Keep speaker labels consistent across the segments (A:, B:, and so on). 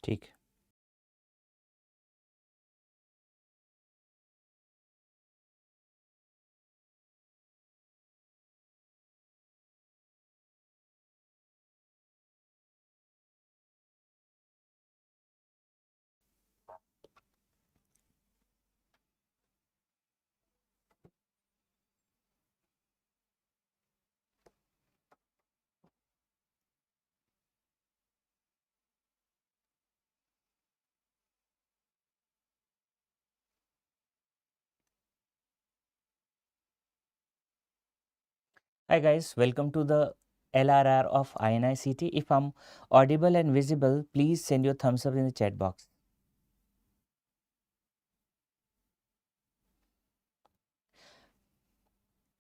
A: ठीक. Hi guys, welcome to the LRR of INI-CET. If I'm audible and visible, please send your thumbs up in the chat box.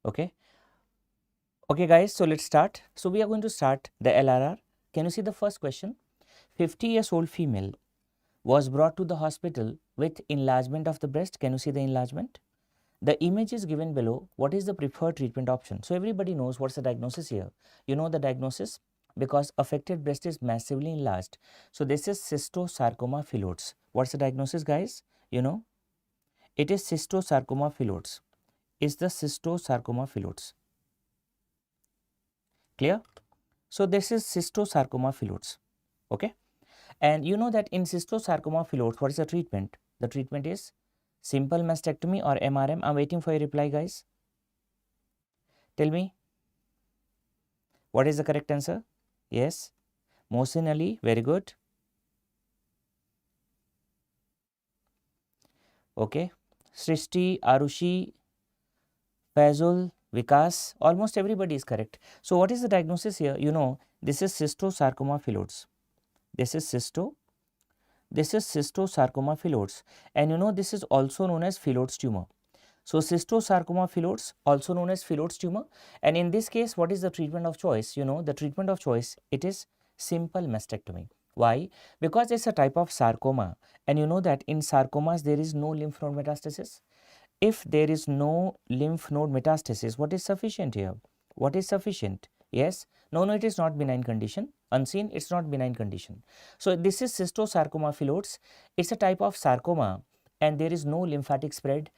A: Okay. Okay guys, so let's start. So we are going to start the LRR. Can you see the first question? 50 years old female was brought to the hospital with enlargement of the breast. Can you see the enlargement? The image is given below. What is the preferred treatment option? So everybody knows what's the diagnosis here. You know the diagnosis because affected breast is massively enlarged. So this is cystosarcoma phyllodes. What's the diagnosis, guys? You know, it is cystosarcoma phyllodes. Is the cystosarcoma phyllodes. Clear? So this is cystosarcoma phyllodes. Okay. And you know that in cystosarcoma phyllodes, what is the treatment? The treatment is simple mastectomy or MRM. I'm waiting for your reply, guys. Tell me, what is the correct answer? Yes. Mohsin Ali, very good. Okay. Srishti, Arushi, Faisal, Vikas, almost everybody is correct. So what is the diagnosis here? You know, this is cystosarcoma phyllodes. This is cystosarcoma phyllodes. And you know, this is also known as phyllodes tumor. So cystosarcoma phyllodes, also known as phyllodes tumor. And in this case, what is the treatment of choice? You know, the treatment of choice, it is simple mastectomy. Why? Because it's a type of sarcoma. And you know that in sarcomas, there is no lymph node metastasis. If there is no lymph node metastasis, what is sufficient here? What is sufficient? Yes. No, it is not benign condition. Unseen, it's not benign condition. So this is cystosarcoma phyllodes. It's a type of sarcoma and there is no lymphatic spread.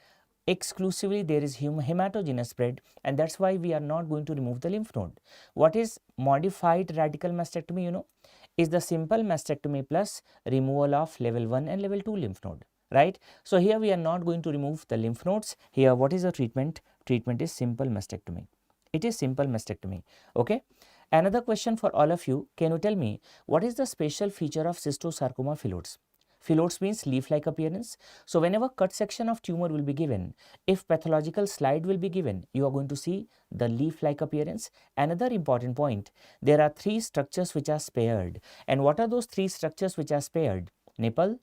A: Exclusively there is hematogenous spread, and that's why we are not going to remove the lymph node. What is modified radical mastectomy? You know, is the simple mastectomy plus removal of level 1 and level 2 lymph node, right? So here we are not going to remove the lymph nodes. Here what is the treatment? Treatment is simple mastectomy. It is simple mastectomy. Okay. Another question for all of you, can you tell me what is the special feature of cystosarcoma phyllodes? Phyllodes means leaf-like appearance. So whenever cut section of tumor will be given, if pathological slide will be given, you are going to see the leaf-like appearance. Another important point, there are three structures which are spared. And what are those three structures which are spared? Nipple,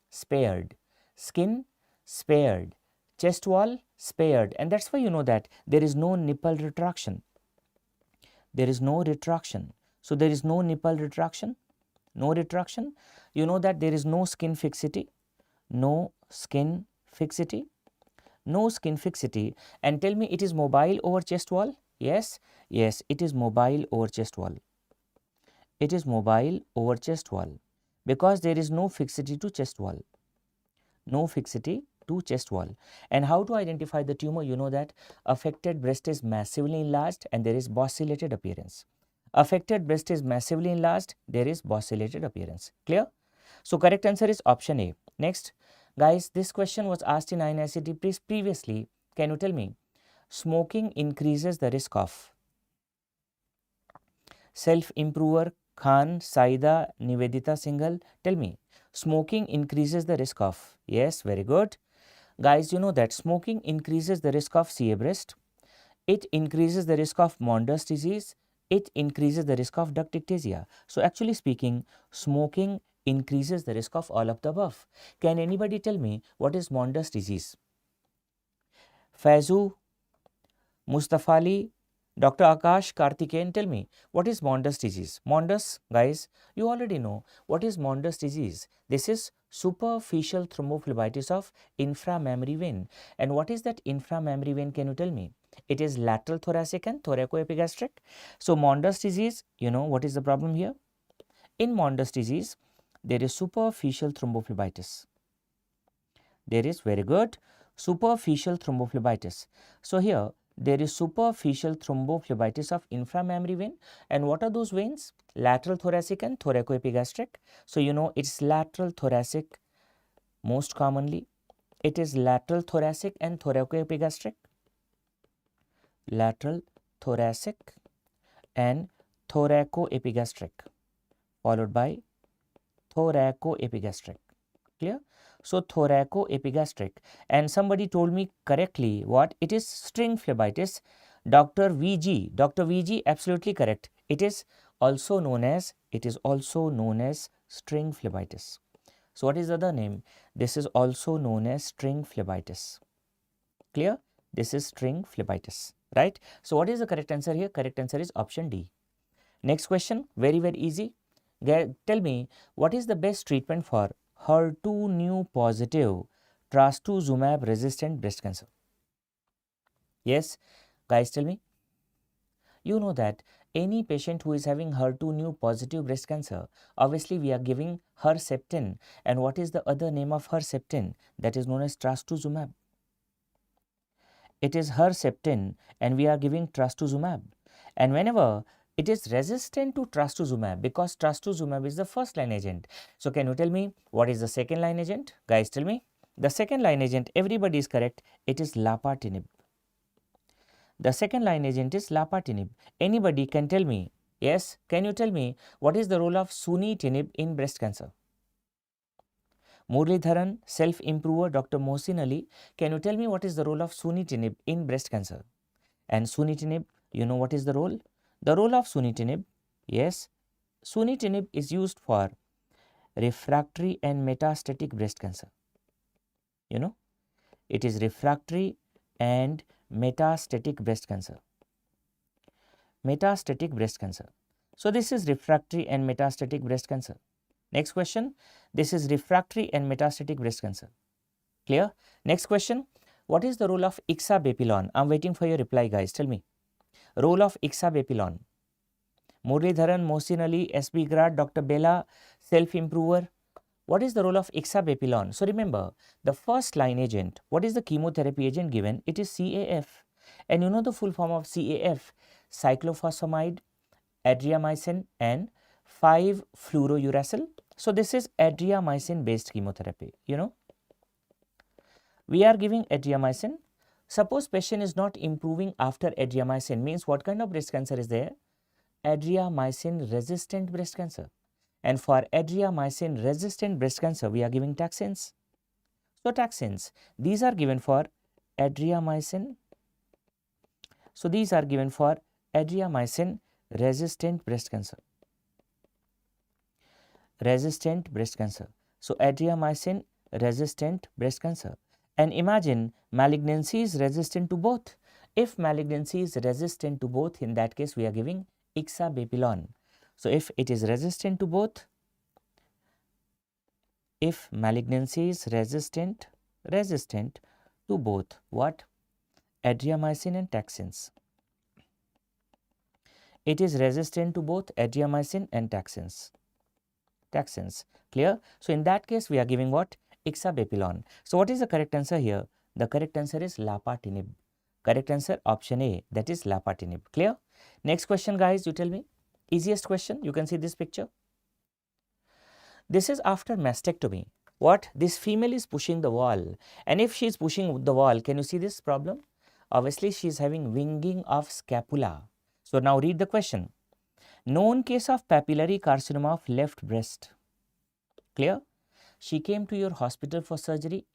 A: spared. Skin, spared. Chest wall, spared. And that's why you know that there is no nipple retraction. There is no retraction. So there is no nipple retraction. No retraction. You know that there is no skin fixity. No skin fixity. No skin fixity. And tell me, it is mobile over chest wall? Yes. Yes, it is mobile over chest wall. It is mobile over chest wall because there is no fixity to chest wall. No fixity to chest wall. And how to identify the tumor? You know that affected breast is massively enlarged and there is bossylated appearance. Affected breast is massively enlarged, there is bossylated appearance. Clear? So correct answer is option A. Next, guys, this question was asked in INI-CET previously. Can you tell me? Smoking increases the risk of self-improver Khan, Saida, Nivedita Singhal. Tell me, smoking increases the risk of? Yes, very good. Guys, you know that smoking increases the risk of CA breast. It increases the risk of Mondus disease. It increases the risk of duct ectasia. So actually speaking, smoking increases the risk of all of the above. Can anybody tell me what is Mondus disease? Faizu, Mustafa Ali, Dr. Akash, Karthikeyan, tell me what is Mondus disease? Mondus, guys, you already know what is Mondus disease. This is superficial thrombophlebitis of inframammary vein. And what is that inframammary vein? Can you tell me? It is lateral thoracic and thoracoepigastric. So Mondus disease, you know what is the problem here? In Mondus disease, There is superficial thrombophlebitis. There is, very good, superficial thrombophlebitis. So here there is superficial thrombophlebitis of inframammary vein. And what are those veins? Lateral thoracic and thoracoepigastric. So you know it's lateral thoracic most commonly. It is lateral thoracic and thoracoepigastric. Lateral thoracic and thoracoepigastric, followed by thoracoepigastric. Clear? So thoracoepigastric, and somebody told me correctly what it is, string phlebitis. Dr. VG, absolutely correct. It is also known as string phlebitis. So what is the other name? This is also known as string phlebitis. Clear? This is string phlebitis, right? So what is the correct answer here? Correct answer is option D. Next question, very easy. Tell me, what is the best treatment for HER2 new positive trastuzumab resistant breast cancer? Yes, guys, tell me. You know that any patient who is having HER2 new positive breast cancer, obviously we are giving Herceptin. And what is the other name of Herceptin? That is known as trastuzumab. It is Herceptin and we are giving trastuzumab. And whenever it is resistant to trastuzumab, because trastuzumab is the first line agent. So can you tell me what is the second line agent? Guys, tell me. The second line agent, everybody is correct. It is lapatinib. The second line agent is lapatinib. Anybody can tell me? Yes, can you tell me what is the role of sunitinib in breast cancer? Muralidharan, self-improver, Dr. Mohsin Ali, can you tell me what is the role of sunitinib in breast cancer? And sunitinib, you know what is the role? The role of sunitinib, yes, sunitinib is used for refractory and metastatic breast cancer. You know, it is refractory and metastatic breast cancer. Metastatic breast cancer. So this is refractory and metastatic breast cancer. Next question, this is refractory and metastatic breast cancer. Clear? Next question, what is the role of ixabepilon? I am waiting for your reply, guys. Tell me. Role of ixabepilon. Muralidharan, Mohsin Ali, SB Grad, Dr. Bella, self-improver. What is the role of ixabepilon? So remember, the first line agent, what is the chemotherapy agent given? It is CAF. And you know the full form of CAF? Cyclophosphamide, adriamycin and 5-fluorouracil. So this is adriamycin based chemotherapy, you know. We are giving adriamycin. Suppose patient is not improving after adriamycin, means what kind of breast cancer is there? Adriamycin resistant breast cancer. And for adriamycin resistant breast cancer, we are giving taxanes. So taxanes, these are given for adriamycin. So these are given for adriamycin resistant breast cancer. Resistant breast cancer. So adriamycin resistant breast cancer. And imagine malignancy is resistant to both. If malignancy is resistant to both, in that case we are giving ixabepilon. So if it is resistant to both, if malignancy is resistant to both, what? Adriamycin and taxanes. It is resistant to both adriamycin and taxanes. Clear? So in that case we are giving what? Ixabepilon. So what is the correct answer here? The correct answer is lapatinib. Correct answer option A, that is lapatinib. Clear? Next question, guys, you tell me. Easiest question, you can see this picture. This is after mastectomy. What? This female is pushing the wall, and if she is pushing the wall, can you see this problem? Obviously she is having winging of scapula. So now read the question. Known case of papillary carcinoma of left breast. Clear? She came to your hospital for surgery.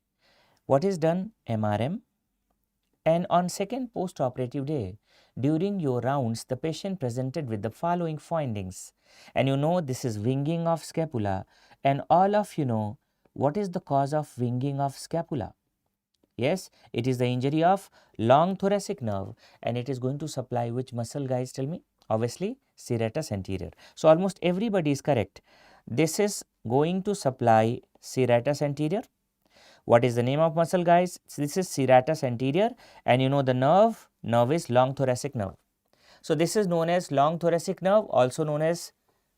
A: What is done? MRM. And on second post-operative day, during your rounds, the patient presented with the following findings. And you know this is winging of scapula. And all of you know what is the cause of winging of scapula. Yes, it is the injury of long thoracic nerve, and it is going to supply which muscle, guys, tell me? Obviously serratus anterior. So almost everybody is correct. This is going to supply serratus anterior. What is the name of muscle, guys? This is serratus anterior, and you know the nerve is long thoracic nerve. So this is known as long thoracic nerve, also known as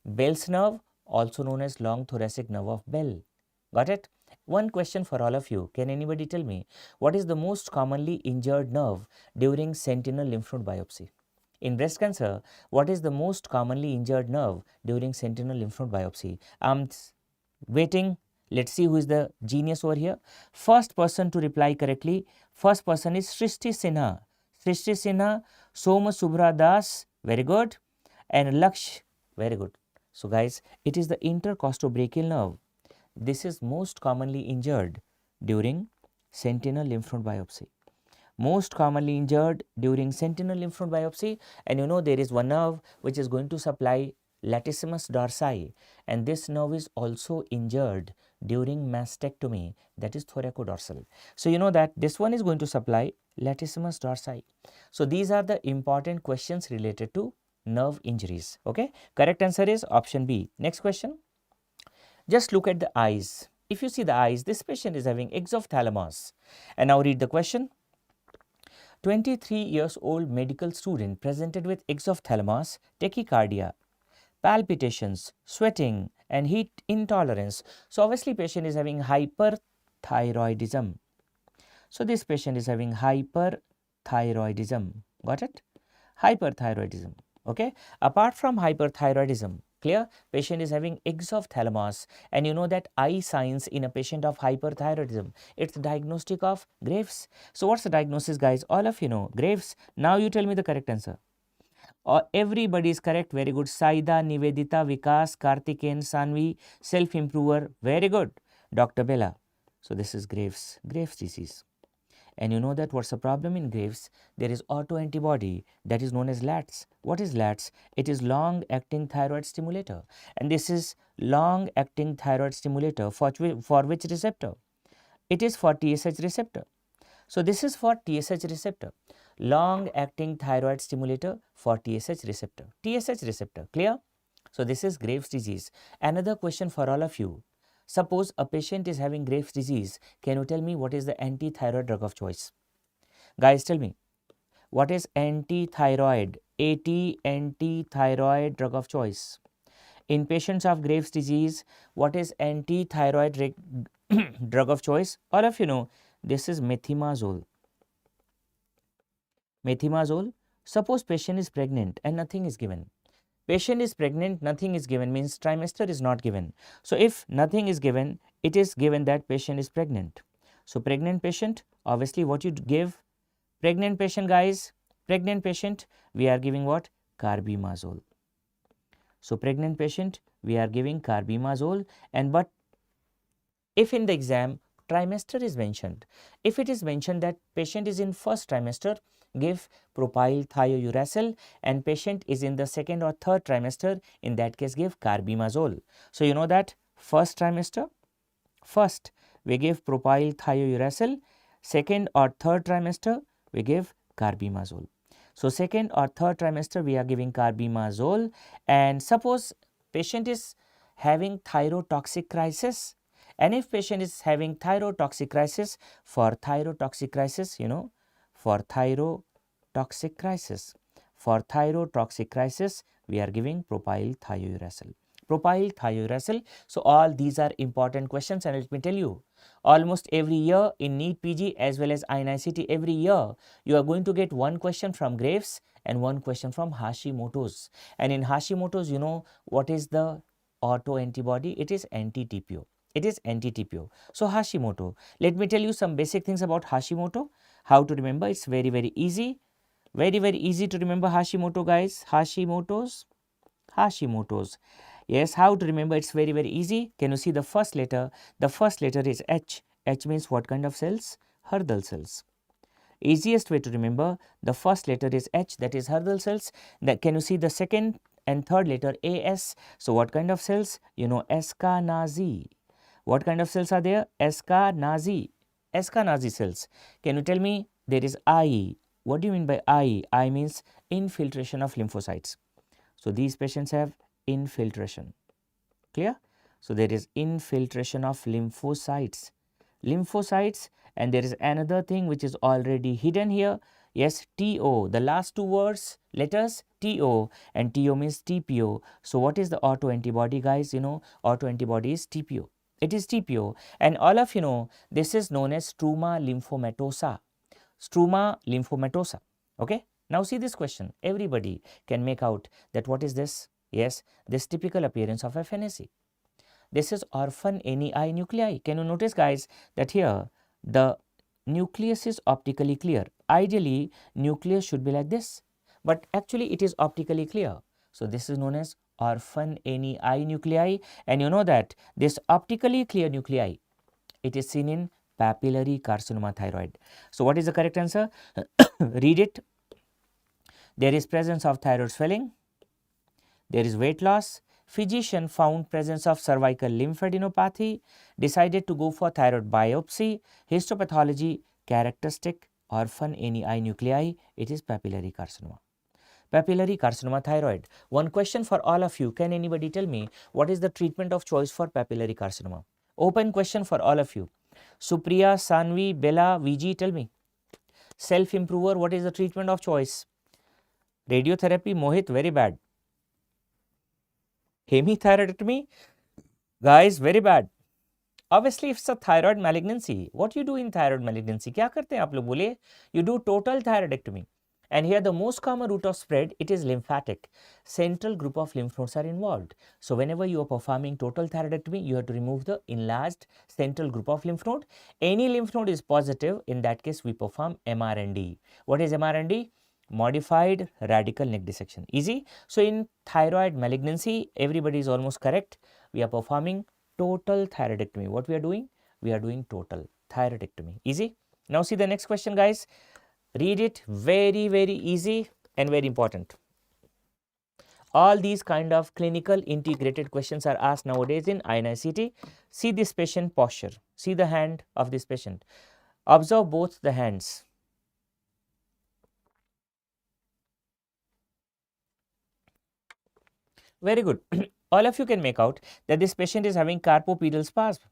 A: Bell's nerve, also known as long thoracic nerve of Bell. Got it? One question for all of you. Can anybody tell me what is the most commonly injured nerve during sentinel lymph node biopsy? In breast cancer, what is the most commonly injured nerve during sentinel lymph node biopsy? I'm waiting. Let's see who is the genius over here. First person to reply correctly, first person is Srishti Sinha. Srishti Sinha, Soma Subhra Das, very good, and Laksh, very good. So guys, it is the intercostobrachial nerve. This is most commonly injured during sentinel lymph node biopsy. Most commonly injured during sentinel lymph node biopsy, and you know there is one nerve which is going to supply latissimus dorsi, and this nerve is also injured during mastectomy, that is thoracodorsal. So you know that this one is going to supply latissimus dorsi. So these are the important questions related to nerve injuries. Okay, correct answer is option B. Next question. Just look at the eyes. If you see the eyes, this patient is having exophthalmos. And now read the question. 23 years old medical student presented with exophthalmos, tachycardia, palpitations, sweating and heat intolerance. So obviously patient is having hyperthyroidism. So this patient is having hyperthyroidism. Got it? Hyperthyroidism. Okay. Apart from hyperthyroidism, clear, patient is having exophthalmos, and you know that eye signs in a patient of hyperthyroidism, it's diagnostic of Graves. So what's the diagnosis, guys? All of you know Graves. Now you tell me the correct answer. Everybody is correct. Very good. Saida, Nivedita, Vikas, Karthikeyan, Sanvi, self-improver. Very good. Dr. Bella. So this is Graves disease. And you know that what's the problem in Graves? There is autoantibody that is known as LATS. What is LATS? It is long-acting thyroid stimulator. And this is long-acting thyroid stimulator for which receptor? It is for TSH receptor. So this is for TSH receptor. Long-acting thyroid stimulator for TSH receptor. TSH receptor. Clear? So this is Graves disease. Another question for all of you. Suppose a patient is having Graves disease. Can you tell me what is the anti-thyroid drug of choice? Guys, tell me. What is anti-thyroid? Anti-thyroid drug of choice. In patients of Graves disease, what is anti-thyroid drug of choice? All of you know, this is methimazole. Methimazole. Suppose patient is pregnant and nothing is given. Patient is pregnant, nothing is given, means trimester is not given. So if nothing is given, it is given that patient is pregnant. So pregnant patient, obviously what you give? Pregnant patient, guys, pregnant patient, we are giving what? Carbimazole. So pregnant patient, we are giving carbimazole. And but if in the exam trimester is mentioned, if it is mentioned that patient is in first trimester, give propyl thiouracil, and patient is in the second or third trimester, in that case give carbimazole. So you know that first trimester, first we give propyl thiouracil, second or third trimester we give carbimazole. So second or third trimester we are giving carbimazole, and suppose patient is having thyrotoxic crisis, and if patient is having thyrotoxic crisis, for thyrotoxic crisis, you know, for thyrotoxic crisis, we are giving propyl thiouracil. Propyl thiouracil. So all these are important questions, and let me tell you, almost every year in NEET PG as well as INI-CET, every year you are going to get one question from Graves and one question from Hashimoto's. And in Hashimoto's, you know what is the autoantibody? It is anti-TPO. It is anti-TPO. So Hashimoto. Let me tell you some basic things about Hashimoto. How to remember? It's very, very easy. Very, very easy to remember Hashimoto, guys. Hashimoto's. Yes, how to remember? It's very, very easy. Can you see the first letter? The first letter is H. H means what kind of cells? Hurdle cells. Easiest way to remember, the first letter is H, that is Hurdle cells. Can you see the second and third letter AS? So what kind of cells? You know, Ashkenazi. What kind of cells are there? Ashkenazi cells. Can you tell me? There is I. What do you mean by I? I means infiltration of lymphocytes. So these patients have infiltration. Clear? So there is infiltration of lymphocytes. And there is another thing which is already hidden here. Yes, TO, the last two words, letters TO, and TO means TPO. So what is the autoantibody, guys? You know, autoantibody is TPO. It is TPO, and all of you know this is known as struma lymphomatosa. Struma lymphomatosa. Okay. Now see this question. Everybody can make out that what is this? Yes, this typical appearance of FNAC. This is orphan NEI nuclei. Can you notice, guys, that here the nucleus is optically clear. Ideally, nucleus should be like this, but actually it is optically clear. So this is known as orphan NEI nuclei, and you know that this optically clear nuclei, it is seen in papillary carcinoma thyroid. So what is the correct answer? Read it. There is presence of thyroid swelling. There is weight loss. Physician found presence of cervical lymphadenopathy, decided to go for thyroid biopsy. Histopathology, characteristic orphan NEI nuclei, it is papillary carcinoma. Papillary carcinoma thyroid. One question for all of you. Can anybody tell me what is the treatment of choice for papillary carcinoma? Open question for all of you. Supriya, Sanvi, Bella, VG, tell me. Self-improver, what is the treatment of choice? Radiotherapy, Mohit, very bad. Hemithyroidectomy, guys, very bad. Obviously, if it's a thyroid malignancy, what you do in thyroid malignancy? क्या करते हैं आप लोग बोले? You do total thyroidectomy. And here the most common route of spread, it is lymphatic. Central group of lymph nodes are involved. So whenever you are performing total thyroidectomy, you have to remove the enlarged central group of lymph node. Any lymph node is positive, in that case we perform MRND. What is MRND? Modified radical neck dissection. Easy. So in thyroid malignancy, everybody is almost correct. We are performing total thyroidectomy. What we are doing? We are doing total thyroidectomy. Easy. Now see the next question, guys. Read it. Very, very easy and very important. All these kind of clinical integrated questions are asked nowadays in INI-CET. See this patient posture. See the hand of this patient. Observe both the hands. Very good. All of you can make out that this patient is having carpopedal spasm.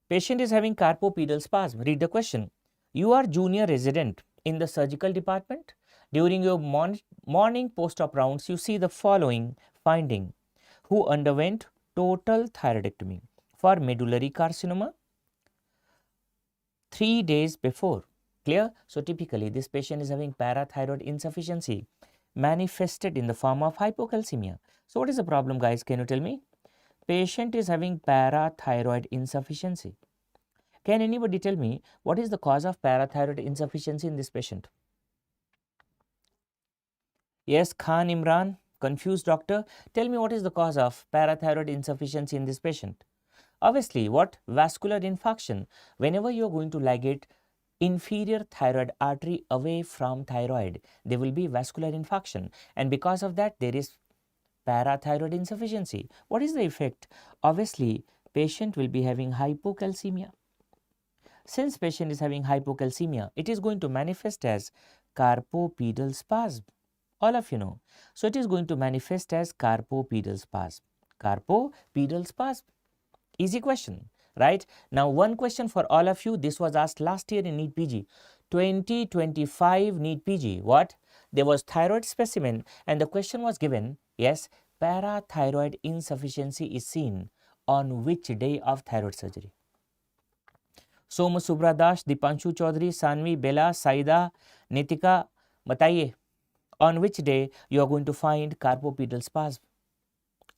A: Patient is having carpopedal spasm. Read the question. You are junior resident in the surgical department. During your morning post-op rounds, you see the following finding. Who underwent total thyroidectomy for medullary carcinoma 3 days before. Clear? So typically this patient is having parathyroid insufficiency manifested in the form of hypocalcemia. So what is the problem, guys? Can you tell me? Patient is having parathyroid insufficiency. Can anybody tell me what is the cause of parathyroid insufficiency in this patient? Yes, Khan Imran, confused doctor. Tell me what is the cause of parathyroid insufficiency in this patient? Obviously, what? Vascular infarction. Whenever you are going to ligate inferior thyroid artery away from thyroid, there will be vascular infarction, and because of that there is parathyroid insufficiency. What is the effect? Obviously, patient will be having hypocalcemia. Since patient is having hypocalcemia, it is going to manifest as carpopedal spasm. All of you know. So it is going to manifest as carpopedal spasm. Carpopedal spasm. Easy question, right? Now one question for all of you. This was asked last year in NEET PG. 2025 NEET PG. What? There was thyroid specimen and the question was given, yes, parathyroid insufficiency is seen on which day of thyroid surgery? सोम सुब्रा दास, दीपांशु चौधरी, सानवी, बेला, साइदा, नितिका, बताइए, on which day you are going to find carpopedal spasm?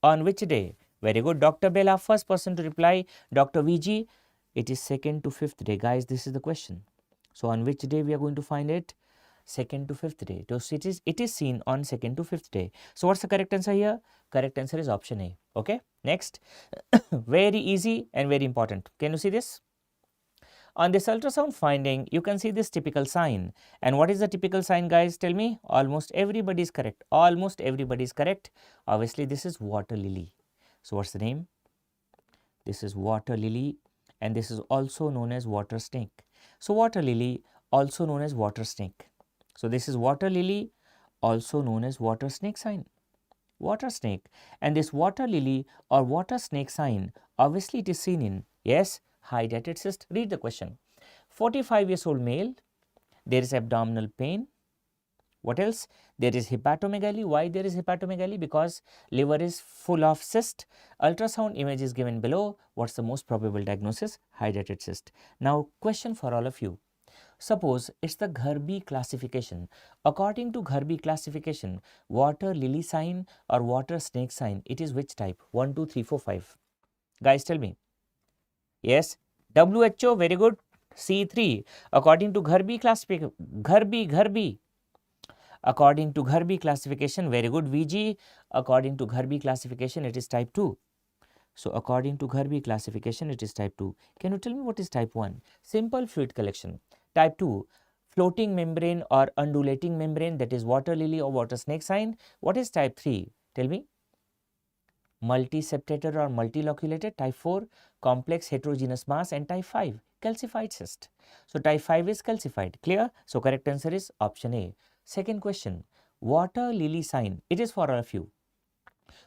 A: On which day? Very good. Dr. Bella, first person to reply. Dr. VG, it is 2nd to 5th day. Guys, this is the question. So on which day we are going to find it? 2nd to 5th day. So it is seen on 2nd to 5th day. So what's the correct answer here? Correct answer is option A. Okay. Next. Very easy and very important. Can you see this? On this ultrasound finding, you can see this typical sign. And what is the typical sign, guys? Tell me. Almost everybody is correct. Almost everybody is correct. Obviously, this is water lily. So what's the name? This is water lily, and this is also known as water snake. So water lily, also known as water snake. So this is water lily, also known as water snake sign. Water snake. And this water lily or water snake sign, obviously it is seen in, yes, hydatid cyst. Read the question. 45 years old male. There is abdominal pain. What else? There is hepatomegaly. Why there is hepatomegaly? Because liver is full of cyst. Ultrasound image is given below. What's the most probable diagnosis? Hydrated cyst. Now question for all of you. Suppose it's the Gharbi classification. According to Gharbi classification, water lily sign or water snake sign, it is which type? 1, 2, 3, 4, 5. Guys, tell me. Yes, WHO, very good. C3. According to Gharbi classification, Gharbi. According to Gharbi classification, very good. VG. According to Gharbi classification, it is type 2. So according to Gharbi classification, it is type 2. Can you tell me what is type 1? Simple fluid collection. Type 2, floating membrane or undulating membrane, that is water lily or water snake sign. What is type 3? Tell me. Multiseptated or multiloculated. Type 4, complex heterogeneous mass. And type 5, calcified cyst. So type 5 is calcified. Clear? So correct answer is option A. Second question, water lily sign. It is for all of you.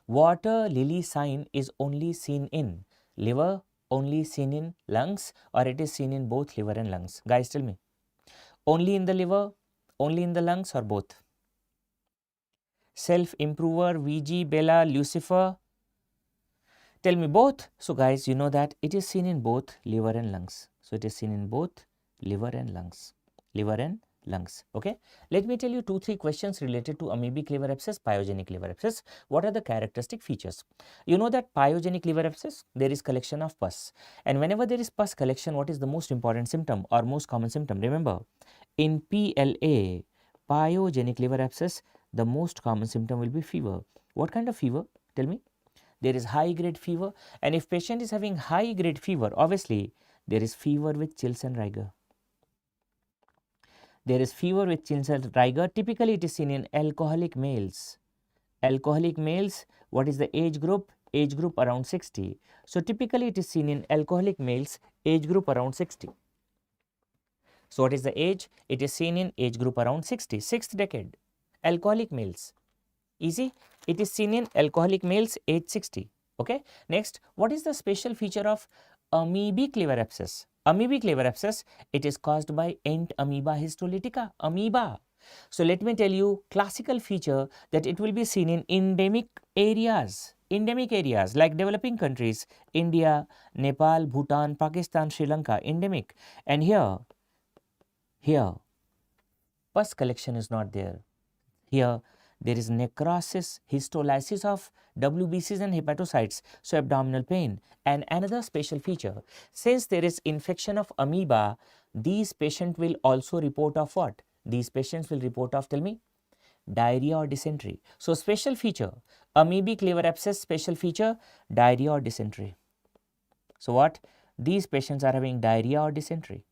A: Water lily sign is only seen in liver, only seen in lungs, or it is seen in both liver and lungs? Guys, tell me. Only in the liver, only in the lungs, or both? Self-improver, VG, Bella, Lucifer. Tell me both. So guys, you know that it is seen in both liver and lungs. So it is seen in both liver and lungs. Liver and lungs. Okay. Let me tell you 2-3 questions related to amoebic liver abscess, pyogenic liver abscess. What are the characteristic features? You know that pyogenic liver abscess, there is collection of pus. And whenever there is pus collection, what is the most important symptom or most common symptom? Remember, in PLA, pyogenic liver abscess, the most common symptom will be fever. What kind of fever? Tell me. There is high grade fever. And if patient is having high grade fever, obviously there is fever with chills and rigor. There is fever with chills and rigor. Typically, it is seen in alcoholic males. Alcoholic males, what is the age group? Age group around 60. So, typically, it is seen in alcoholic males, age group around 60. So, what is the age? It is seen in age group around 60, 6th decade. Alcoholic males. Easy. It is seen in alcoholic males, age 60. Okay. Next, what is the special feature of amoebic liver abscess? Amoebic liver abscess, it is caused by ent amoeba histolytica, amoeba. So let me tell you classical feature that it will be seen in endemic areas like developing countries, India, Nepal, Bhutan, Pakistan, Sri Lanka, endemic. And here, pus collection is not there. Here, there is necrosis, histolysis of WBCs and hepatocytes, so abdominal pain. And another special feature, since there is infection of amoeba, these patients will also report of what? These patients will report of, tell me, diarrhea or dysentery. So special feature, amoebic liver abscess, special feature, diarrhea or dysentery. So what? These patients are having diarrhea or dysentery.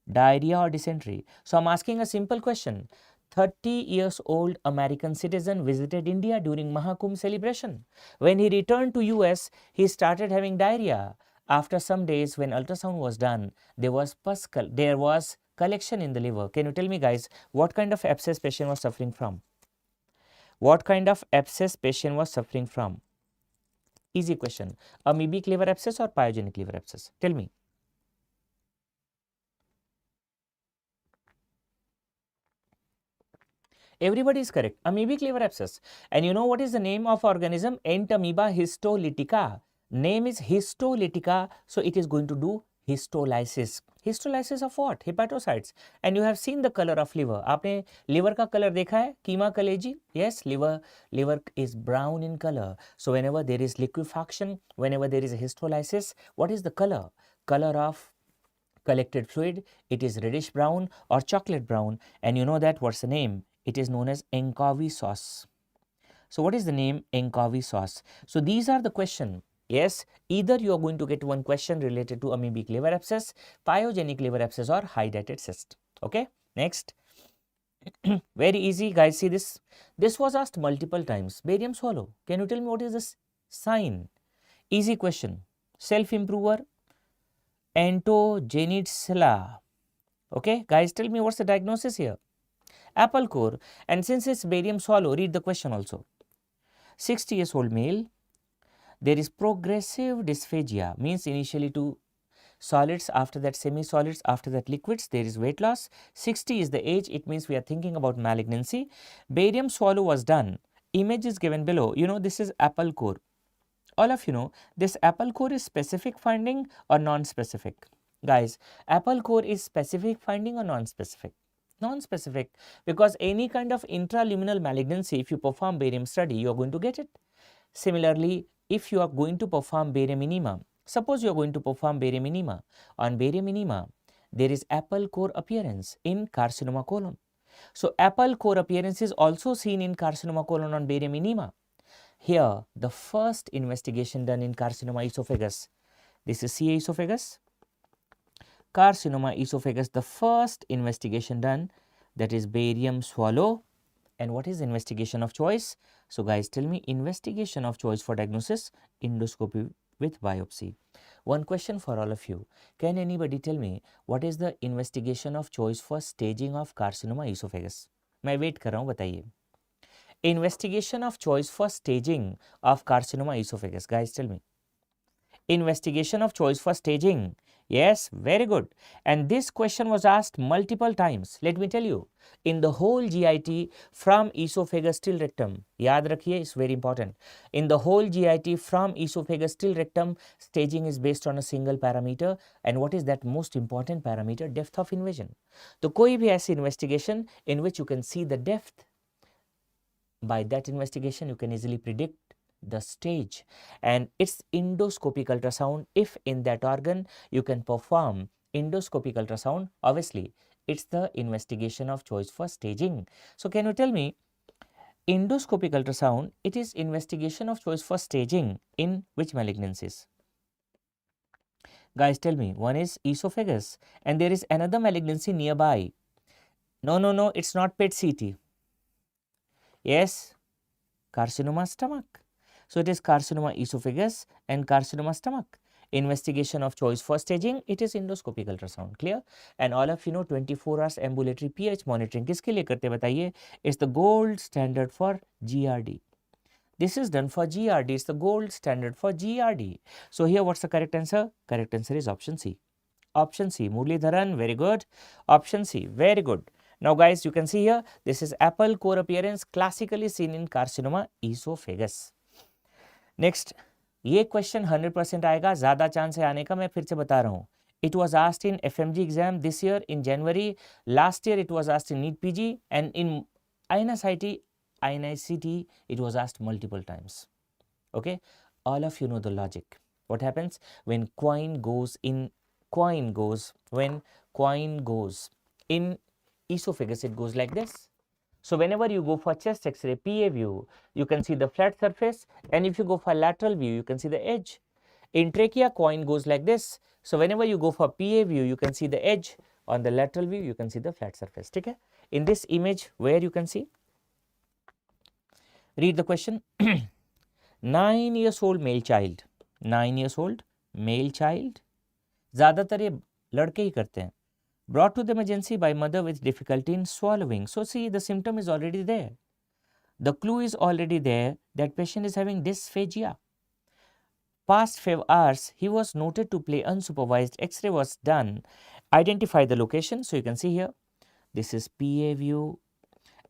A: Diarrhea or dysentery. So I'm asking a simple question. 30 years old American citizen visited India during Mahakumbh celebration. When he returned to US, he started having diarrhea. After some days, when ultrasound was done, there was collection in the liver. Can you tell me, guys, what kind of abscess patient was suffering from? What kind of abscess patient was suffering from? Easy question. Amoebic liver abscess or pyogenic liver abscess? Tell me. Everybody is correct. Amoebic liver abscess. And you know what is the name of organism? Entamoeba histolytica. Name is histolytica. So it is going to do histolysis. Histolysis of what? Hepatocytes. And you have seen the color of liver. आपने liver का color देखा है? कीमा कलेजी? Yes, liver is brown in color. So whenever there is liquefaction, whenever there is a histolysis, what is the color? Color of collected fluid, it is reddish brown or chocolate brown. And you know that what's the name? It is known as anchovy sauce. So what is the name? Anchovy sauce. So these are the question. Yes, either you are going to get one question related to amoebic liver abscess, pyogenic liver abscess, or hydatid cyst. Okay. Next. Very easy, guys. See this. This was asked multiple times. Barium swallow. Can you tell me what is this sign? Easy question. Self-improver. Antogenitsella. Okay, guys, tell me what's the diagnosis here? Apple core. And since it's barium swallow, read the question also. 60 years old male. There is progressive dysphagia, means initially to. solids, after that semi-solids, after that liquids, there is weight loss. 60 is the age, it means we are thinking about malignancy. Barium swallow was done. Image is given below. You know, this is apple core. All of you know, this apple core is specific finding or non-specific? Guys, apple core is specific finding or non-specific? Non-specific, because any kind of intraluminal malignancy, if you perform barium study, you are going to get it. Similarly, if you are going to perform barium enema, suppose you are going to perform barium enema, on barium enema, there is apple core appearance in carcinoma colon. So, apple core appearance is also seen in carcinoma colon on barium enema. Here, the first investigation done in carcinoma esophagus, this is CA esophagus, carcinoma esophagus, the first investigation done, that is barium swallow. And what is investigation of choice? So, guys, tell me, investigation of choice for diagnosis, endoscopy with biopsy. One question for all of you, can anybody tell me what is the investigation of choice for staging of carcinoma esophagus? मैं wait कर रहा हूँ, बताइए. Investigation of choice for staging of carcinoma esophagus, guys, tell me. Investigation of choice for staging. Yes, very good. And this question was asked multiple times. Let me tell you, in the whole GIT from esophagus till rectum, yaad rakhiye, it's very important. In the whole GIT from esophagus till rectum, staging is based on a single parameter. And what is that most important parameter? Depth of invasion. So, koi bhi aisi investigation in which you can see the depth, by that investigation you can easily predict the stage, and it's endoscopic ultrasound. If in that organ you can perform endoscopic ultrasound, obviously it's the investigation of choice for staging. So, can you tell me, endoscopic ultrasound, it is investigation of choice for staging in which malignancies? Guys, tell me, one is esophagus and there is another malignancy nearby. No, it's not PET CT. Yes, carcinoma stomach. So, it is carcinoma esophagus and carcinoma stomach. Investigation of choice for staging, it is endoscopic ultrasound. Clear? And all of you know 24 hours ambulatory pH monitoring किसके लिए करते बताइए? It's the gold standard for GRD. This is done for GRD. It's the gold standard for GRD. So, here what's the correct answer? Correct answer is option C. Option C. Muralidharan, very good. Option C, very good. Now, guys, you can see here, this is apple core appearance classically seen in carcinoma esophagus. Next, ये question 100% आएगा, ज़्यादा chance है आने का, मैं फिर से बता रहा हूँ. It was asked in FMG exam this year in January. Last year it was asked in NEET PG, and in INI-CET it was asked multiple times. Okay, all of you know the logic. What happens when coin goes in esophagus? It goes like this. So, whenever you go for chest X-ray PA view, you can see the flat surface, and if you go for lateral view, you can see the edge. In trachea, coin goes like this. So, whenever you go for PA view, you can see the edge. On the lateral view, you can see the flat surface. Okay? In this image, where you can see, read the question. 9 years old male child. 9 years old male child. ज़्यादातर ये लड़के ही करते हैं. Brought to the emergency by mother with difficulty in swallowing. So, see, the symptom is already there. The clue is already there that patient is having dysphagia. Past 5 hours, he was noted to play unsupervised. X-ray was done. Identify the location. So, you can see here, this is PA view,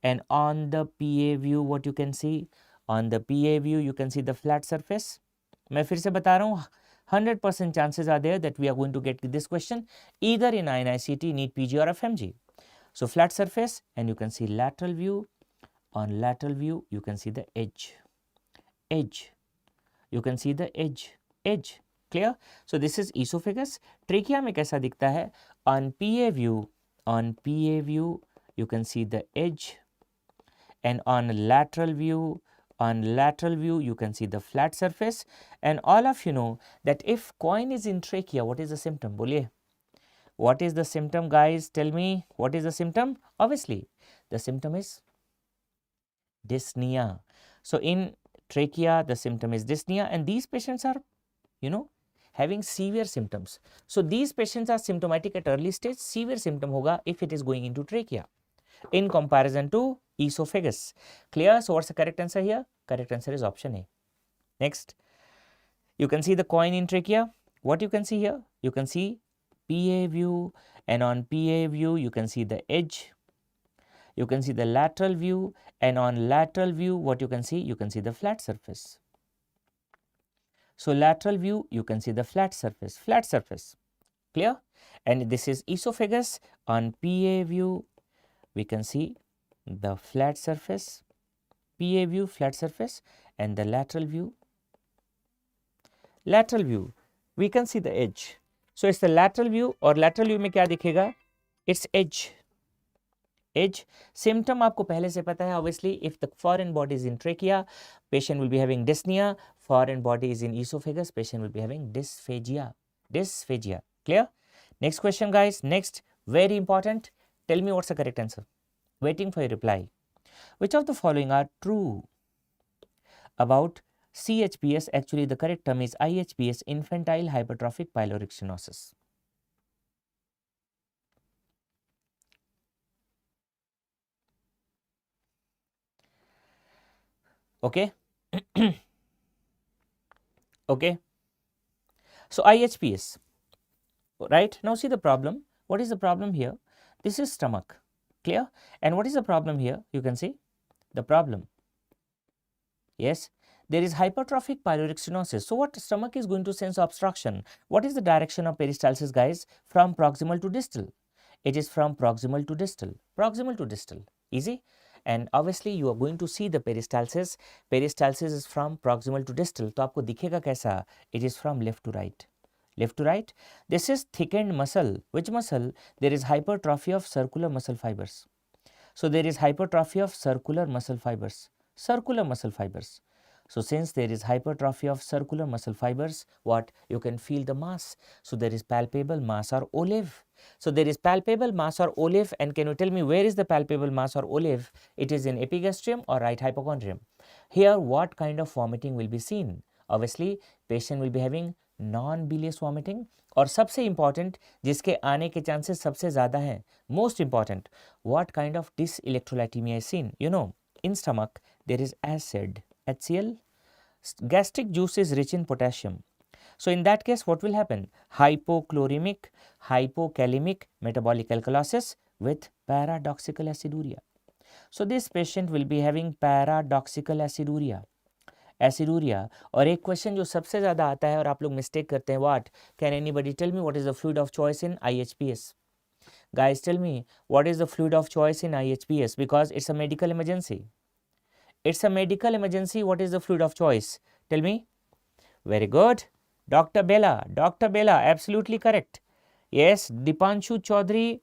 A: and on the PA view, what you can see? On the PA view, you can see the flat surface. मैं फिर से बता रहा हूँ, 100% chances are there that we are going to get this question either in INI-CET, NEET PG or FMG. So, flat surface, and you can see lateral view. On lateral view, you can see the edge. You can see the edge. Clear? So, this is esophagus. Trachea में कैसा दिखता है? On PA view, you can see the edge, and on lateral view, you can see the flat surface. And all of you know that if coin is in trachea, what is the symptom? Boliye. What is the symptom, guys? Tell me, what is the symptom? Obviously, the symptom is dyspnea. So, in trachea, the symptom is dyspnea, and these patients are, having severe symptoms. So, these patients are symptomatic at early stage. Severe symptom hoga if it is going into trachea in comparison to esophagus. Clear? So, what's the correct answer here? Correct answer is option A. Next, you can see the coin in trachea. What you can see here? You can see PA view, and on PA view you can see the edge, you can see the lateral view, and on lateral view what you can see? You can see the flat surface. So, lateral view you can see the flat surface, clear? And this is esophagus. On PA view we can see the flat surface, PA view flat surface, and the lateral view we can see the edge. So, it's the lateral view, और lateral view में क्या दिखेगा? It's edge. Symptom आपको पहले से पता है. Obviously, if the foreign body is in trachea, patient will be having dyspnea. Foreign body is in esophagus, patient will be having dysphagia. Clear? Next question, guys. Next, very important. Tell me what's the correct answer. Waiting for your reply. Which of the following are true about CHPS? Actually, the correct term is IHPS, infantile hypertrophic pyloric stenosis. Okay. Okay. So, IHPS, right? Now, see the problem. What is the problem here? This is stomach, clear? And what is the problem here? You can see the problem. Yes, there is hypertrophic pyloric stenosis. So, what stomach is going to sense obstruction? What is the direction of peristalsis, guys? From proximal to distal. It is from proximal to distal. Easy. And obviously you are going to see the peristalsis. Peristalsis is from proximal to distal. तो आपको दिखेगा कैसा? It is from left to right. This is thickened muscle. Which muscle? There is hypertrophy of circular muscle fibers. So there is hypertrophy of circular muscle fibers. So since there is hypertrophy of circular muscle fibers, what? You can feel the mass. So there is palpable mass or olive. So there is palpable mass or olive, and can you tell me where is the palpable mass or olive? It is in epigastrium or right hypochondrium. Here what kind of vomiting will be seen? Obviously patient will be having non-bilious vomiting, और सबसे important जिसके आने के chances सबसे ज़्यादा हैं, most important, what kind of dyselectrolytemia is seen? You know, in stomach there is acid, HCl. Gastric juice is rich in potassium. So in that case what will happen? Hypochloremic, hypokalemic metabolic alkalosis with paradoxical aciduria. So this patient will be having paradoxical aciduria. और एक question जो सबसे ज़्यादा आता है और आप लोग मिस्टेक करते हैं, what? Can anybody tell me what is the fluid of choice in IHPS? Guys, tell me what is the fluid of choice in IHPS, because it's a medical emergency. What is the fluid of choice? Tell me. Very good. Dr. Bella, absolutely correct. Yes, Dipanshu Chaudhary,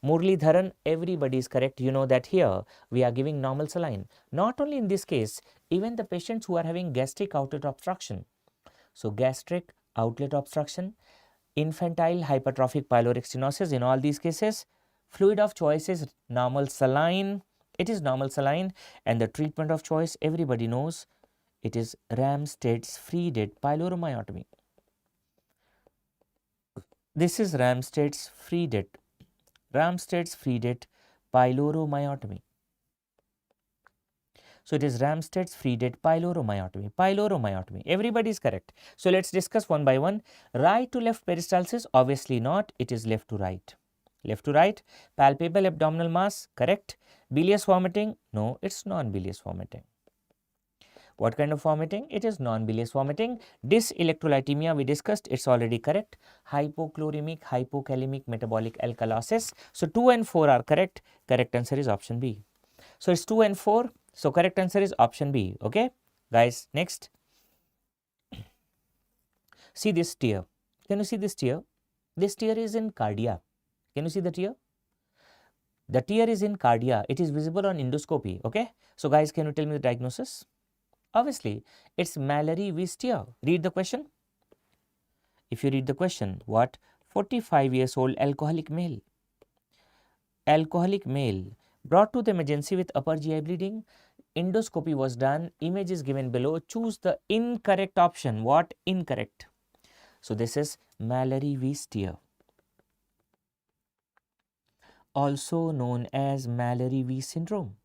A: Muralidharan, everybody is correct. You know that here we are giving normal saline. Not only in this case, even the patients who are having gastric outlet obstruction. So gastric outlet obstruction, infantile hypertrophic pyloric stenosis, in all these cases, fluid of choice is normal saline. It is normal saline, and the treatment of choice everybody knows, it is Ramsted's Friedit pyloromyotomy. This is Ramsted's Friedit pyloromyotomy. So it is Ramsted's Friedit pyloromyotomy. Everybody is correct. So let's discuss one by one. Right to left peristalsis, obviously not. It is left to right. Palpable abdominal mass, correct. Bilious vomiting, no, it's non-bilious vomiting. What kind of vomiting? It is non-bilious vomiting. Dyselectrolytemia we discussed, it's already correct. Hypochloremic, hypokalemic metabolic alkalosis. So 2 and 4 are correct. Correct answer is option B. So it's 2 and 4. So correct answer is option B. Okay, guys, next. See this tear. Can you see this tear? This tear is in cardia. Can you see the tear? The tear is in cardia. It is visible on endoscopy. Okay. So guys, can you tell me the diagnosis? Obviously, it's Mallory-Weiss tear. Read the question. If you read the question, what? 45 years old alcoholic male brought to the emergency with upper GI bleeding. Endoscopy was done. Image is given below. Choose the incorrect option. What? Incorrect. So this is Mallory-Weiss tear, also known as Mallory-Weiss syndrome.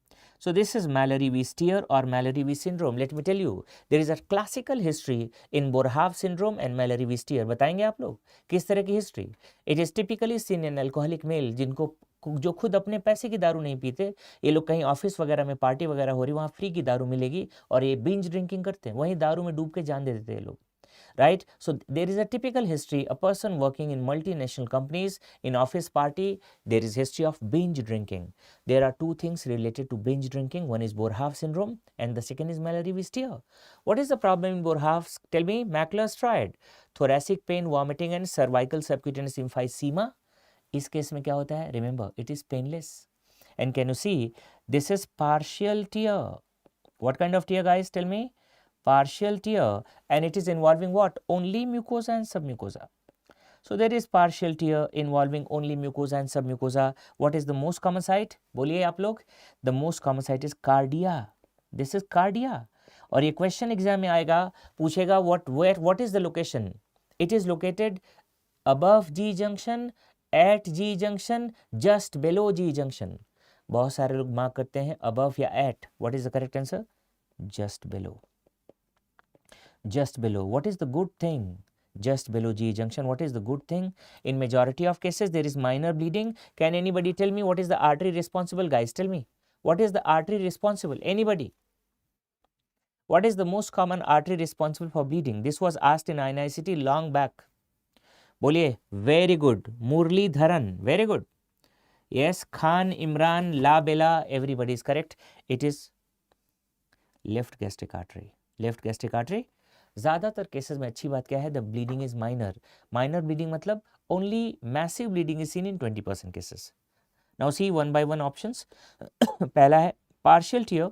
A: So this is Mallory-Weiss tear or Mallory-Weiss syndrome. Let me tell you, there is a classical history in Boerhaave syndrome and Mallory-Weiss tear. बताएंगे आप लोग किस तरह की history? It is typically seen in alcoholic male जिनको जो खुद अपने पैसे की दारू नहीं पीते, ये लोग कहीं ऑफिस वगैरह में पार्टी वगैरह हो रही, वहाँ फ्री की दारू मिलेगी और ये बिंज ड्रिंकिंग करते हैं, वहीं दारू में डूब के जान दे देते हैं लोग. Right, so there is a typical history, a person working in multinational companies, in office party, there is history of binge drinking. There are two things related to binge drinking. One is Boerhaave syndrome and the second is Mallory-Weiss tear. What is the problem in Boerhaave? Tell me. Meckel's triad, thoracic pain, vomiting and cervical subcutaneous emphysema. इस case में क्या होता है? Remember, it is painless. And can you see, this is partial tear. What kind of tear, guys? Tell me. Partial tear, and it is involving what? Only mucosa and submucosa. So there is partial tear involving only mucosa and submucosa. What is the most common site? बोलिए आप लोग. The most common site is cardia. This is cardia. और ये question exam में आएगा, पूछेगा what is the location? It is located above G junction, at G junction, just below G junction. बहुत सारे लोग मार्क करते हैं above या at. What is the correct answer? Just below. Just below. What is the good thing? Just below G junction. What is the good thing? In majority of cases, there is minor bleeding. Can anybody tell me what is the artery responsible, guys? Tell me. What is the artery responsible? Anybody? What is the most common artery responsible for bleeding? This was asked in INI-CET long back. बोलिए. Very good. Muralidharan. Very good. Yes. Khan, Imran, La Bella. Everybody is correct. It is left gastric artery. Left gastric artery. ज़्यादातर cases में अच्छी बात क्या है? The bleeding is minor. Minor bleeding मतलब only massive bleeding is seen in 20% cases. Now see one by one options. पहला है partial tear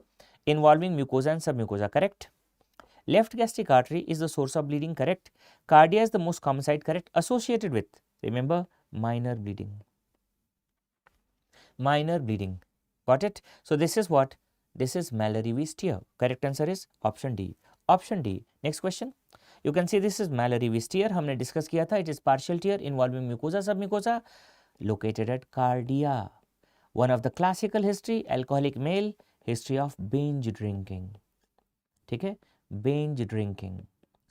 A: involving mucosa and submucosa. Correct. Left gastric artery is the source of bleeding. Correct. Cardia is the most common site. Correct. Associated with, remember, minor bleeding. Minor bleeding. Got it? So this is what? This is Mallory-Weiss tear. Correct answer is option D. Option D. Next question. You can see this is Mallory-Weiss tear. हमने discuss किया था. It is partial tear involving mucosa, submucosa, located at cardia. One of the classical history, alcoholic male, history of binge drinking. ठीक है? Binge drinking.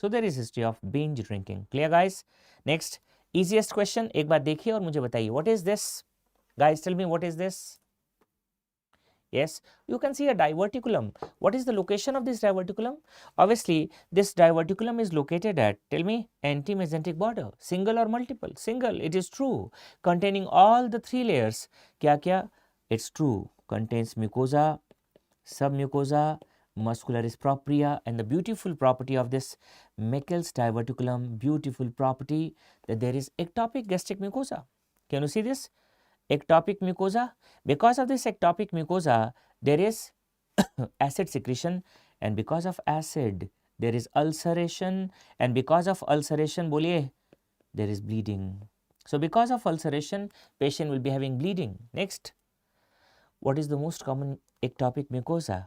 A: So there is history of binge drinking. Clear, guys? Next, easiest question. एक बार देखिए और मुझे बताइए. What is this? Guys, tell me what is this? Yes, you can see a diverticulum. What is the location of this diverticulum? Obviously, this diverticulum is located at, tell me, antimesenteric border. Single or multiple? Single. It is true. Containing all the three layers. क्या? It's true. Contains mucosa, submucosa, muscularis propria, and the beautiful property of this Meckel's diverticulum, beautiful property that there is ectopic gastric mucosa. Can you see this? Ectopic mucosa. Because of this ectopic mucosa, there is acid secretion, and because of acid, there is ulceration, and because of ulceration, बोलिए, there is bleeding. So because of ulceration, patient will be having bleeding. Next, what is the most common ectopic mucosa?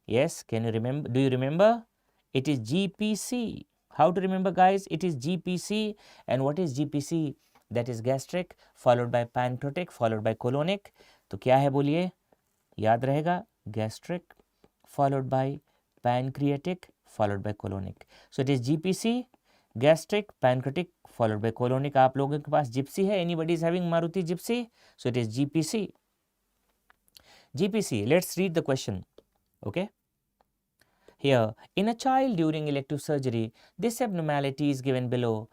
A: Yes, can you remember? Do you remember? It is GPC. How to remember, guys? It is GPC. And what is GPC? That is gastric, followed by pancreatic, followed by colonic. तो क्या है बोलिए? याद रहेगा, gastric, followed by pancreatic, followed by colonic. So it is GPC, gastric, pancreatic, followed by colonic. आप लोगों के पास gypsy है? Anybody is having Maruti gypsy? So it is GPC. GPC. Let's read the question. Okay. Here, in a child during elective surgery, this abnormality is given below.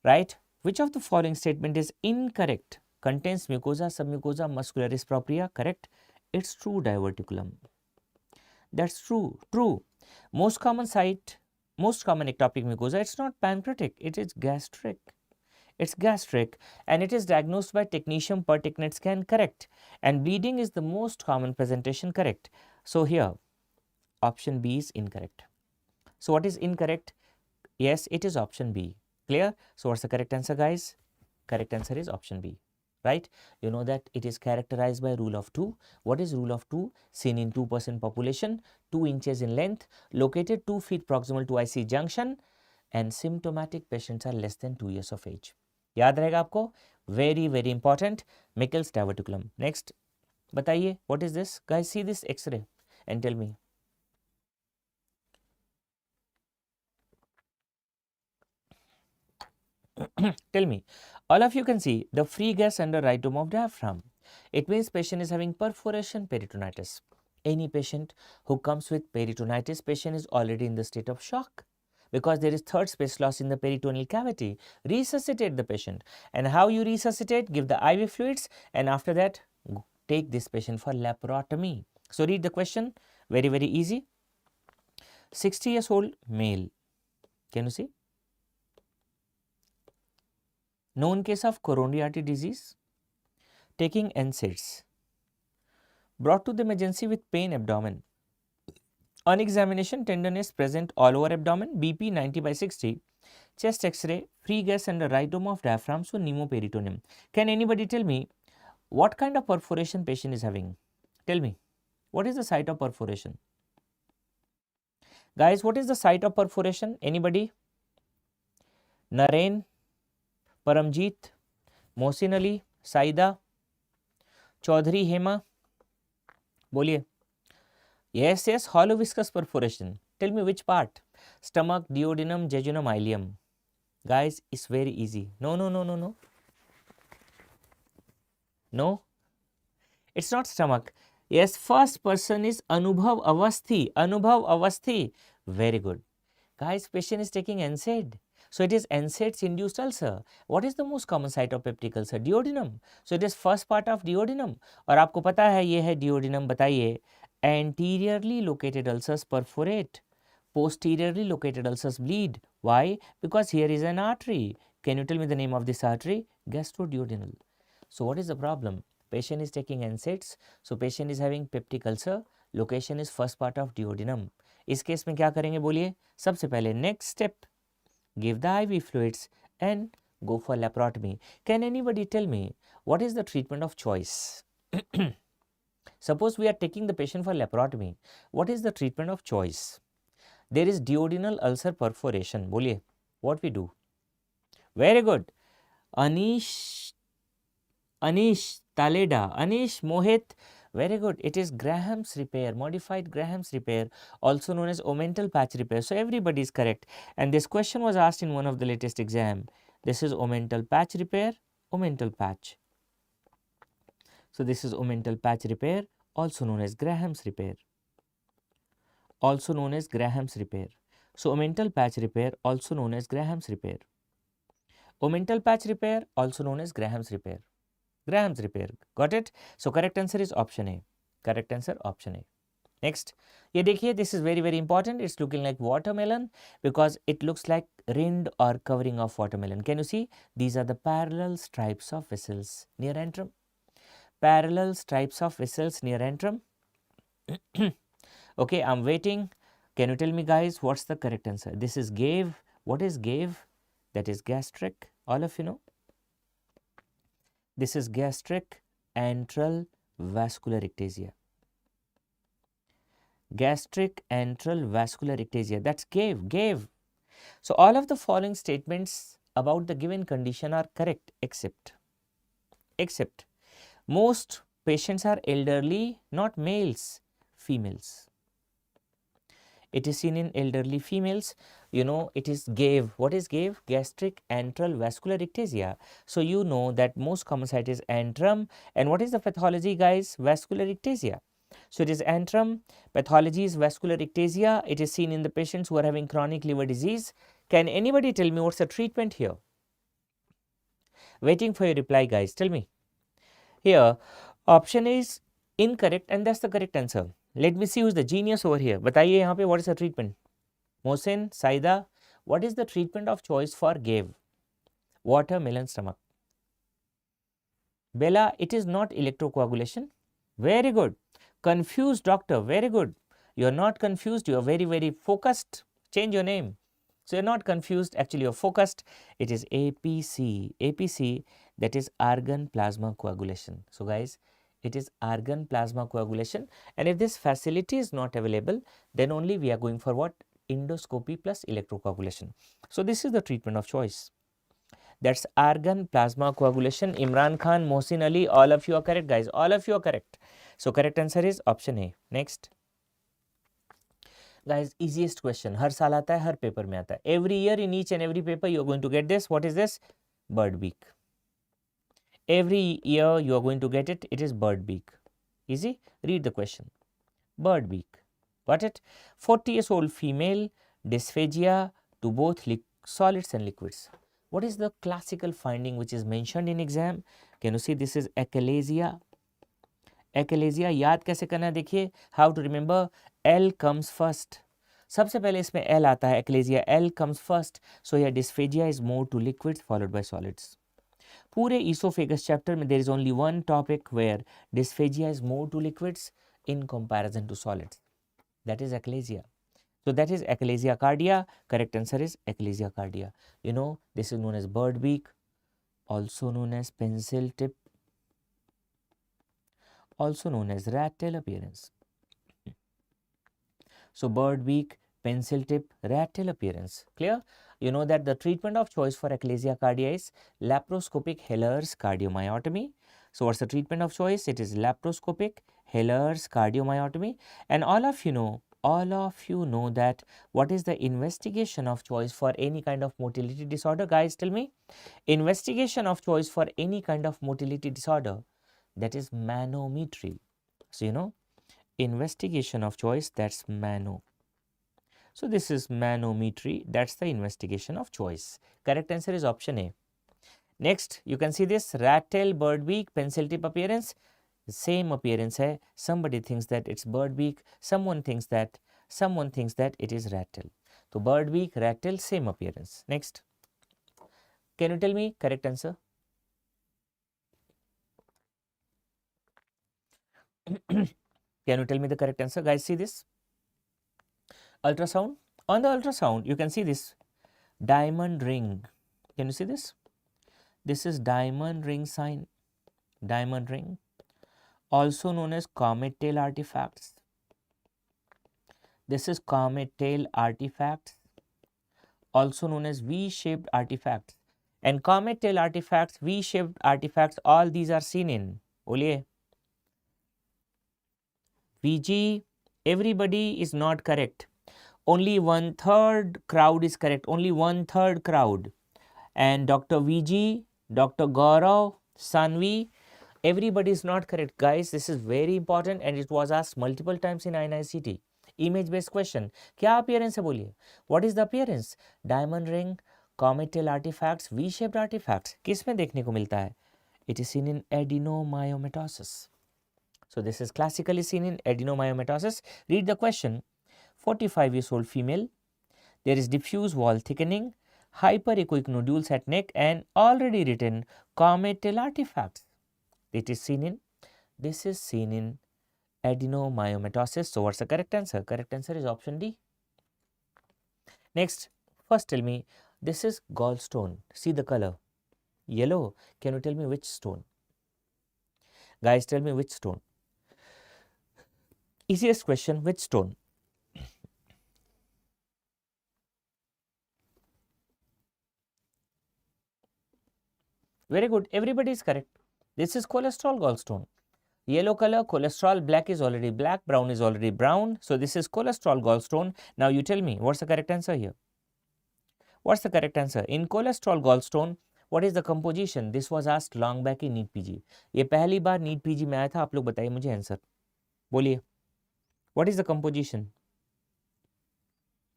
A: Right? Which of the following statement is incorrect? Contains mucosa, submucosa, muscularis propria. Correct. It's true diverticulum. That's true. True. Most common site, most common ectopic mucosa. It's not pancreatic. It is gastric. It's gastric, and it is diagnosed by technetium per technet scan. Correct. And bleeding is the most common presentation. Correct. So here, option B is incorrect. So what is incorrect? Yes, it is option B. Clear? So what's the correct answer, guys? Correct answer is option B. Right? You know that it is characterized by rule of 2. What is rule of 2? Seen in 2% population, 2 inches in length, located 2 feet proximal to IC junction, and symptomatic patients are less than 2 years of age. याद रहेगा आपको? Very, very important. Meckel's diverticulum. Next, बताइए, what is this? Guys, see this X-ray. and tell me. Tell me, all of you can see the free gas under right dome of diaphragm. It means patient is having perforation peritonitis. Any patient who comes with peritonitis, patient is already in the state of shock because there is third space loss in the peritoneal cavity. Resuscitate the patient, and how you resuscitate? Give the IV fluids, and after that take this patient for laparotomy. So read the question, very easy. 60 years old male, can you see? Known case of coronary artery disease, taking NSAIDs, brought to the emergency with pain abdomen. On examination, tenderness present all over abdomen, BP 90/60, chest X-ray, free gas under right dome of diaphragm, so pneumoperitoneum. Can anybody tell me what kind of perforation patient is having? Tell me, what is the site of perforation? Guys, what is the site of perforation? Anybody? Naren, Paramjeet, Mohsin Ali, Saida, Chaudhary Hema, बोलिए. Yes, hollow viscous perforation. Tell me which part? Stomach, duodenum, jejunum, ileum. Guys, it's very easy. No. No, it's not stomach. Yes, first person is Anubhav Avasthi. Anubhav Avasthi. Very good. Guys, patient is taking NSAID. So it is NSAIDs induced ulcer. What is the most common site of peptic ulcer? Duodenum. So it is first part of duodenum. और आपको पता है ये है duodenum. बताइए. Anteriorly located ulcers perforate. Posteriorly located ulcers bleed. Why? Because here is an artery. Can you tell me the name of this artery? Gastroduodenal. So what is the problem? Patient is taking NSAIDs. So patient is having peptic ulcer. Location is first part of duodenum. इस case में क्या करेंगे बोलिए? सबसे पहले next step, give the IV fluids and go for laparotomy. Can anybody tell me what is the treatment of choice? Suppose we are taking the patient for laparotomy. What is the treatment of choice? There is duodenal ulcer perforation. बोलिए, what we do? Very good. Anish Taleda, Anish Mohit. Very good. It is Graham's repair, modified Graham's repair, also known as omental patch repair. So everybody is correct. And this question was asked in one of the latest exam. This is omental patch repair, omental patch. So this is omental patch repair, also known as Graham's repair. Also known as Graham's repair. So omental patch repair, also known as Graham's repair. Omental patch repair, also known as Graham's repair. Graham's repair. Got it? So correct answer is option A. Correct answer option A. Next, ये देखिए, this is very important. It's looking like watermelon because it looks like rind or covering of watermelon. Can you see? These are the parallel stripes of vessels near antrum. Parallel stripes of vessels near antrum. Okay, I'm waiting. Can you tell me guys what's the correct answer? This is GAVE. What is GAVE? That is gastric. All of you know. This is gastric antral vascular ectasia. Gastric antral vascular ectasia. That's GAVE. So all of the following statements about the given condition are correct except most patients are elderly, not males, females. It is seen in elderly females. You know, it is GAVE. What is GAVE? Gastric antral vascular ectasia. So you know that most common site is antrum. And what is the pathology, guys? Vascular ectasia. So it is antrum. Pathology is vascular ectasia. It is seen in the patients who are having chronic liver disease. Can anybody tell me what's the treatment here? Waiting for your reply, guys. Tell me. Here, option A is incorrect and that's the correct answer. Let me see who's the genius over here. बताइए यहाँ पे what is the treatment? Mohsen, Saida, what is the treatment of choice for GAVE? Watermelon stomach. Bella, it is not electrocoagulation. Very good. Confused doctor, very good. You are not confused, you are very focused. Change your name. So you are not confused, actually you are focused. It is APC, that is argon plasma coagulation. So guys, it is argon plasma coagulation, and if this facility is not available, then only we are going for what? Endoscopy plus electrocoagulation. So this is the treatment of choice. That's argon plasma coagulation. Imran Khan, Mohsin Ali, all of you are correct, guys. All of you are correct. So correct answer is option A. Next. guys, easiest question, हर साल आता है, हर paper में आता है, every year in each and every paper you are going to get this. What is this? Bird beak. Every year you are going to get it. It is bird beak. Easy. Read the question. Bird beak. Got it? 40 years old female, dysphagia to both solids and liquids. What is the classical finding which is mentioned in exam? Can you see this is achalasia? Achalasia याद कैसे करना है? देखिए, how to remember? L comes first. सबसे पहले इसमें L आता है, achalasia, L comes first. So here dysphagia is more to liquids followed by solids. पूरे esophagus chapter में there is only one topic where dysphagia is more to liquids in comparison to solids. That is achalasia. So that is achalasia cardia. Correct answer is achalasia cardia. You know, this is known as bird beak, also known as pencil tip, also known as rat tail appearance. So bird beak, pencil tip, rat tail appearance. Clear? You know that the treatment of choice for achalasia cardia is laparoscopic Heller's cardiomyotomy. So what's the treatment of choice? It is laparoscopic Heller's cardiomyotomy. And all of you know that what is the investigation of choice for any kind of motility disorder? Guys, tell me. Investigation of choice for any kind of motility disorder, that is manometry. So you know, investigation of choice, that's mano. So this is manometry, that's the investigation of choice. Correct answer is option A. Next, you can see this rat tail, bird beak, pencil tip appearance. Same appearance hai. Somebody thinks that it's bird beak, someone thinks that it is rat tail. So bird beak, rat tail, same appearance. Next, can you tell me correct answer? Can you tell me the correct answer? Guys, see this ultrasound. On the ultrasound you can see this diamond ring. Can you see this? This is diamond ring sign, diamond ring, also known as comet tail artifacts. This is comet tail artifacts, also known as V-shaped artifacts. And comet tail artifacts, V-shaped artifacts, all these are seen in Oliye. VG, everybody is not correct. Only 1/3 crowd is correct. Only 1/3 crowd. And Dr. VG, Dr. Gaurav, Sanvi, everybody is not correct. Guys, this is very important and it was asked multiple times in INI-CET. Image based question. क्या appearance है बोलिए? What is the appearance? Diamond ring, comet tail artifacts, V-shaped artifacts. किस में देखने को मिलता है? It is seen in adenomyomatosis. So this is classically seen in adenomyomatosis. Read the question. 45 years old female. There is diffuse wall thickening, hyperechoic nodules at neck and already written comet tail artifacts. This is seen in adenomyomatosis. So what's the correct answer? Correct answer is option D. Next, first tell me, this is gallstone. See the color, yellow. Can you tell me which stone? Guys, tell me which stone. Easiest question, which stone? Very good, everybody is correct. This is cholesterol gallstone. Yellow color, cholesterol, black is already black, brown is already brown. So this is cholesterol gallstone. Now you tell me, what's the correct answer here? What's the correct answer? In cholesterol gallstone, what is the composition? This was asked long back in NEET PG. ये पहली बार NEET PG में आया था. आप लोग बताइए मुझे answer. बोलिए. What is the composition?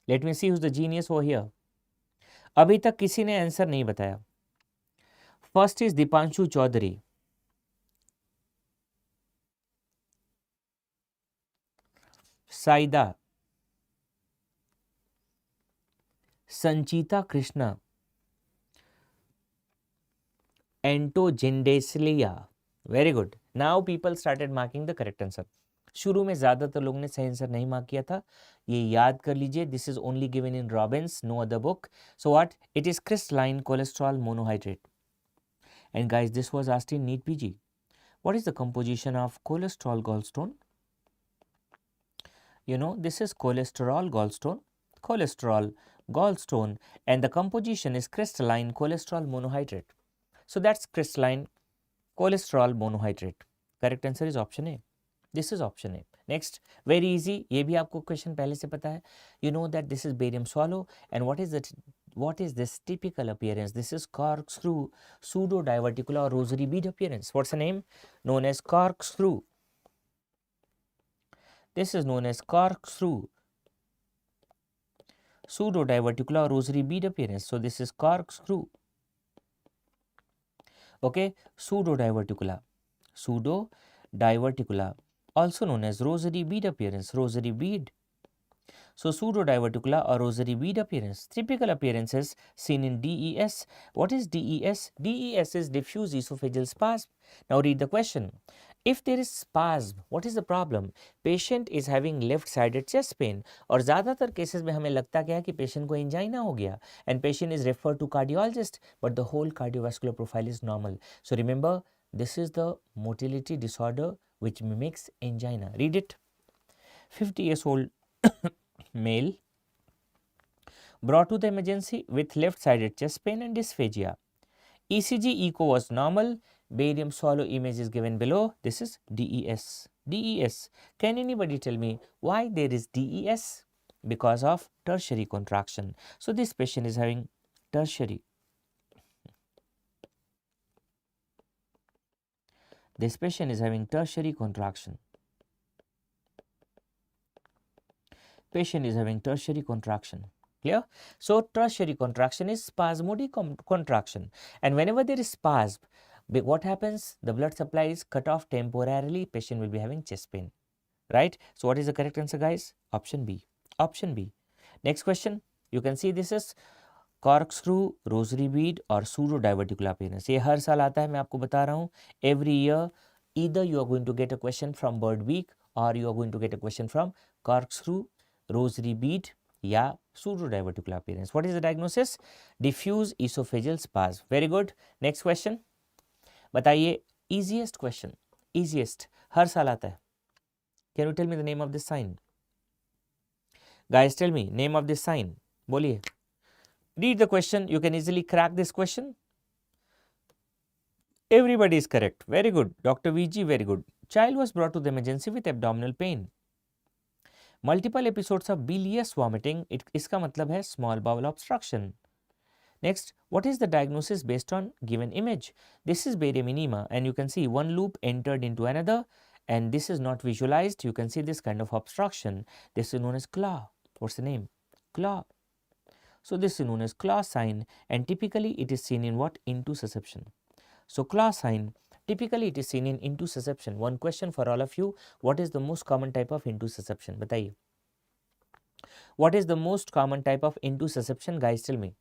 A: Let me see who's the genius over here. अभी तक किसी ने आंसर नहीं बताया. First is Dipanshu Chaudhary. Saida. Sanchita Krishna. Antogendesia. Very good. Now people started marking the correct answer. शुरू में ज़्यादातर लोगों ने सही आंसर नहीं मार्क किया था. ये याद कर लीजिए. This is only given in Robbins, no other book. So what? It is crystalline cholesterol monohydrate. And guys, this was asked in NEET PG. What is the composition of cholesterol gallstone? You know, this is cholesterol gallstone. Cholesterol gallstone, and the composition is crystalline cholesterol monohydrate. So that's crystalline cholesterol monohydrate. Correct answer is option A. This is option A. Next, very easy, ये भी आपको question पहले से पता है. You know that this is barium swallow and what is this typical appearance? This is corkscrew pseudo diverticular or rosary bead appearance. What's the name? Known as corkscrew. This is known as corkscrew pseudo diverticular or rosary bead appearance. So this is corkscrew. Okay, pseudo diverticular, also known as rosary bead appearance, rosary bead. So pseudo-diverticular or rosary bead appearance. Typical appearances seen in DES. What is DES? DES is diffuse esophageal spasm. Now read the question. If there is spasm, what is the problem? Patient is having left-sided chest pain. और ज़्यादातर cases में हमें लगता क्या है कि patient को angina हो गया and patient is referred to cardiologist, but the whole cardiovascular profile is normal. So remember, this is the motility disorder which mimics angina. Read it. 50 years old male brought to the emergency with left-sided chest pain and dysphagia. ECG echo was normal. Barium swallow image is given below. This is DES. DES. Can anybody tell me why there is DES? Because of tertiary contraction. So this patient is having tertiary. This patient is having tertiary contraction. Patient is having tertiary contraction. Clear? So tertiary contraction is spasmodic contraction, and whenever there is spasm, what happens? The blood supply is cut off temporarily. Patient will be having chest pain, right? So what is the correct answer, guys? Option B. Option B. Next question. You can see this is corkscrew, rosary bead और pseudo diverticular appearance. ये हर साल आता है, मैं आपको बता रहा हूँ. Every year, either you are going to get a question from bird beak or you are going to get a question from corkscrew, rosary bead या pseudo diverticular appearance. What is the diagnosis? Diffuse esophageal spasm. Very good. Next question. बताइए, easiest question, easiest, हर साल आता है. Can you tell me the name of this sign? Guys, tell me name of this sign. बोलिए. Read the question. You can easily crack this question. Everybody is correct. Very good. Dr. VG, very good. Child was brought to the emergency with abdominal pain. Multiple episodes of bilious vomiting. इसका मतलब है small bowel obstruction. Next, what is the diagnosis based on given image? This is barium enema, and you can see one loop entered into another, and this is not visualized. You can see this kind of obstruction. This is known as claw. What's the name? Claw. So this is known as claw sign, and typically it is seen in what? Intussusception. So claw sign, typically it is seen in intussusception. One question for all of you: what is the most common type of intussusception? बताइए. What is the most common type of intussusception? Guys, tell me.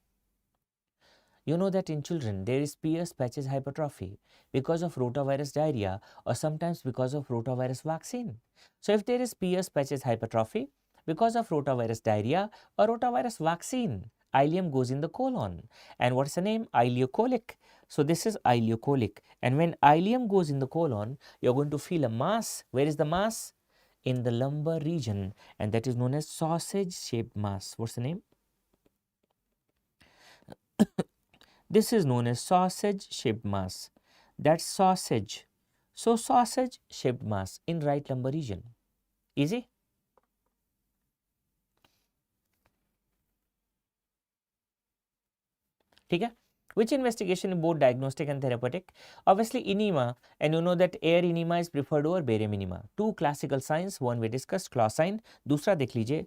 A: You know that in children there is Pierce patches hypertrophy because of rotavirus diarrhea or sometimes because of rotavirus vaccine. So if there is Pierce patches hypertrophy because of rotavirus diarrhea or rotavirus vaccine, ileum goes in the colon. And what's the name? Ileocolic. So this is ileocolic. And when ileum goes in the colon, you're going to feel a mass. Where is the mass? In the lumbar region, and that is known as sausage shaped mass. What's the name? This is known as sausage shaped mass. That's sausage. So sausage shaped mass in right lumbar region. Easy? ठीक है? Which investigation is both diagnostic and therapeutic? Obviously enema, and you know that air enema is preferred over barium enema. Two classical signs, one we discussed, claw sign. दूसरा देख लीजिए.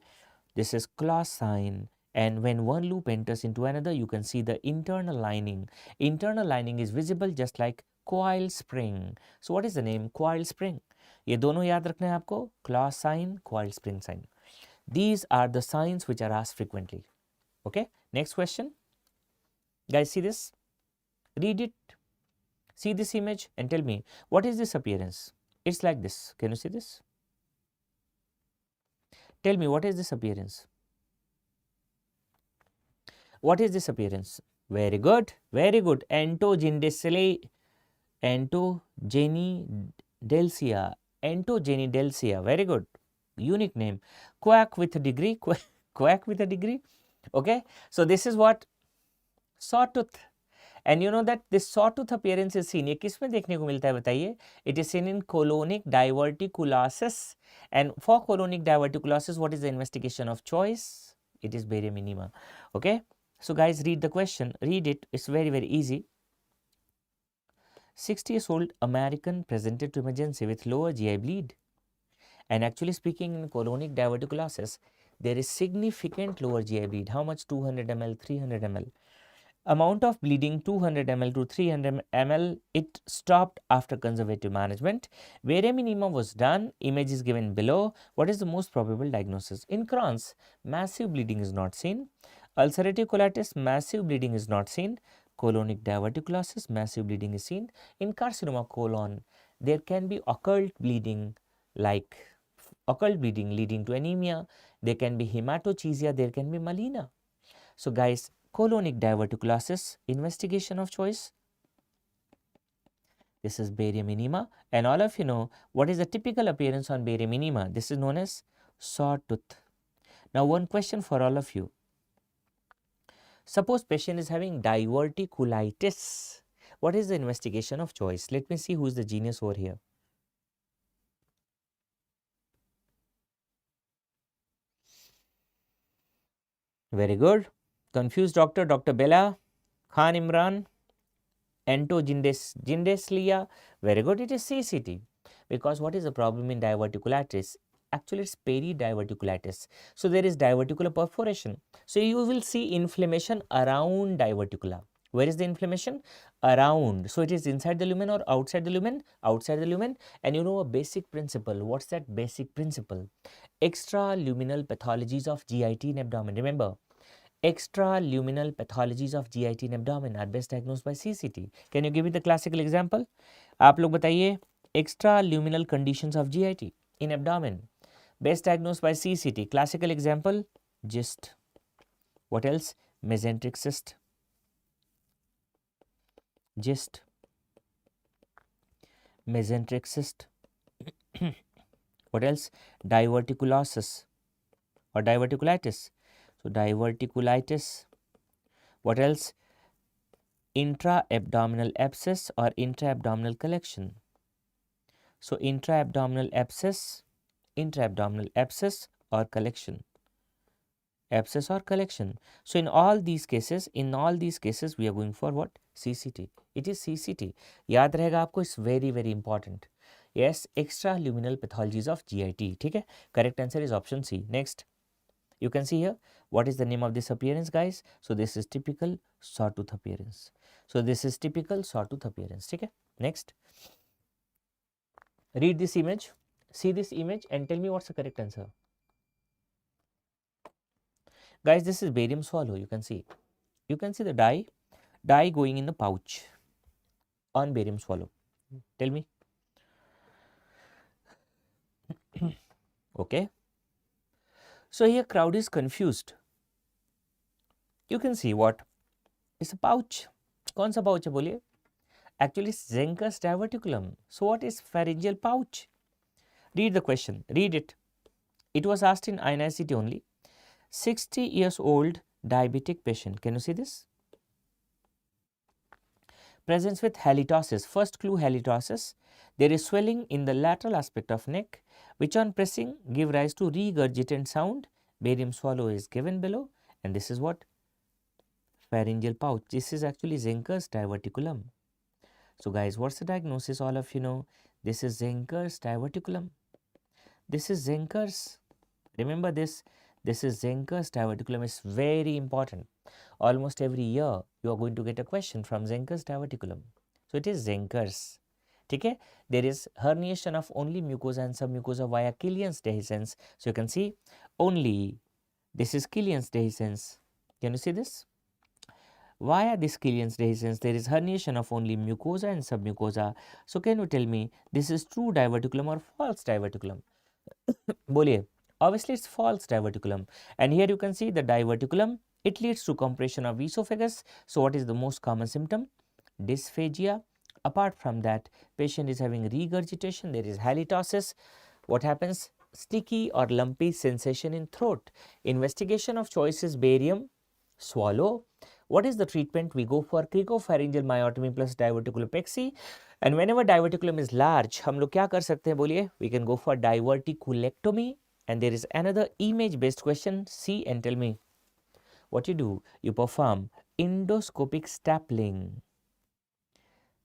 A: This is claw sign. And when one loop enters into another, you can see the internal lining. Internal lining is visible just like coil spring. So what is the name? Coil spring. ये दोनों याद रखना है आपको. Claw sign, coil spring sign. These are the signs which are asked frequently. Okay. Next question. Guys, see this? Read it. See this image and tell me, what is this appearance? It's like this. Can you see this? Tell me, what is this appearance? What is this appearance? Very good, very good. Antogenidelcia. Antogenidelcia. Very good. Unique name. Quack with a degree. Quack with a degree. Okay. So this is what? Sawtooth. And you know that this sawtooth appearance is seen, ये किस में देखने को मिलता है बताइए? It is seen in colonic diverticulosis, and for colonic diverticulosis what is the investigation of choice? It is barium enema. Okay, so guys, read the question, read it, it's very easy. 60 years old American presented to emergency with lower GI bleed, and actually speaking, in colonic diverticulosis there is significant lower GI bleed. How much? 200 ml, 300 ml. Amount of bleeding 200 ml to 300 ml. It stopped after conservative management. Barium enema was done. Image is given below. What is the most probable diagnosis? In Crohn's, massive bleeding is not seen. Ulcerative colitis, massive bleeding is not seen. Colonic diverticulosis, massive bleeding is seen. In carcinoma colon, there can be occult bleeding, like occult bleeding leading to anemia. There can be hematochezia, there can be melena. So guys, colonic diverticulosis, investigation of choice. This is barium enema, and all of you know what is the typical appearance on barium enema. This is known as sawtooth. Now one question for all of you. Suppose patient is having diverticulitis. What is the investigation of choice? Let me see who is the genius over here. Very good. Confused doctor, Dr. Bella, Khan Imran, Ento Jindeslia. Very good. It is CCT. Because what is the problem in diverticulitis? Actually, it's peridiverticulitis. So there is diverticular perforation. So you will see inflammation around diverticula. Where is the inflammation? Around. So it is inside the lumen or outside the lumen? Outside the lumen. And you know a basic principle. What's that basic principle? Extraluminal pathologies of GIT in abdomen. Remember, extraluminal pathologies of GIT in abdomen are best diagnosed by CCT. Can you give me the classical example? आप लोग बताइए, extraluminal conditions of GIT in abdomen best diagnosed by CCT. Classical example, GIST. What else? Mesenteric cyst. GIST. Mesenteric cyst. What else? Diverticulosis or diverticulitis. So diverticulitis. What else? Intra-abdominal abscess or intra-abdominal collection. So intra-abdominal abscess or collection. Abscess or collection. So in all these cases, we are going for what? CCT. It is CCT. याद रहेगा आपको, is very important. Yes, extraluminal pathologies of GIT. ठीक है? Correct answer is option C. Next. You can see here, what is the name of this appearance, guys? So this is typical sawtooth appearance. ठीक है? Next. Read this image, see this image and tell me what's the correct answer. Guys, this is barium swallow. You can see the dye going in the pouch on barium swallow. Tell me. Okay. So here crowd is confused. You can see what is a pouch. कौन सा pouch है बोलिए? Actually Zenker's diverticulum. So what is pharyngeal pouch? Read the question. Read it. It was asked in INI-CET only. 60 years old diabetic patient. Can you see this? Presents with halitosis. First clue, halitosis. There is swelling in the lateral aspect of neck, which on pressing give rise to regurgitant sound. Barium swallow is given below, and this is what? Pharyngeal pouch. This is actually Zenker's diverticulum. So guys, what's the diagnosis? All of you know, this is Zenker's diverticulum. This is Zenker's. Remember this. This is Zenker's diverticulum. Is very important. Almost every year you are going to get a question from Zenker's diverticulum. So it is Zenker's. Okay? There is herniation of only mucosa and submucosa via Killian's dehiscence. So you can see only this is Killian's dehiscence. Can you see this? Via this Killian's dehiscence, there is herniation of only mucosa and submucosa. So can you tell me this is true diverticulum or false diverticulum? Boliye. Obviously, it's false diverticulum. And here you can see the diverticulum. It leads to compression of esophagus. So what is the most common symptom? Dysphagia. Apart from that, patient is having regurgitation. There is halitosis. What happens? Sticky or lumpy sensation in throat. Investigation of choice is barium swallow. What is the treatment? We go for cricopharyngeal myotomy plus diverticulopexy. And whenever diverticulum is large, हम लोग क्या कर सकते हैं बोलिए? We can go for diverticulectomy. And there is another image based question. See and tell me what you do. You perform endoscopic stapling.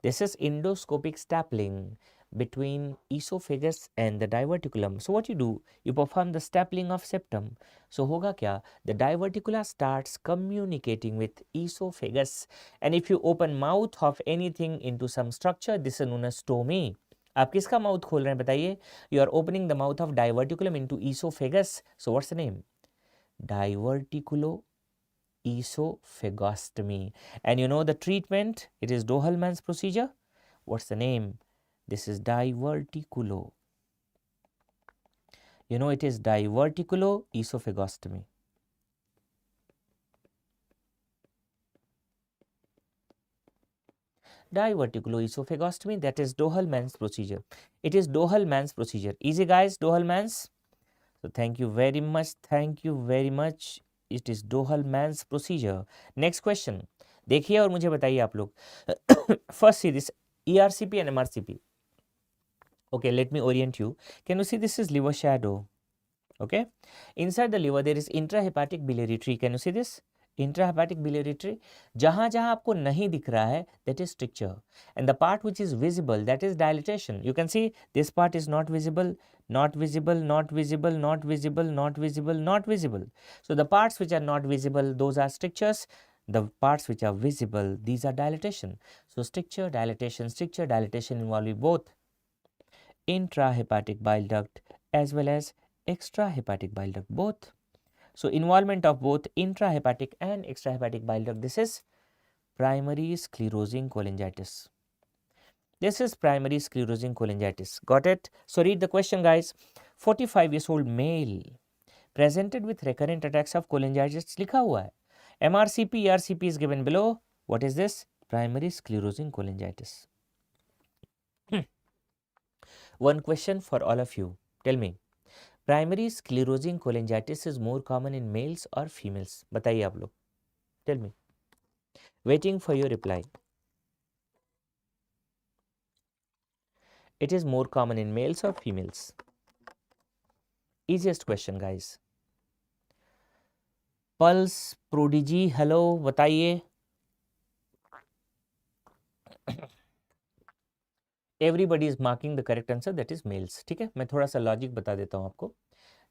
A: This is endoscopic stapling between esophagus and the diverticulum. So what you do, you perform the stapling of septum. So होगा क्या? The diverticula starts communicating with esophagus, and if you open mouth of anything into some structure, this is known as stomy. आप किसका mouth खोल रहे हैं बताइए? You are opening the mouth of diverticulum into esophagus. So what's the name? Diverticulo esophagostomy. And you know the treatment, it is Dohleman's procedure. What's the name? This is diverticulo. You know it is diverticulo esophagostomy. Diverticulo esophagostomy, that is Dohleman's procedure. It is Dohleman's procedure. Easy guys, Dohleman's. So thank you very much. Thank you very much. It is Dohleman's procedure. Next question. देखिए और मुझे बताइए आप लोग. First see this ERCP and MRCP. Okay, let me orient you. Can you see this is liver shadow? Okay. Inside the liver there is intrahepatic biliary tree. Can you see this? Intrahepatic biliary tree. जहाँ जहाँ आपको नहीं दिख रहा है, that is stricture. And the part which is visible, that is dilatation. You can see this part is not visible, not visible, not visible, not visible, not visible, not visible. So the parts which are not visible, those are strictures. The parts which are visible, these are dilatation. So stricture, dilatation involving both intrahepatic bile duct as well as extrahepatic bile duct, both. So involvement of both intrahepatic and extrahepatic bile duct, this is primary sclerosing cholangitis. This is primary sclerosing cholangitis. Got it? So read the question guys. 45 years old male presented with recurrent attacks of cholangitis, लिखा हुआ है. MRCP, ERCP is given below. What is this? Primary sclerosing cholangitis. One question for all of you. Tell me, primary sclerosing cholangitis is more common in males or females? बताइए आप लोग. Tell me. Waiting for your reply. It is more common in males or females? Easiest question guys. Pulse Prodigy, hello, बताइए. Everybody is marking the correct answer, that is males. ठीक है, मैं थोड़ा सा logic बता देता हूँ आपको.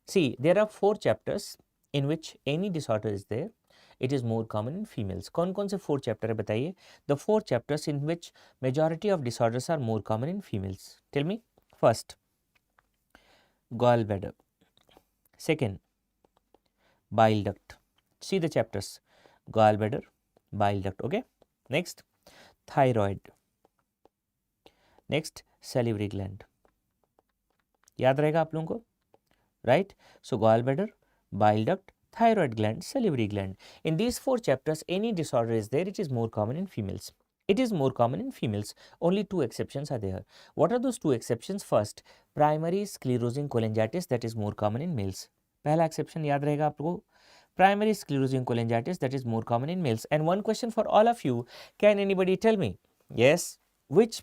A: See, there are 4 chapters in which any disorder is there. It is more common in females. कौन कौन से 4 chapter है बताइए? The 4 chapters in which majority of disorders are more common in females. Tell me. First, gallbladder. Second, bile duct. See the chapters. Gallbladder, bile duct. Okay. Next, thyroid. Next, salivary gland. याद रहेगा आप लोगों को? Right? So gallbladder, bile duct, thyroid gland, salivary gland. In these 4 chapters, any disorder is there, it is more common in females. It is more common in females. Only 2 exceptions are there. What are those 2 exceptions? First, primary sclerosing cholangitis, that is more common in males. पहला exception याद रहेगा आपको. Primary sclerosing cholangitis, that is more common in males. And one question for all of you, can anybody tell me? Yes, which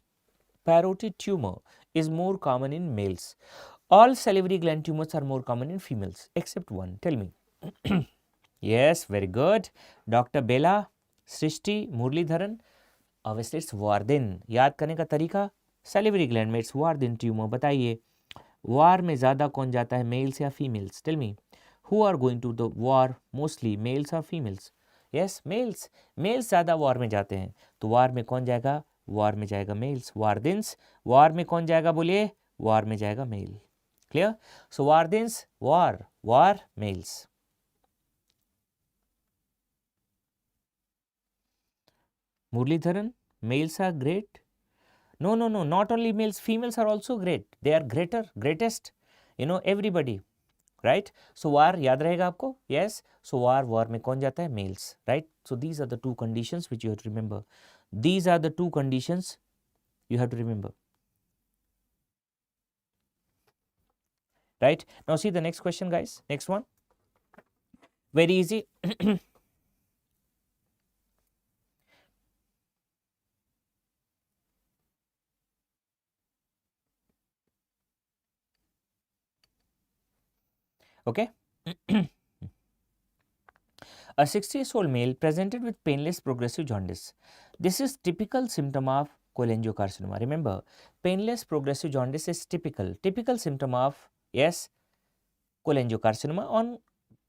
A: parotid tumor is more common in males? All salivary gland tumors are more common in females except one. Tell me. Yes, very good. Dr. Bella, Srishti, Murlidharan. Obviously, it's Warden. याद करने का तरीका salivary gland में it's Warden tumor. बताइए war में ज़्यादा कौन जाता है, males या females? Tell me. Who are going to the war mostly, males or females? Yes, males. Males ज़्यादा war में जाते हैं. तो war में कौन जाएगा? War में जाएगा males. Wardens. War में कौन जाएगा बोलिए? War में जाएगा male. Clear? So Wardens, war males. Murlidharan, males are great. No, not only males, females are also great. They are greatest. You know, everybody. Right? So war याद रहेगा आपको? Yes. So war में कौन जाता है? Males. Right? So these are the 2 conditions which you have to remember. These are the 2 conditions you have to remember. Right? Now see the next question guys. Next one. Very easy. Okay. A 60-year-old male presented with painless progressive jaundice. This is typical symptom of cholangiocarcinoma. Remember, painless progressive jaundice is typical symptom of, yes, cholangiocarcinoma. On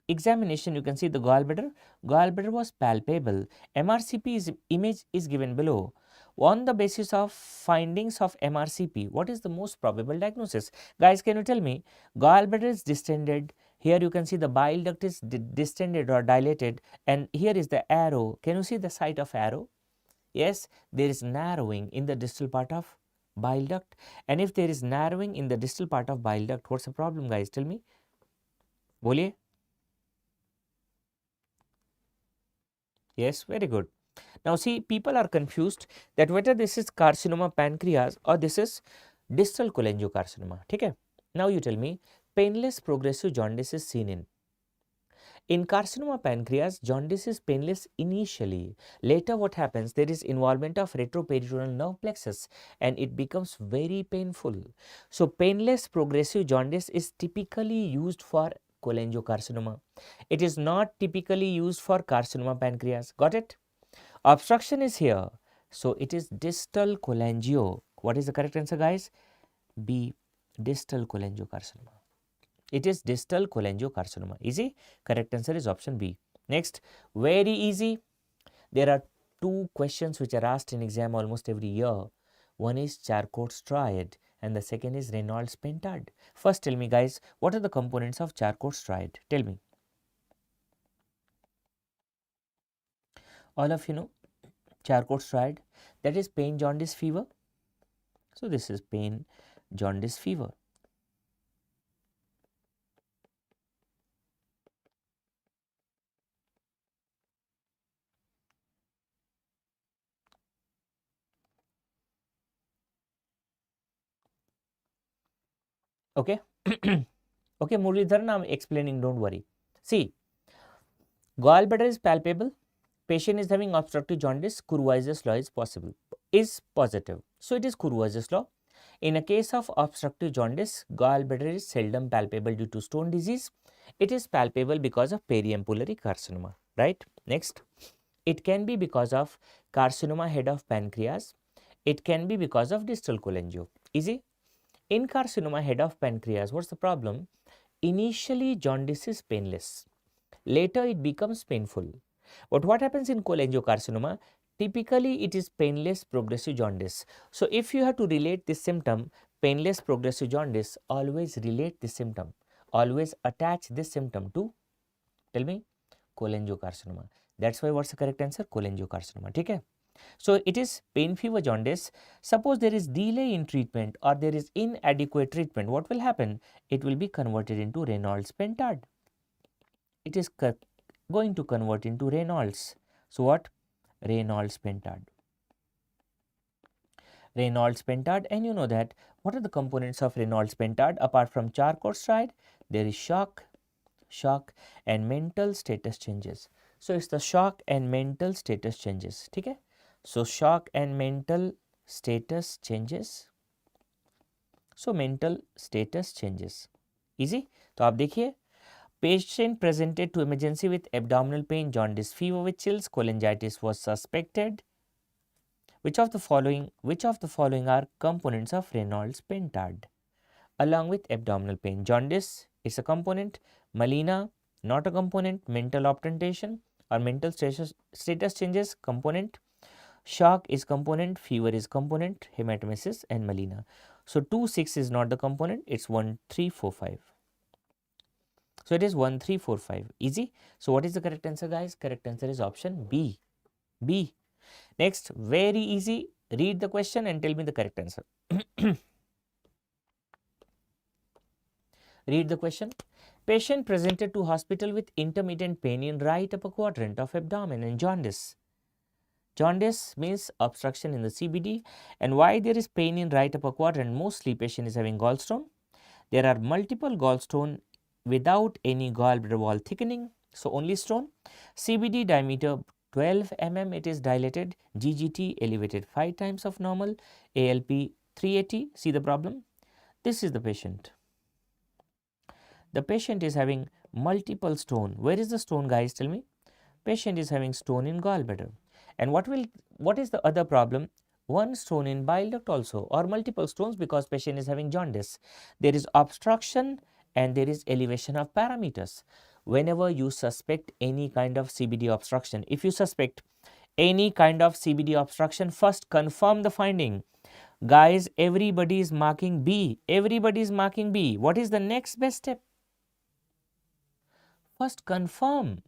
A: examination, you can see the gallbladder was palpable. MRCP image is given below. On the basis of findings of MRCP, what is the most probable diagnosis? Guys, can you tell me? Gallbladder is distended. Here you can see the bile duct is distended or dilated, and here is the arrow. Can you see the site of arrow? Yes, there is narrowing in the distal part of bile duct, and if there is narrowing in the distal part of bile duct, what's the problem, guys? Tell me. Boliye. Yes, very good. Now see, people are confused that whether this is carcinoma pancreas or this is distal cholangiocarcinoma. Okay. Now you tell me, painless progressive jaundice is seen in carcinoma pancreas. Jaundice is painless initially. Later what happens? There is involvement of retroperitoneal nerve plexus and it becomes very painful. So painless progressive jaundice is typically used for cholangiocarcinoma. It is not typically used for carcinoma pancreas. Got it? Obstruction is here. So it is distal cholangio. What is the correct answer, guys? B. Distal cholangiocarcinoma. It is distal cholangiocarcinoma. Easy? Correct answer is option B. Next, very easy. There are two questions which are asked in exam almost every year. One is Charcot's triad and the second is Reynolds pentad. First tell me, guys, what are the components of Charcot's triad? Tell me. All of you know Charcot's triad, that is pain, jaundice, fever. So this is pain, jaundice, fever. Okay. Okay, Muralidharan, I am explaining, don't worry. See, gallbladder is palpable, patient is having obstructive jaundice, Kurwai's law is positive. So it is Kurwai's law. In a case of obstructive jaundice, gallbladder is seldom palpable due to stone disease. It is palpable because of periampullary carcinoma, right? Next, it can be because of carcinoma head of pancreas. It can be because of distal cholangio. Easy? In carcinoma head of pancreas, what's the problem? Initially, jaundice is painless. Later, it becomes painful. But what happens in cholangiocarcinoma? Typically, it is painless progressive jaundice. So, if you have to relate this symptom, painless progressive jaundice, always relate this symptom. Always attach this symptom to, tell me, cholangiocarcinoma. That's why what's the correct answer? Cholangiocarcinoma. Okay? So, it is pain, fever, jaundice. Suppose there is delay in treatment or there is inadequate treatment. What will happen? It will be converted into Reynolds pentad. It is going to convert into Reynolds. So, what? Reynolds pentad. Reynolds pentad, and you know that what are the components of Reynolds pentad apart from Charcot's triad? There is shock and mental status changes. So, it's the shock and mental status changes. Okay? So, shock and mental status changes. So, mental status changes. Easy? तो आप देखिए, patient presented to emergency with abdominal pain, jaundice, fever with chills, cholangitis was suspected. Which of the following are components of Reynolds pentad? Along with abdominal pain, jaundice is a component, melena not a component, mental obtentation or mental status changes component, shock is component, fever is component, hematemesis and melena. So 2, 6 is not the component, it's 1, 3, 4, 5. So it is 1, 3, 4, 5. Easy. So what is the correct answer, guys? Correct answer is option B. B. Next, very easy. Read the question and tell me the correct answer. Read the question. Patient presented to hospital with intermittent pain in right upper quadrant of abdomen and jaundice. Jaundice means obstruction in the CBD, and why there is pain in right upper quadrant? Mostly patient is having gallstone. There are multiple gallstone without any gallbladder wall thickening, so only stone. CBD diameter 12 mm, it is dilated. GGT elevated 5 times of normal. ALP 380. See the problem? This is the patient. The patient is having multiple stone. Where is the stone, guys? Tell me. Patient is having stone in gallbladder. And what is the other problem? One stone in bile duct also, or multiple stones because patient is having jaundice. There is obstruction and there is elevation of parameters. Whenever you suspect any kind of CBD obstruction, if you suspect any kind of CBD obstruction, first confirm the finding. Guys, everybody is marking B. Everybody is marking B. What is the next best step? First confirm.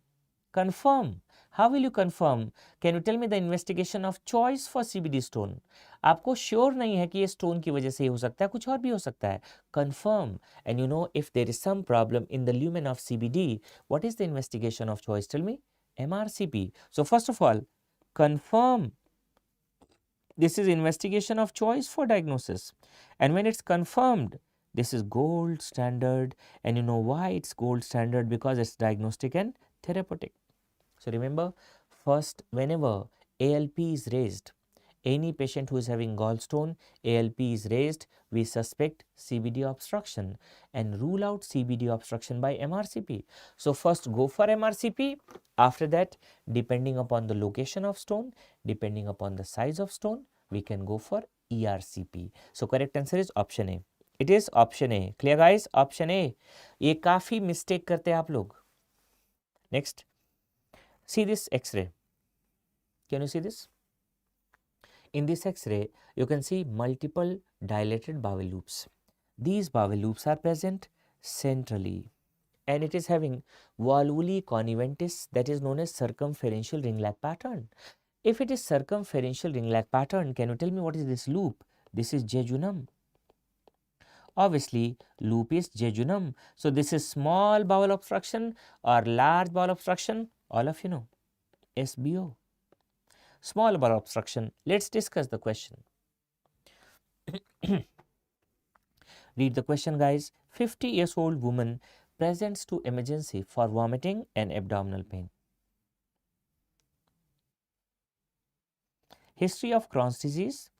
A: Confirm. How will you confirm? Can you tell me the investigation of choice for CBD stone? आपको sure नहीं है कि ये stone की वजह से ही हो सकता है, कुछ और भी हो सकता है. Confirm. And you know, if there is some problem in the lumen of CBD, what is the investigation of choice? Tell me. MRCP. So first of all, confirm. This is investigation of choice for diagnosis. And when it's confirmed, this is gold standard. And you know why it's gold standard? Because it's diagnostic and therapeutic. So remember, first, whenever ALP is raised, any patient who is having gallstone, ALP is raised, we suspect CBD obstruction and rule out CBD obstruction by MRCP. So first go for MRCP. After that, depending upon the location of stone, depending upon the size of stone, we can go for ERCP. So correct answer is option A. It is option A. Clear guys? Option A. ये काफी mistake करते हैं आप लोग. Next. See this X-ray. Can you see this? In this X-ray, you can see multiple dilated bowel loops. These bowel loops are present centrally and it is having volvuli conniventis, that is known as circumferential ring-like pattern. If it is circumferential ring-like pattern, can you tell me what is this loop? This is jejunum. Obviously, loop is jejunum. So this is small bowel obstruction or large bowel obstruction. All of you know. SBO. Small bowel obstruction. Let's discuss the question. Read the question, guys. 50 years old woman presents to emergency for vomiting and abdominal pain. History of Crohn's disease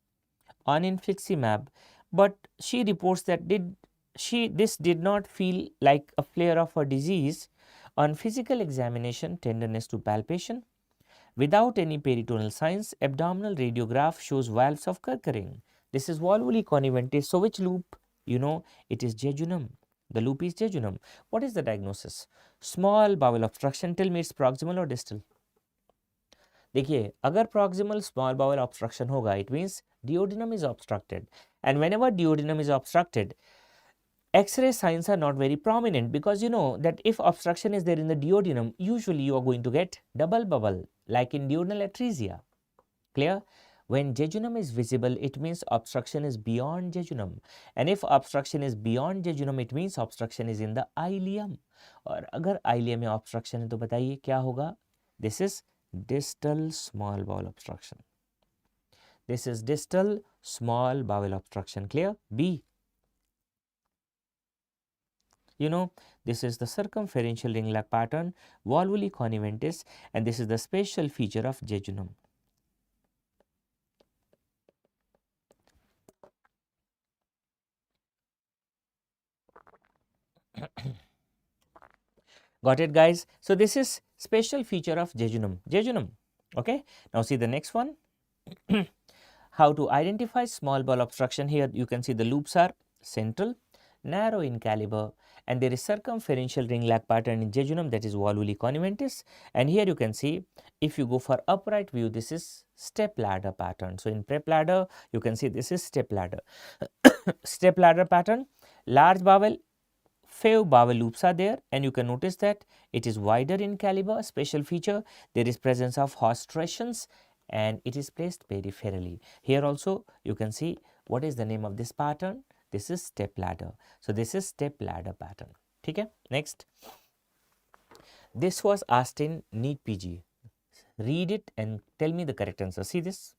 A: on infliximab, but she reports that this did not feel like a flare of her disease. On physical examination, tenderness to palpation. Without any peritoneal signs, abdominal radiograph shows valves of Kerckering. This is volvuli conniventis. So which loop? You know, it is jejunum. The loop is jejunum. What is the diagnosis? Small bowel obstruction. Tell me it's proximal or distal? देखिए, अगर proximal small bowel obstruction होगा, it means duodenum is obstructed. And whenever duodenum is obstructed, X-ray signs are not very prominent because you know that if obstruction is there in the duodenum, usually you are going to get double bubble like in duodenal atresia. Clear? When jejunum is visible, it means obstruction is beyond jejunum. And if obstruction is beyond jejunum, it means obstruction is in the ileum. और अगर ileum में obstruction है तो बताइए क्या होगा? This is distal small bowel obstruction. This is distal small bowel obstruction. Clear? B. You know, this is the circumferential ring-like pattern, volvuli conniventis, and this is the special feature of jejunum. Got it, guys? So this is special feature of jejunum. Jejunum. Okay. Now see the next one. How to identify small bowel obstruction. Here you can see the loops are central, narrow in caliber, and there is circumferential ring-like pattern in jejunum, that is volvuli conniventis. And here you can see, if you go for upright view, this is step ladder pattern. So in PrepLadder, you can see this is step ladder. Step ladder pattern, large bowel, few bowel loops are there, and you can notice that it is wider in caliber. Special feature, there is presence of horstrations and it is placed peripherally. Here also you can see what is the name of this pattern. This is step ladder. So this is step ladder pattern. Okay. Next, this was asked in NEET PG. Read it and tell me the correct answer. See this.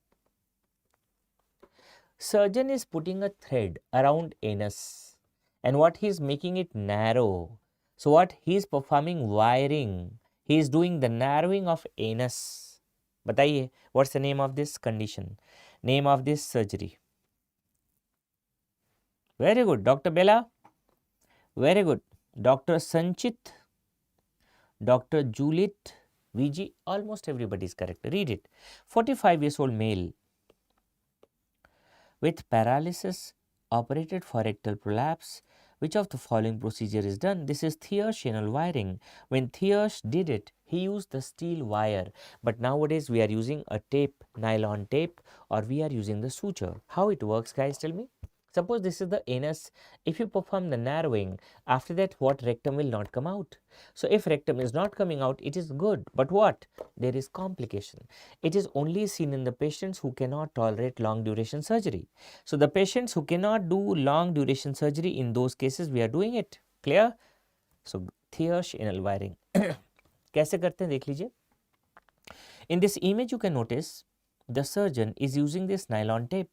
A: Surgeon is putting a thread around anus and what he is making it narrow. So what he is performing wiring. He is doing the narrowing of anus. बताइए, what's the name of this condition? Name of this surgery? Very good, Dr. Bella. Very good. Dr. Sanchit, Dr. Juliet, VG, almost everybody is correct. Read it. 45 years old male with paralysis operated for rectal prolapse. Which of the following procedure is done? This is Thier's anal wiring. When Thier's did it, he used the steel wire. But nowadays we are using a tape, nylon tape, or we are using the suture. How it works, guys? Tell me. Suppose this is the anus. If you perform the narrowing, after that what? Rectum will not come out. So if rectum is not coming out, it is good. But what? There is complication. It is only seen in the patients who cannot tolerate long duration surgery. So the patients who cannot do long duration surgery, in those cases we are doing it. Clear? So Thier's anal wiring. कैसे करते हैं देख लीजिए. In this image you can notice the surgeon is using this nylon tape.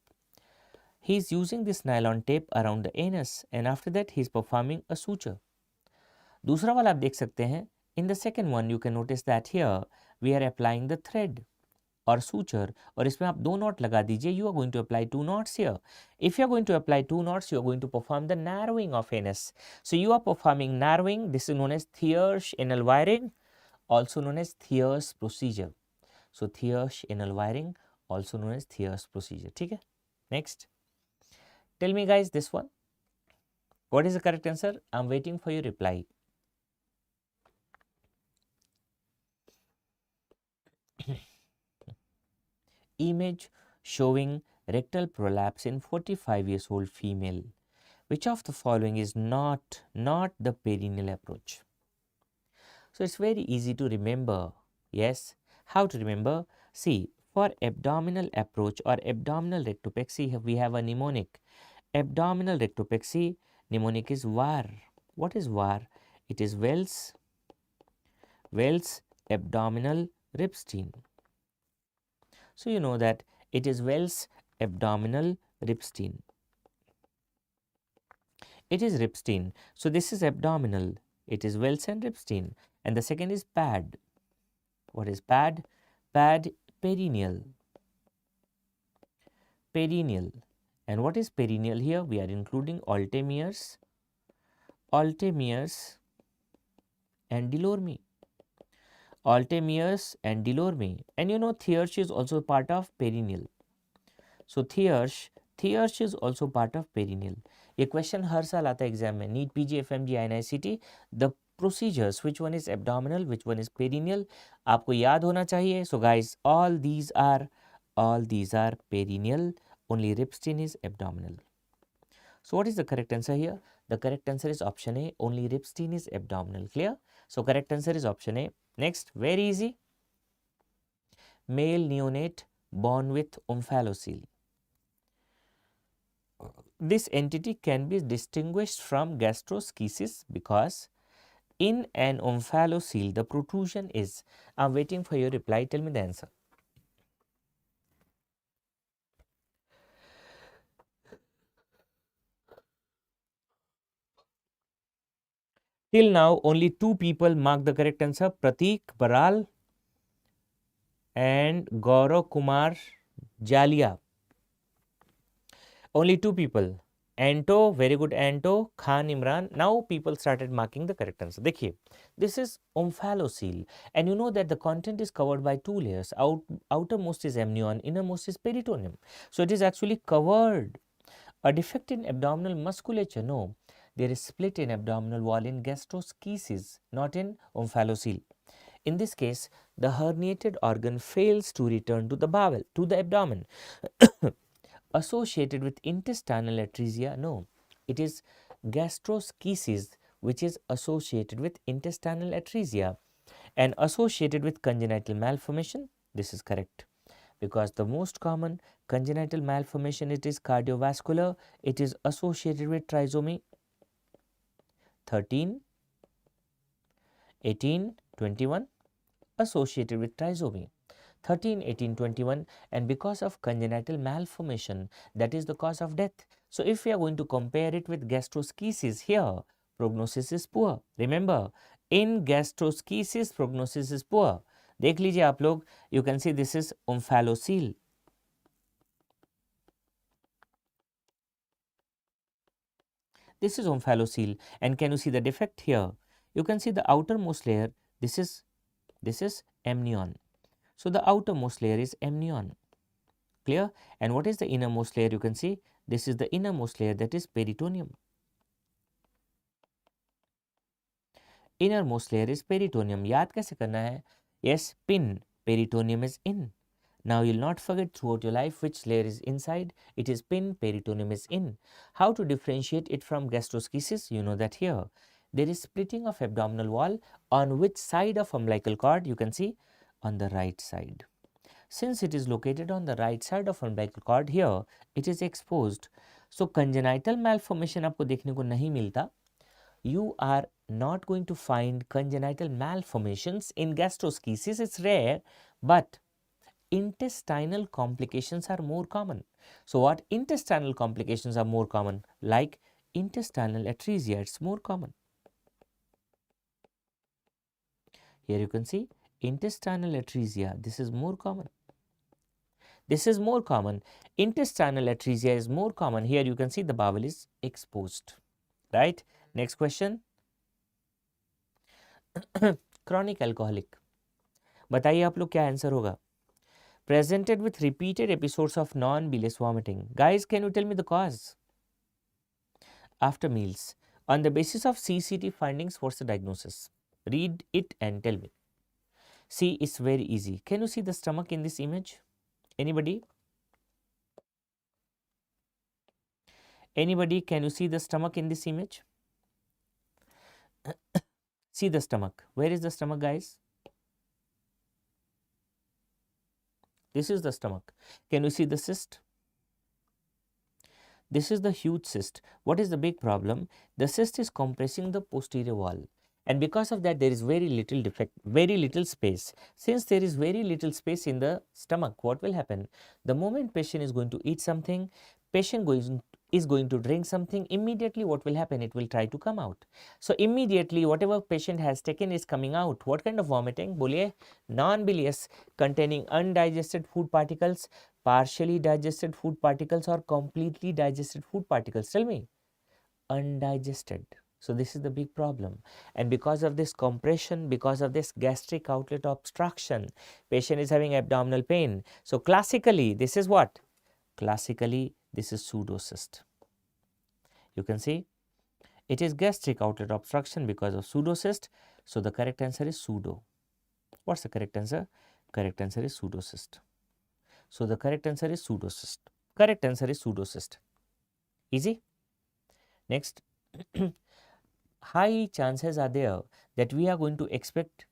A: He is using this nylon tape around the anus and after that he is performing a suture. दूसरा वाला आप देख सकते हैं. In the second one you can notice that here we are applying the thread or suture और इसमें आप 2 knot लगा दीजिए. You are going to apply 2 knots here. If you are going to apply 2 knots, you are going to perform the narrowing of anus. So you are performing narrowing. This is known as Thier's anal wiring, also known as Thier's procedure. So Thier's anal wiring, also known as Thier's procedure. ठीक है. Next. Tell me guys this one. What is the correct answer? I am waiting for your reply. Image showing rectal prolapse in 45 years old female. Which of the following is not the perineal approach? So it's very easy to remember. Yes. How to remember? See, for abdominal approach or abdominal rectopexy, we have a mnemonic. Abdominal rectopexy, mnemonic is VAR. What is VAR? It is Wells abdominal Ripstein. So you know that it is Wells abdominal Ripstein. It is Ripstein. So this is abdominal. It is Wells and Ripstein. And the second is pad. What is pad? Pad perineal. Perineal. And what is perineal here? We are including Altemeier's and Delorme. Altemeier's and Delorme. And you know Thier's is also part of perineal. So Thier's is also part of perineal. ये question हर साल आता है exam में. NEET PG FMG INI-CET. The procedures, which one is abdominal, which one is perineal, आपको याद होना चाहिए. So guys, all these are perineal, only Ripstein is abdominal. So what is the correct answer here? The correct answer is option A, only Ripstein is abdominal. Clear? So correct answer is option A. Next, very easy. Male neonate born with omphalocele. This entity can be distinguished from gastroschisis because in an omphalocele, the protrusion is. I am waiting for your reply. Tell me the answer. Till now, only 2 people mark the correct answer. Pratik Baral and Gaurav Kumar Jalia. Only 2 people. Anto, very good Anto, Khan Imran. Now people started marking the correct answer. देखिए, this is omphalocele and you know that the content is covered by 2 layers. Outermost is amnion, innermost is peritoneum. So it is actually covered. A defect in abdominal musculature? No. There is split in abdominal wall in gastroschisis, not in omphalocele. In this case, the herniated organ fails to return to the bowel, to the abdomen. Associated with intestinal atresia? No, it is gastroschisis which is associated with intestinal atresia and associated with congenital malformation. This is correct because the most common congenital malformation, it is cardiovascular. It is associated with trisomy 13, 18, 21, associated with trisomy 13, 18, 21, and because of congenital malformation, that is the cause of death. So if we are going to compare it with gastroschisis, here prognosis is poor. Remember, in gastroschisis prognosis is poor. देख लीजिए आप लोग, you can see this is omphalocele. This is omphalocele. And can you see the defect here? You can see the outermost layer. This is amnion. So the outermost layer is amnion. Clear? And what is the innermost layer? You can see this is the innermost layer, that is peritoneum. Innermost layer is peritoneum. याद कैसे करना है? Yes, pin. Peritoneum is in. Now you will not forget throughout your life which layer is inside. It is pin, peritoneum is in. How to differentiate it from gastroschisis? You know that here. There is splitting of abdominal wall on which side of umbilical cord? You can see on the right side. Since it is located on the right side of umbilical cord here, it is exposed. So congenital malformation आपको देखने को नहीं मिलता. You are not going to find congenital malformations in gastroschisis. It's rare, but intestinal complications are more common. So what intestinal complications are more common? Like intestinal atresia, it's more common. Here you can see intestinal atresia, this is more common. This is more common. Intestinal atresia is more common. Here you can see the bowel is exposed, right? Next question. Chronic alcoholic. बताइए आप लोग क्या answer होगा? Presented with repeated episodes of non-bilious vomiting. Guys, can you tell me the cause? After meals. On the basis of CCT findings, what's the diagnosis? Read it and tell me. See, it's very easy. Can you see the stomach in this image? Anybody? Anybody, can you see the stomach in this image? See the stomach. Where is the stomach, guys? This is the stomach. Can you see the cyst? This is the huge cyst. What is the big problem? The cyst is compressing the posterior wall. And because of that, there is very little defect, very little space. Since there is very little space in the stomach, what will happen? The moment patient is going to eat something, patient is going to drink something, immediately what will happen? It will try to come out. So immediately whatever patient has taken is coming out. What kind of vomiting? Boliye, non-bilious, containing undigested food particles, partially digested food particles, or completely digested food particles. Tell me. Undigested. So this is the big problem, and because of this compression, because of this gastric outlet obstruction, patient is having abdominal pain. So classically this is what? Classically this is pseudocyst. You can see it is gastric outlet obstruction because of pseudocyst. So the correct answer is pseudo. What's the correct answer? Correct answer is pseudocyst. So the correct answer is pseudocyst. Correct answer is pseudocyst. Easy. Next. High chances are there that we are going to expect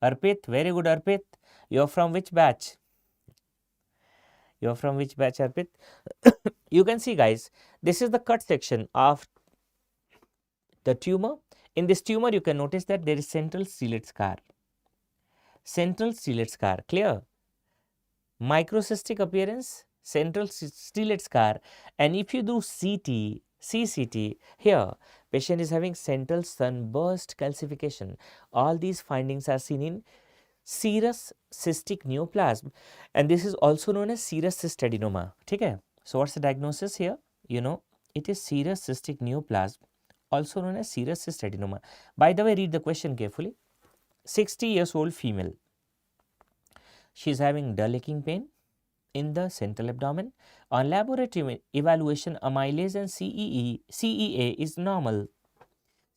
A: Arpit. Very good, Arpit. You are from which batch? You are from which batch, Arpit? You can see, guys, this is the cut section of the tumor. In this tumor, you can notice that there is central stellate scar. Central stellate scar. Clear? Microcystic appearance, central stellate scar. And if you do CCT, here patient is having central sunburst calcification. All these findings are seen in serous cystic neoplasm, and this is also known as serous cyst adenoma. Okay? So what's the diagnosis here? You know, it is serous cystic neoplasm, also known as serous cyst adenoma. By the way, read the question carefully. 60 years old female. She is having dull aching pain in the central abdomen. On laboratory evaluation, amylase and CEA is normal.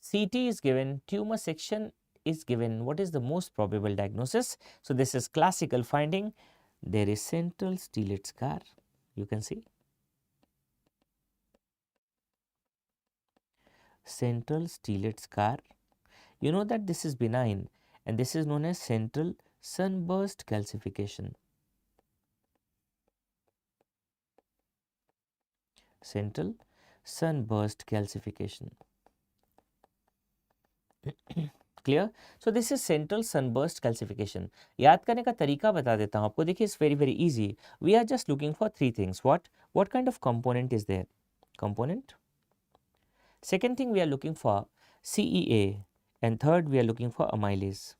A: CT is given, tumor section is given. What is the most probable diagnosis? So this is classical finding. There is central stellate scar. You can see central stellate scar. You know that this is benign, and this is known as central sunburst calcification. Central sunburst calcification. Clear? So this is central sunburst calcification. याद करने का तरीका बता देता हूँ आपको. देखिए, it's very easy. We are just looking for three things. What kind of component is there? Component. Second thing, we are looking for CEA, and third we are looking for amylase.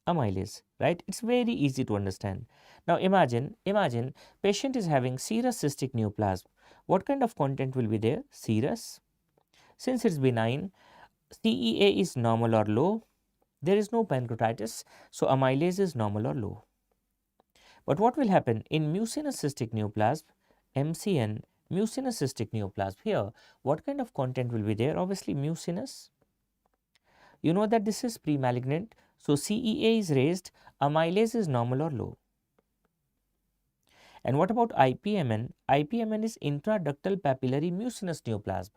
A: amylase, right? It's very easy to understand. Now imagine patient is having serous cystic neoplasm. What kind of content will be there? Serous. Since it's benign, CEA is normal or low. There is no pancreatitis, so amylase is normal or low. But what will happen in mucinous cystic neoplasm, MCN, mucinous cystic neoplasm? Here, what kind of content will be there? Obviously, mucinous. You know that this is pre-malignant, so CEA is raised, amylase is normal or low. And what about IPMN? IPMN is intraductal papillary mucinous neoplasm.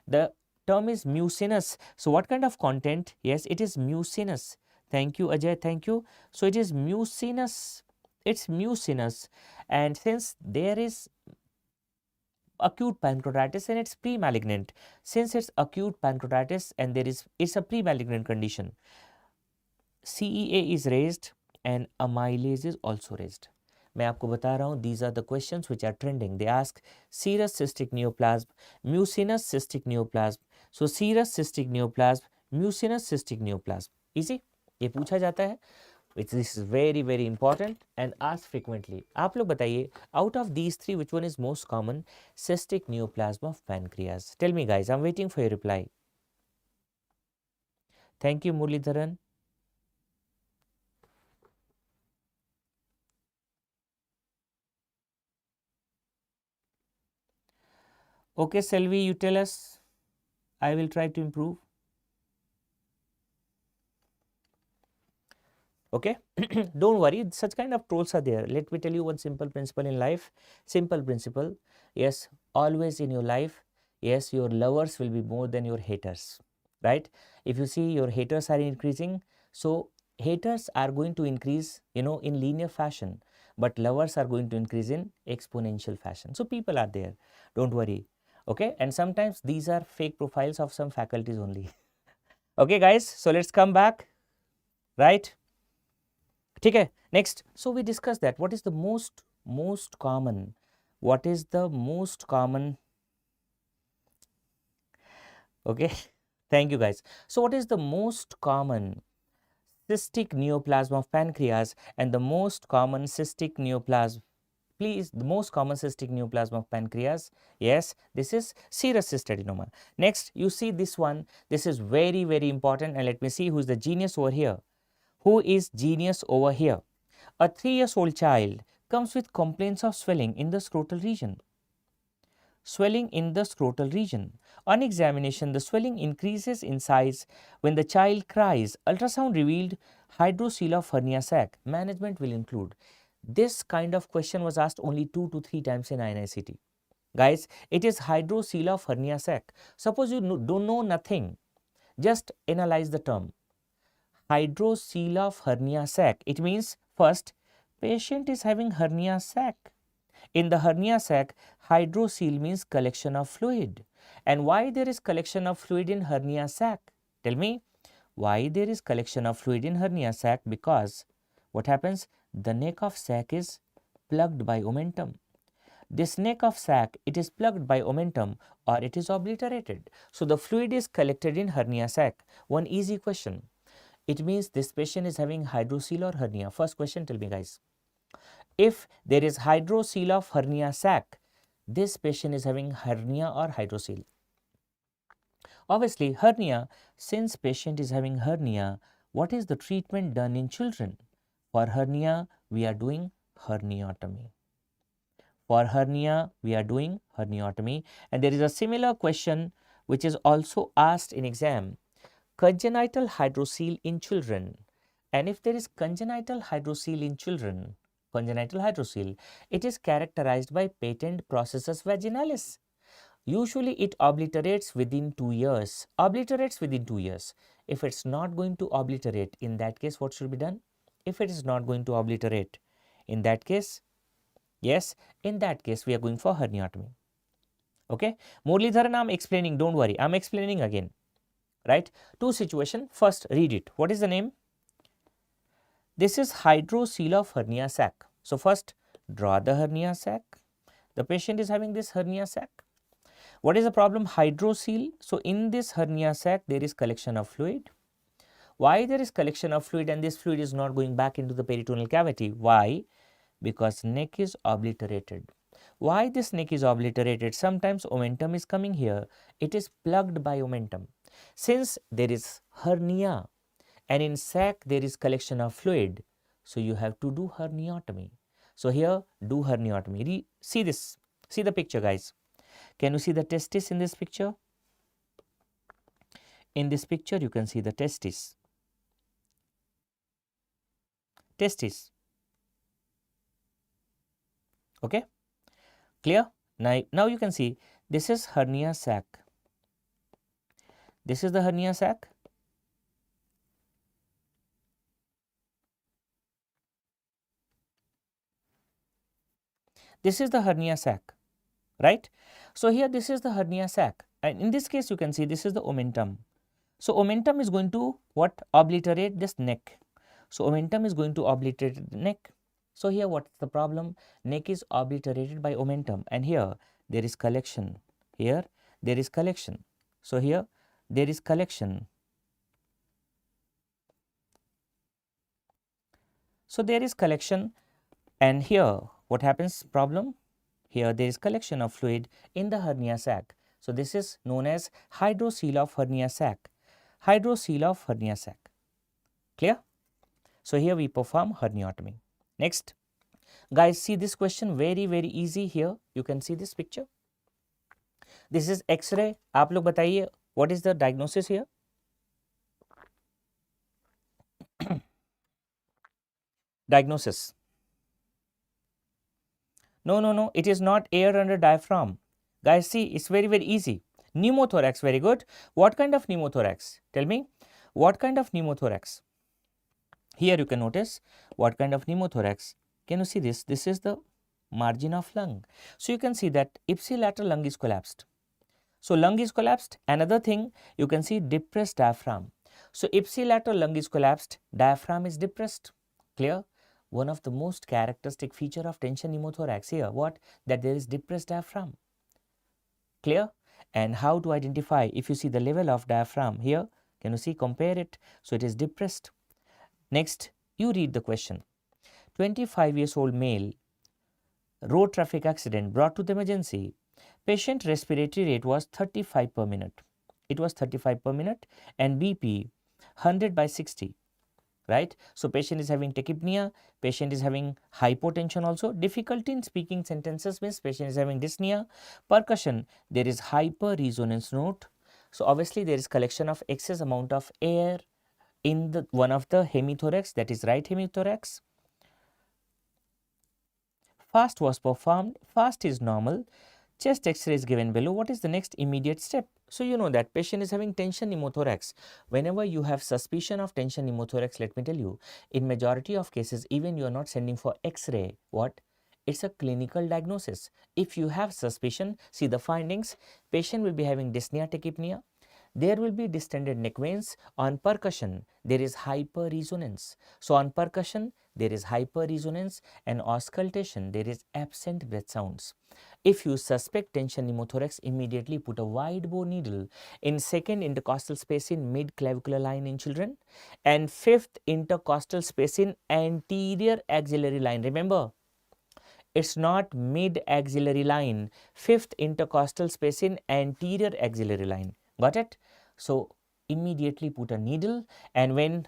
A: The term is mucinous. So, what kind of content? Yes, it is mucinous. Thank you, Ajay. Thank you. So, it is mucinous. It's mucinous. And since there is acute pancreatitis and it's pre-malignant, since it's acute pancreatitis and it's a pre-malignant condition, CEA is raised and amylase is also raised. मैं आपको बता रहा हूँ, these are the questions which are trending. They ask serous cystic neoplasm, mucinous cystic neoplasm. So serous cystic neoplasm, mucinous cystic neoplasm. Easy? ये पूछा जाता है. This is very very important and asked frequently. आप लोग बताइए, out of these three, which one is most common? Cystic neoplasm of pancreas. Tell me guys, I'm waiting for your reply. Thank you, Muralidharan. Okay, Selvi, you tell us. I will try to improve. Okay, don't worry, such kind of trolls are there. Let me tell you one simple principle in life. Simple principle. Yes, always in your life, yes, your lovers will be more than your haters, right? If you see your haters are increasing, so haters are going to increase, in linear fashion, but lovers are going to increase in exponential fashion. So people are there, don't worry. Okay, and sometimes these are fake profiles of some faculties only. Okay guys, so let's come back, right? Okay, next, so we discussed that what is the most common, what is the most common, okay, thank you guys. So what is the most common cystic neoplasm of pancreas and the most common cystic neoplasm? Please, the most common cystic neoplasm of pancreas, yes, this is serous cystadenoma. Next, you see this one, this is very very important, and let me see who is the genius over here. Who is genius over here? A 3-year-old child comes with complaints of swelling in the scrotal region. Swelling in the scrotal region. On examination, the swelling increases in size when the child cries. Ultrasound revealed hydrocele of hernia sac. Management will include. This kind of question was asked only 2 to 3 times in INI-CET. Guys, it is hydrocele of hernia sac. Suppose you don't know nothing, just analyze the term. Hydrocele of hernia sac. It means first, patient is having hernia sac. In the hernia sac, hydrocele means collection of fluid. And why there is collection of fluid in hernia sac? Tell me, why there is collection of fluid in hernia sac? Because what happens? The neck of sac is plugged by omentum. This neck of sac, it is plugged by omentum or it is obliterated. So the fluid is collected in hernia sac. One easy question. It means this patient is having hydrocele or hernia. First question, tell me guys. If there is hydrocele of hernia sac, this patient is having hernia or hydrocele. Obviously, hernia, since patient is having hernia, what is the treatment done in children? For hernia, we are doing herniotomy. For hernia, we are doing herniotomy. And there is a similar question which is also asked in exam. Congenital hydrocele in children. And if there is congenital hydrocele in children, congenital hydrocele, it is characterized by patent processus vaginalis. Usually it obliterates within 2 years. Obliterates within 2 years. If it's not going to obliterate, in that case, what should be done? If it is not going to obliterate, in that case, yes, in that case, we are going for herniotomy. Okay, Muralidharan, I'm explaining, don't worry, I'm explaining again, right? Two situation, first read it. What is the name? This is hydrocele of hernia sac. So first, draw the hernia sac. The patient is having this hernia sac. What is the problem? Hydrocele. So in this hernia sac, there is collection of fluid. Why there is collection of fluid and this fluid is not going back into the peritoneal cavity? Why? Because neck is obliterated. Why this neck is obliterated? Sometimes omentum is coming here. It is plugged by omentum. Since there is hernia and in sac there is collection of fluid, so you have to do herniatomy. So here do herniatomy. See this. See the picture, guys. Can you see the testis in this picture? In this picture you can see the testis. Testis. Okay, clear? Now you can see this is hernia sac. This is the hernia sac. This is the hernia sac, right? So here this is the hernia sac, and in this case you can see this is the omentum. So omentum is going to what? Obliterate this neck. So omentum is going to obliterate the neck. So here what is the problem? Neck is obliterated by omentum, and here there is collection. Here there is collection. So here there is collection. So there is collection, and here what happens? Problem. Here there is collection of fluid in the hernia sac. So this is known as hydrocele of hernia sac. Hydrocele of hernia sac. Clear? So here we perform herniatomy. Next, guys, see this question, very easy. Here you can see this picture. This is X-ray. आप लोग बताइए what is the diagnosis here? Diagnosis. No, it is not air under diaphragm. Guys, see, it's very easy. Pneumothorax, very good. What kind of pneumothorax? Tell me, what kind of pneumothorax? Here you can notice what kind of pneumothorax. Can you see this? This is the margin of lung. So you can see that ipsilateral lung is collapsed. So lung is collapsed. Another thing, you can see depressed diaphragm. So ipsilateral lung is collapsed, diaphragm is depressed. Clear? One of the most characteristic feature of tension pneumothorax here, what? That there is depressed diaphragm. Clear? And how to identify? If you see the level of diaphragm here, can you see? Compare it. So it is depressed. Next, you read the question. 25 years old male, road traffic accident, brought to the emergency. Patient respiratory rate was 35 per minute. It was 35 per minute, and BP 100/60. Right? So patient is having tachypnea, patient is having hypotension also. Difficulty in speaking sentences means patient is having dyspnea. Percussion, there is hyper-resonance note. So obviously there is collection of excess amount of air in the one of the hemithorax, that is right hemithorax. Fast was performed, fast is normal. Chest X-ray is given below. What is the next immediate step? So you know that patient is having tension pneumothorax. Whenever you have suspicion of tension pneumothorax, let me tell you, in majority of cases, even you are not sending for X-ray. What? It's a clinical diagnosis. If you have suspicion, see the findings. Patient will be having dyspnea, tachypnea. There will be distended neck veins. On percussion, there is hyperresonance. So on percussion, there is hyperresonance, and auscultation, there is absent breath sounds. If you suspect tension pneumothorax, immediately put a wide bore needle in second intercostal space in mid clavicular line in children, and fifth intercostal space in anterior axillary line. Remember, it's not mid axillary line, fifth intercostal space in anterior axillary line. Got it? So immediately put a needle, and when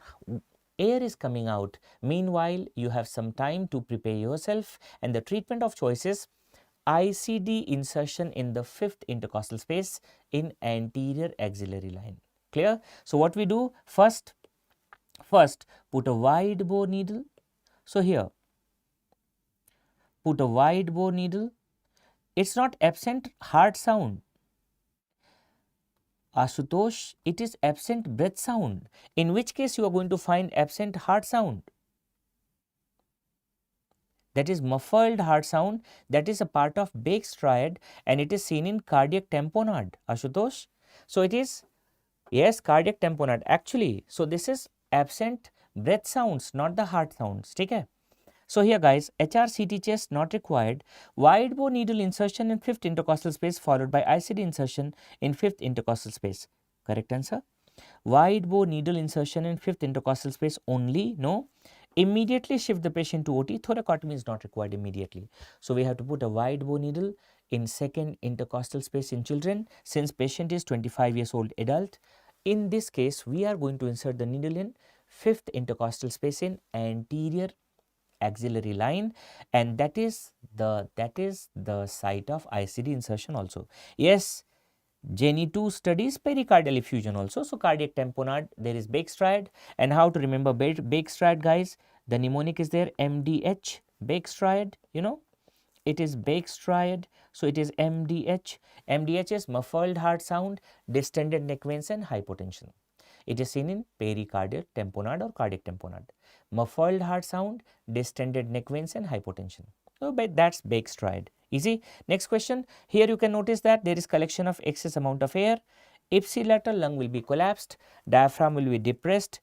A: air is coming out, meanwhile you have some time to prepare yourself, and the treatment of choice is ICD insertion in the fifth intercostal space in anterior axillary line. Clear? So what we do? First put a wide bore needle. So here put a wide bore needle. It's not absent heart sound. Ashutosh, it is absent breath sound. In which case you are going to find absent heart sound? That is muffled heart sound. That is a part of Bake's triad, and it is seen in cardiac tamponade. Ashutosh. So it is, yes, cardiac tamponade actually. So this is absent breath sounds, not the heart sounds. Okay. So here guys, HRCT chest not required. Wide bore needle insertion in fifth intercostal space followed by ICD insertion in fifth intercostal space. Correct answer. Wide bore needle insertion in 5th intercostal space only? No. Immediately shift the patient to OT. Thoracotomy is not required immediately. So we have to put a wide bore needle in 2nd intercostal space in children since patient is 25 years old adult. In this case, we are going to insert the needle in 5th intercostal space in anterior axillary line, and that is the site of ICD insertion also. Yes, Jenny 2 studies pericardial effusion also. So cardiac tamponade, there is Bakestride. And how to remember Bakestride, guys? The mnemonic is there, MDH, Bakestride, you know. It is Bakestride, so it is MDH. MDH is muffled heart sound, distended neck veins and hypotension. It is seen in pericardial tamponade or cardiac tamponade. Muffled heart sound, distended neck veins and hypotension. So that's Bakestride. Easy. Next question. Here you can notice that there is collection of excess amount of air. Ipsilateral lung will be collapsed. Diaphragm will be depressed.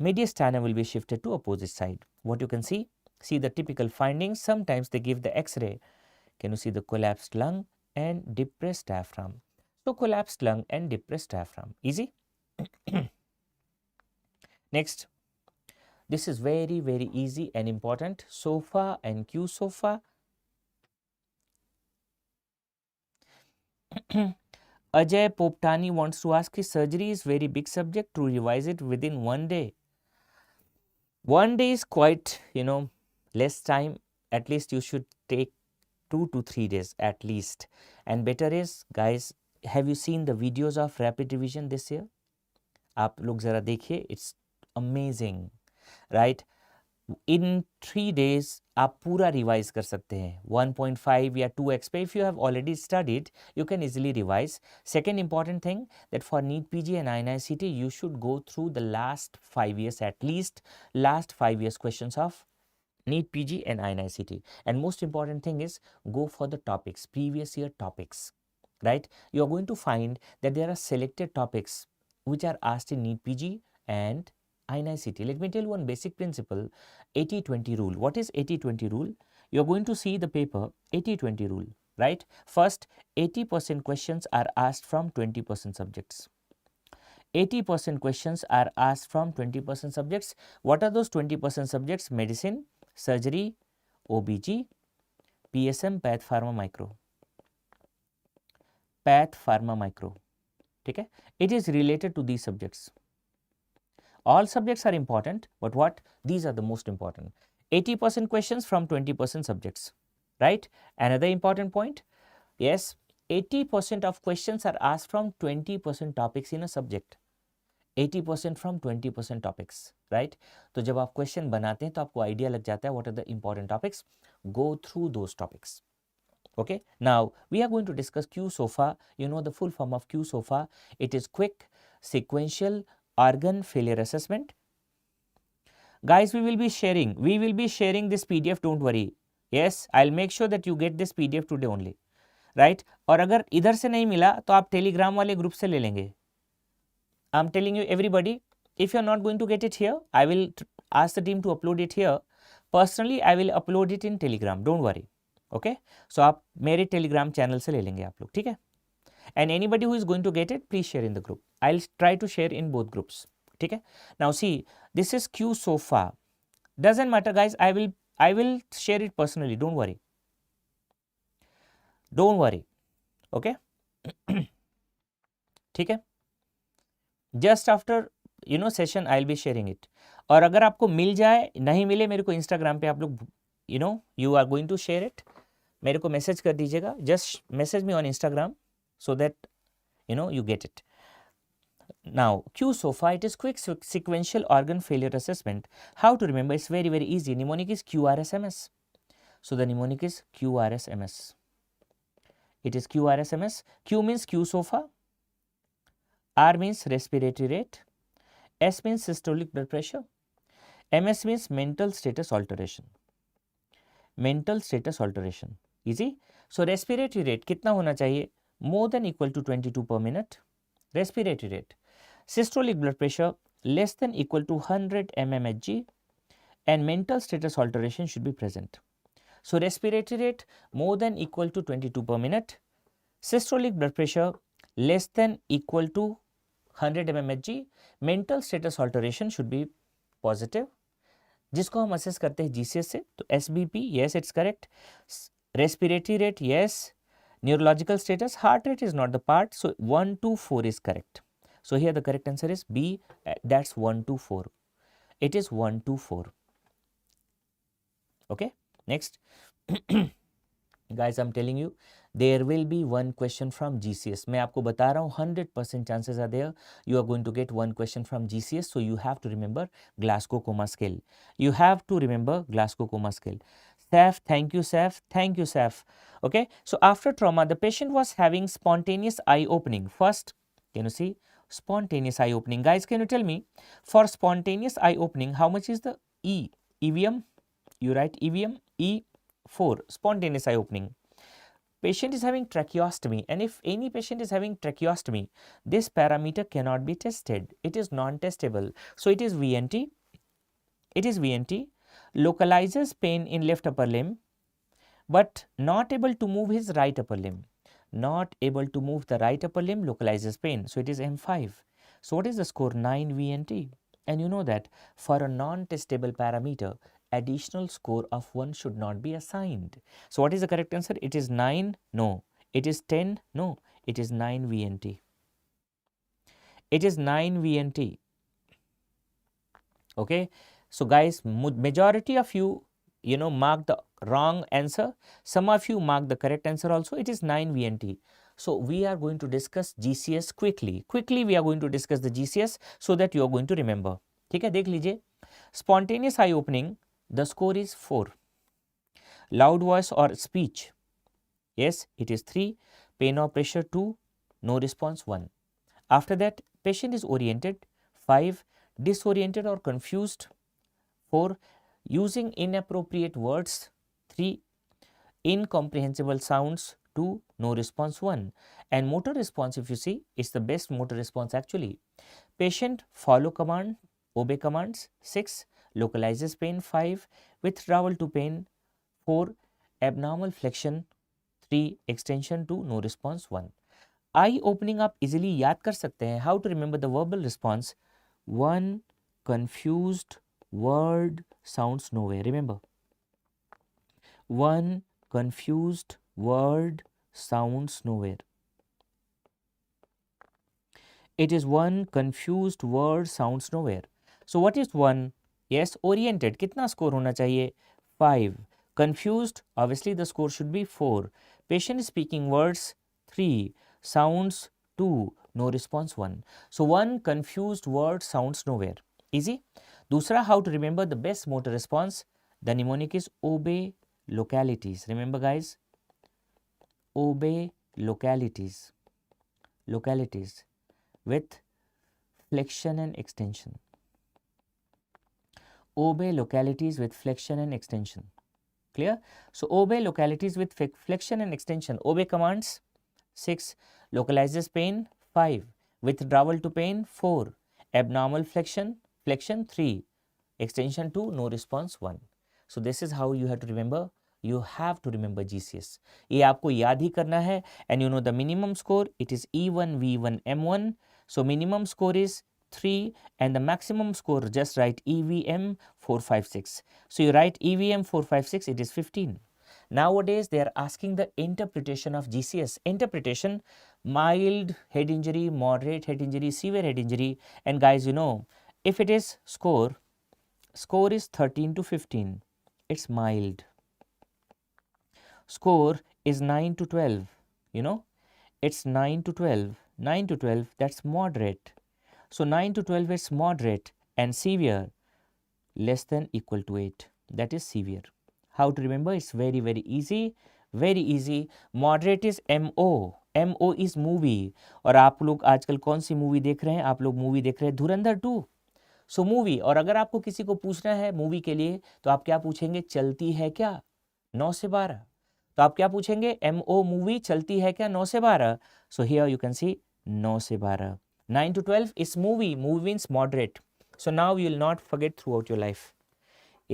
A: Mediastinum will be shifted to opposite side. What you can see? See the typical findings. Sometimes they give the X-ray. Can you see the collapsed lung and depressed diaphragm? So collapsed lung and depressed diaphragm. Easy. Next. This is very, very easy and important. SOFA and Q-SOFA. Ajay Poptani wants to ask, his surgery is very big subject, to revise it within 1 day. 1 day is quite, less time. At least you should take 2 to 3 days at least. And better is, guys, have you seen the videos of rapid revision this year? आप लोग जरा देखिए, it's amazing, right? In 3 days आप पूरा revise कर सकते हैं 1.5 या 2x पे. If you have already studied, you can easily revise. Second important thing, that for NEET PG and INI-CET, you should go through the last 5 years, at least last 5 years questions of NEET PG and INI-CET. And most important thing is, go for the topics, previous year topics, right? You are going to find that there are selected topics which are asked in NEET PG and INI-CET. Let me tell you one basic principle, 80-20 rule. What is 80-20 rule? You are going to see the paper 80-20 rule, right? First, 80% questions are asked from 20% subjects. 80% questions are asked from 20% subjects. What are those 20% subjects? Medicine, surgery, OBG, PSM, Path Pharma Micro. Path Pharma Micro. Okay? It is related to these subjects. All subjects are important, but what? These are the most important. 80% questions from 20% subjects, right? Another important point, yes, 80% of questions are asked from 20% topics in a subject. 80% from 20% topics, right? तो जब आप question बनाते हैं तो आपको idea लग जाता है what are the important topics. Go through those topics. Okay, now we are going to discuss Q-SOFA. You know the full form of Q-SOFA. It is quick, sequential, organ failure assessment. Guys, we will be sharing this PDF, don't worry. Yes, I'll make sure that you get this PDF today only, right? और अगर इधर से नहीं मिला तो आप Telegram वाले group से ले लेंगे. I'm telling you everybody, if you're not going to get it here, I will ask the team to upload it here. Personally, I will upload it in Telegram, don't worry. Okay, so आप मेरे Telegram channel से ले लेंगे आप लोग, ठीक है? And anybody who is going to get it, please share in the group. I'll try to share in both groups. Okay. Now see, this is Q-SOFA. Doesn't matter, guys. I will share it personally. Don't worry. Don't worry. Okay. ठीक है. Just after session, I'll be sharing it. और अगर आपको मिल जाए, नहीं मिले, मेरे को Instagram पे आप लोग you are going to share it. मेरे को मैसेज कर दीजिएगा. Just message me on Instagram. So that you get it. Now Q-SOFA, it is quick sequential organ failure assessment. How to remember? It's very, very easy. Mnemonic is QRSMS. So the mnemonic is QRSMS. It is QRSMS. Q means Q-SOFA. R means respiratory rate. S means systolic blood pressure. MS means mental status alteration. Mental status alteration. Easy. So respiratory rate कितना होना चाहिए? More than equal to 22 per minute. Respiratory rate. Systolic blood pressure less than equal to 100 mmHg, and mental status alteration should be present. So respiratory rate more than equal to 22 per minute. Systolic blood pressure less than equal to 100 mmHg. Mental status alteration should be positive, जिसको हम assess करते हैं GCS से. तो SBP, yes it's correct. Respiratory rate, yes. Neurological status, heart rate is not the part, so 1 to 4 is correct. So here the correct answer is B, that's 1 to 4. It is 1 to 4. Okay, next. Guys, I'm telling you, there will be one question from GCS. मैं आपको बता रहा हूँ 100% chances are there. You are going to get one question from GCS. So you have to remember Glasgow Coma Scale. You have to remember Glasgow Coma Scale. Saf, thank you, Saf. Thank you, Saf. Okay. So after trauma, the patient was having spontaneous eye opening. First, can you see spontaneous eye opening? Guys, can you tell me for spontaneous eye opening, how much is the E? EVM? You write EVM, E4, spontaneous eye opening. Patient is having tracheostomy, and if any patient is having tracheostomy, this parameter cannot be tested. It is non-testable. So it is VNT. It is VNT. Localizes pain in left upper limb, but not able to move his right upper limb. Not able to move the right upper limb, localizes pain. So it is M5. So what is the score? 9 VNT. And you know that for a non-testable parameter, additional score of 1 should not be assigned. So what is the correct answer? It is 9? No. It is 10? No. It is 9 VNT. It is 9 VNT. Okay. So guys, majority of you, mark the wrong answer. Some of you mark the correct answer also. It is 9 VNT. So we are going to discuss GCS quickly. Quickly we are going to discuss the GCS so that you are going to remember. ठीक है, देख लीजिए. Spontaneous eye opening, the score is 4. Loud voice or speech, yes, it is 3. Pain or pressure, 2. No response, 1. After that, patient is oriented, 5. Disoriented or confused, 4. Using inappropriate words, 3. Incomprehensible sounds, 2. No response, 1. And motor response, if you see, it's the best motor response actually. Patient follow command, obey commands, 6. Localizes pain, 5. Withdrawal to pain, 4. Abnormal flexion, 3. Extension, 2. No response, 1. Eye opening आप easily याद कर सकते हैं. How to remember the verbal response? 1 confused word sounds nowhere. Remember, 1 confused word sounds nowhere. It is 1 confused word sounds nowhere. So what is 1? Yes, oriented. कितना score होना चाहिए? 5. Confused, obviously the score should be 4. Patient speaking words, 3. Sounds, 2. No response, 1. So 1 confused word sounds nowhere. Easy. दूसरा, how to remember the best motor response? The mnemonic is obey localities. Remember guys, obey localities. Localities with flexion and extension. Obey localities with flexion and extension. Clear? So obey localities with flexion and extension. Obey commands, 6. Localizes pain, 5. Withdrawal to pain, 4. Abnormal flexion, 3. Extension, 2. No response, 1. So this is how you have to remember. You have to remember GCS. ये आपको याद ही करना है. And you know the minimum score, it is E1, V1, M1. So minimum score is 3 and the maximum score, just write EVM 456. So you write EVM 456, it is 15. Nowadays they are asking the interpretation of GCS. Interpretation, mild head injury, moderate head injury, severe head injury. And guys, if it is score is 13 to 15, it's mild. Score is 9 to 12, it's 9 to 12. 9 to 12, that's moderate. So 9 to 12 is moderate, and severe, less than equal to 8, that is severe. How to remember? It's very, very easy. Very easy. Moderate is MO. MO is movie. और आप लोग आजकल कौन सी movie देख रहे हैं? आप लोग मूवी देख रहे हैं धुरंधर 2. सो मूवी. और अगर आपको किसी को पूछना है मूवी के लिए, तो आप क्या पूछेंगे? चलती है क्या 9 से 12. तो आप क्या पूछेंगे? MO मूवी चलती है क्या 9 से 12. So here you can see 9 से 12. 9 to 12 is movie. Movie means moderate. So now you will not forget throughout your life.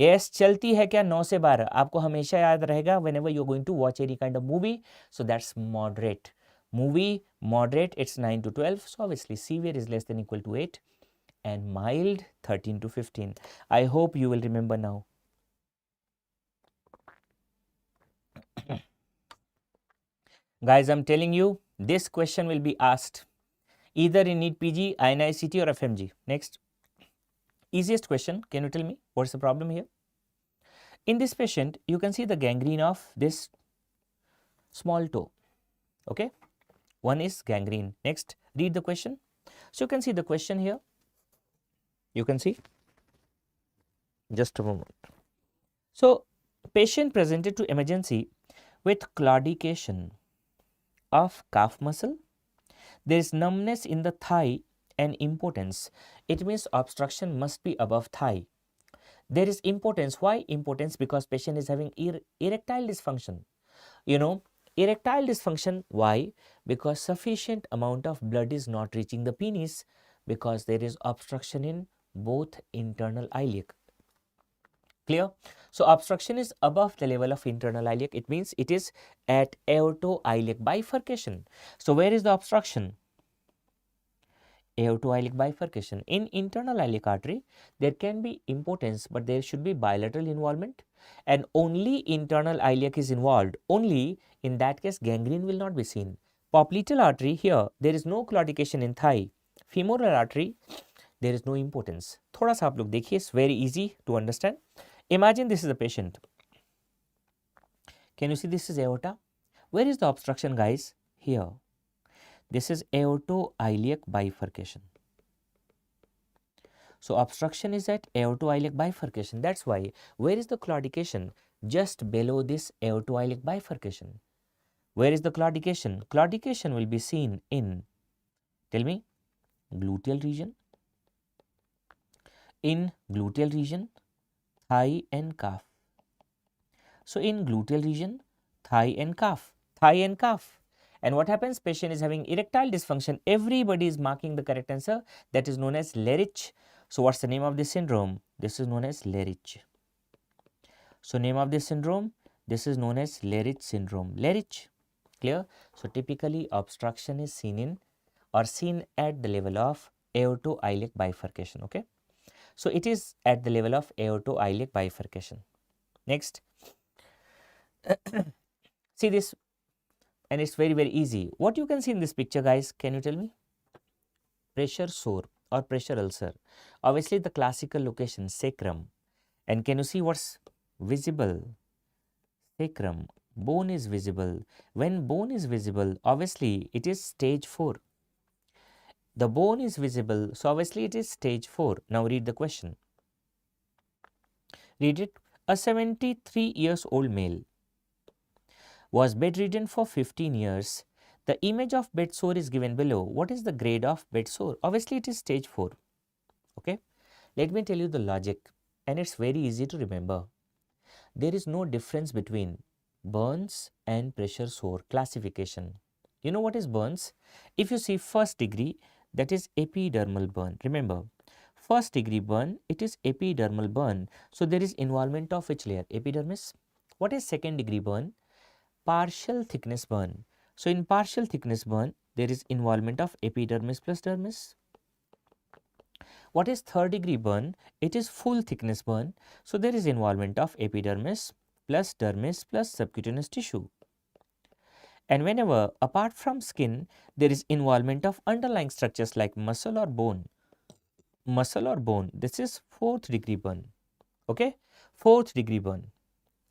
A: Yes, चलती है क्या 9 से 12. आपको हमेशा याद रहेगा whenever you are going to watch any kind of movie. So that's moderate. Movie, moderate, it's 9 to 12. So obviously severe is less than equal to 8 and mild 13 to 15. I hope you will remember now. Guys, I'm telling you, this question will be asked either in NEET PG, INI-CET or FMG. Next, easiest question, can you tell me what's the problem here? In this patient, you can see the gangrene of this small toe, okay? One is gangrene. Next, read the question. So you can see the question here. You can see, just a moment. So patient presented to emergency with claudication of calf muscle. There is numbness in the thigh and impotence. It means obstruction must be above thigh. There is impotence. Why impotence? Because patient is having erectile dysfunction. You know, erectile dysfunction, why? Because sufficient amount of blood is not reaching the penis because there is obstruction in both internal iliac. Clear? So obstruction is above the level of internal iliac. It means it is at aorto-iliac bifurcation. So where is the obstruction? Aorto-iliac bifurcation. In internal iliac artery, there can be impotence, but there should be bilateral involvement, and only internal iliac is involved. Only in that case, gangrene will not be seen. Popliteal artery, here there is no claudication in thigh. Femoral artery, there is no impotence. थोड़ा सा आप लोग देखिए, it's very easy to understand. Imagine this is a patient. Can you see this is aorta? Where is the obstruction, guys? Here. This is aorto-iliac bifurcation. So obstruction is at aorto-iliac bifurcation. That's why, where is the claudication? Just below this aorto-iliac bifurcation. Where is the claudication? Claudication will be seen in, tell me, gluteal region. In gluteal region, thigh and calf. So in gluteal region, thigh and calf, thigh and calf. And what happens? Patient is having erectile dysfunction. Everybody is marking the correct answer. That is known as Lerich. So what's the name of this syndrome? This is known as Lerich. So name of this syndrome? This is known as Lerich syndrome. Lerich. Clear? So typically obstruction is seen in or seen at the level of aorto-iliac bifurcation. Okay. So it is at the level of aorto-iliac bifurcation. Next. See this, and it's very, very easy. What you can see in this picture, guys, can you tell me? Pressure sore or pressure ulcer. Obviously, the classical location, sacrum. And can you see what's visible? Sacrum. Bone is visible. When bone is visible, obviously, it is stage 4. The bone is visible, so obviously, it is stage 4. Now, read the question. Read it. A 73 years old male was bedridden for 15 years. The image of bed sore is given below. What is the grade of bed sore? Obviously, it is stage 4. Okay. Let me tell you the logic, and it's very easy to remember. There is no difference between burns and pressure sore classification. You know what is burns? If you see first degree, that is epidermal burn. Remember, first degree burn, it is epidermal burn. So there is involvement of which layer? Epidermis. What is second degree burn? Partial thickness burn. So in partial thickness burn, there is involvement of epidermis plus dermis. What is third degree burn? It is full thickness burn. So there is involvement of epidermis plus dermis plus subcutaneous tissue. And whenever apart from skin, there is involvement of underlying structures like muscle or bone. Muscle or bone, this is fourth degree burn. Okay, fourth degree burn.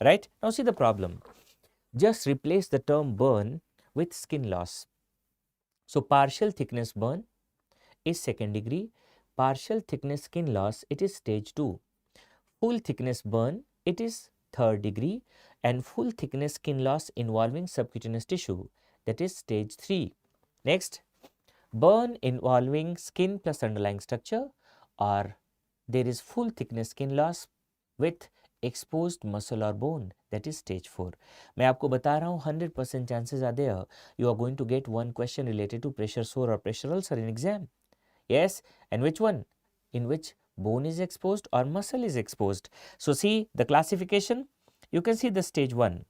A: Right? Now see the problem. Just replace the term burn with skin loss. So partial thickness burn is second degree. Partial thickness skin loss, it is stage 2. Full thickness burn, it is third degree, and full thickness skin loss involving subcutaneous tissue, that is stage 3. Next, burn involving skin plus underlying structure, or there is full thickness skin loss with exposed muscle or bone, that is stage 4. मैं आपको बता रहा हूँ 100% chances are there you are going to get one question related to pressure sore or pressure ulcer in exam. Yes, and which one? In which bone is exposed or muscle is exposed. So see the classification, you can see the stage 1.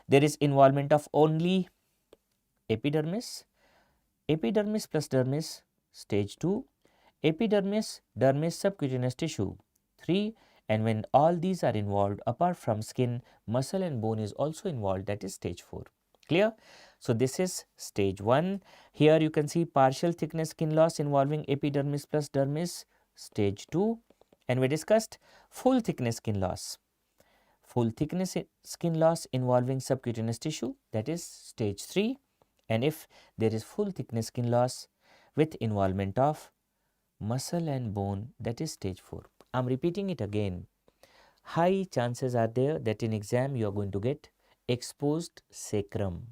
A: There is involvement of only epidermis, epidermis plus dermis, stage 2, epidermis, dermis, subcutaneous tissue, 3, and when all these are involved, apart from skin, muscle and bone is also involved, that is stage 4. Clear? So this is stage 1. Here you can see partial thickness skin loss involving epidermis plus dermis, stage 2, and we discussed full thickness skin loss. Full thickness skin loss involving subcutaneous tissue, that is stage 3, and if there is full thickness skin loss with involvement of muscle and bone, that is stage 4. I am repeating it again. High chances are there that in exam you are going to get exposed sacrum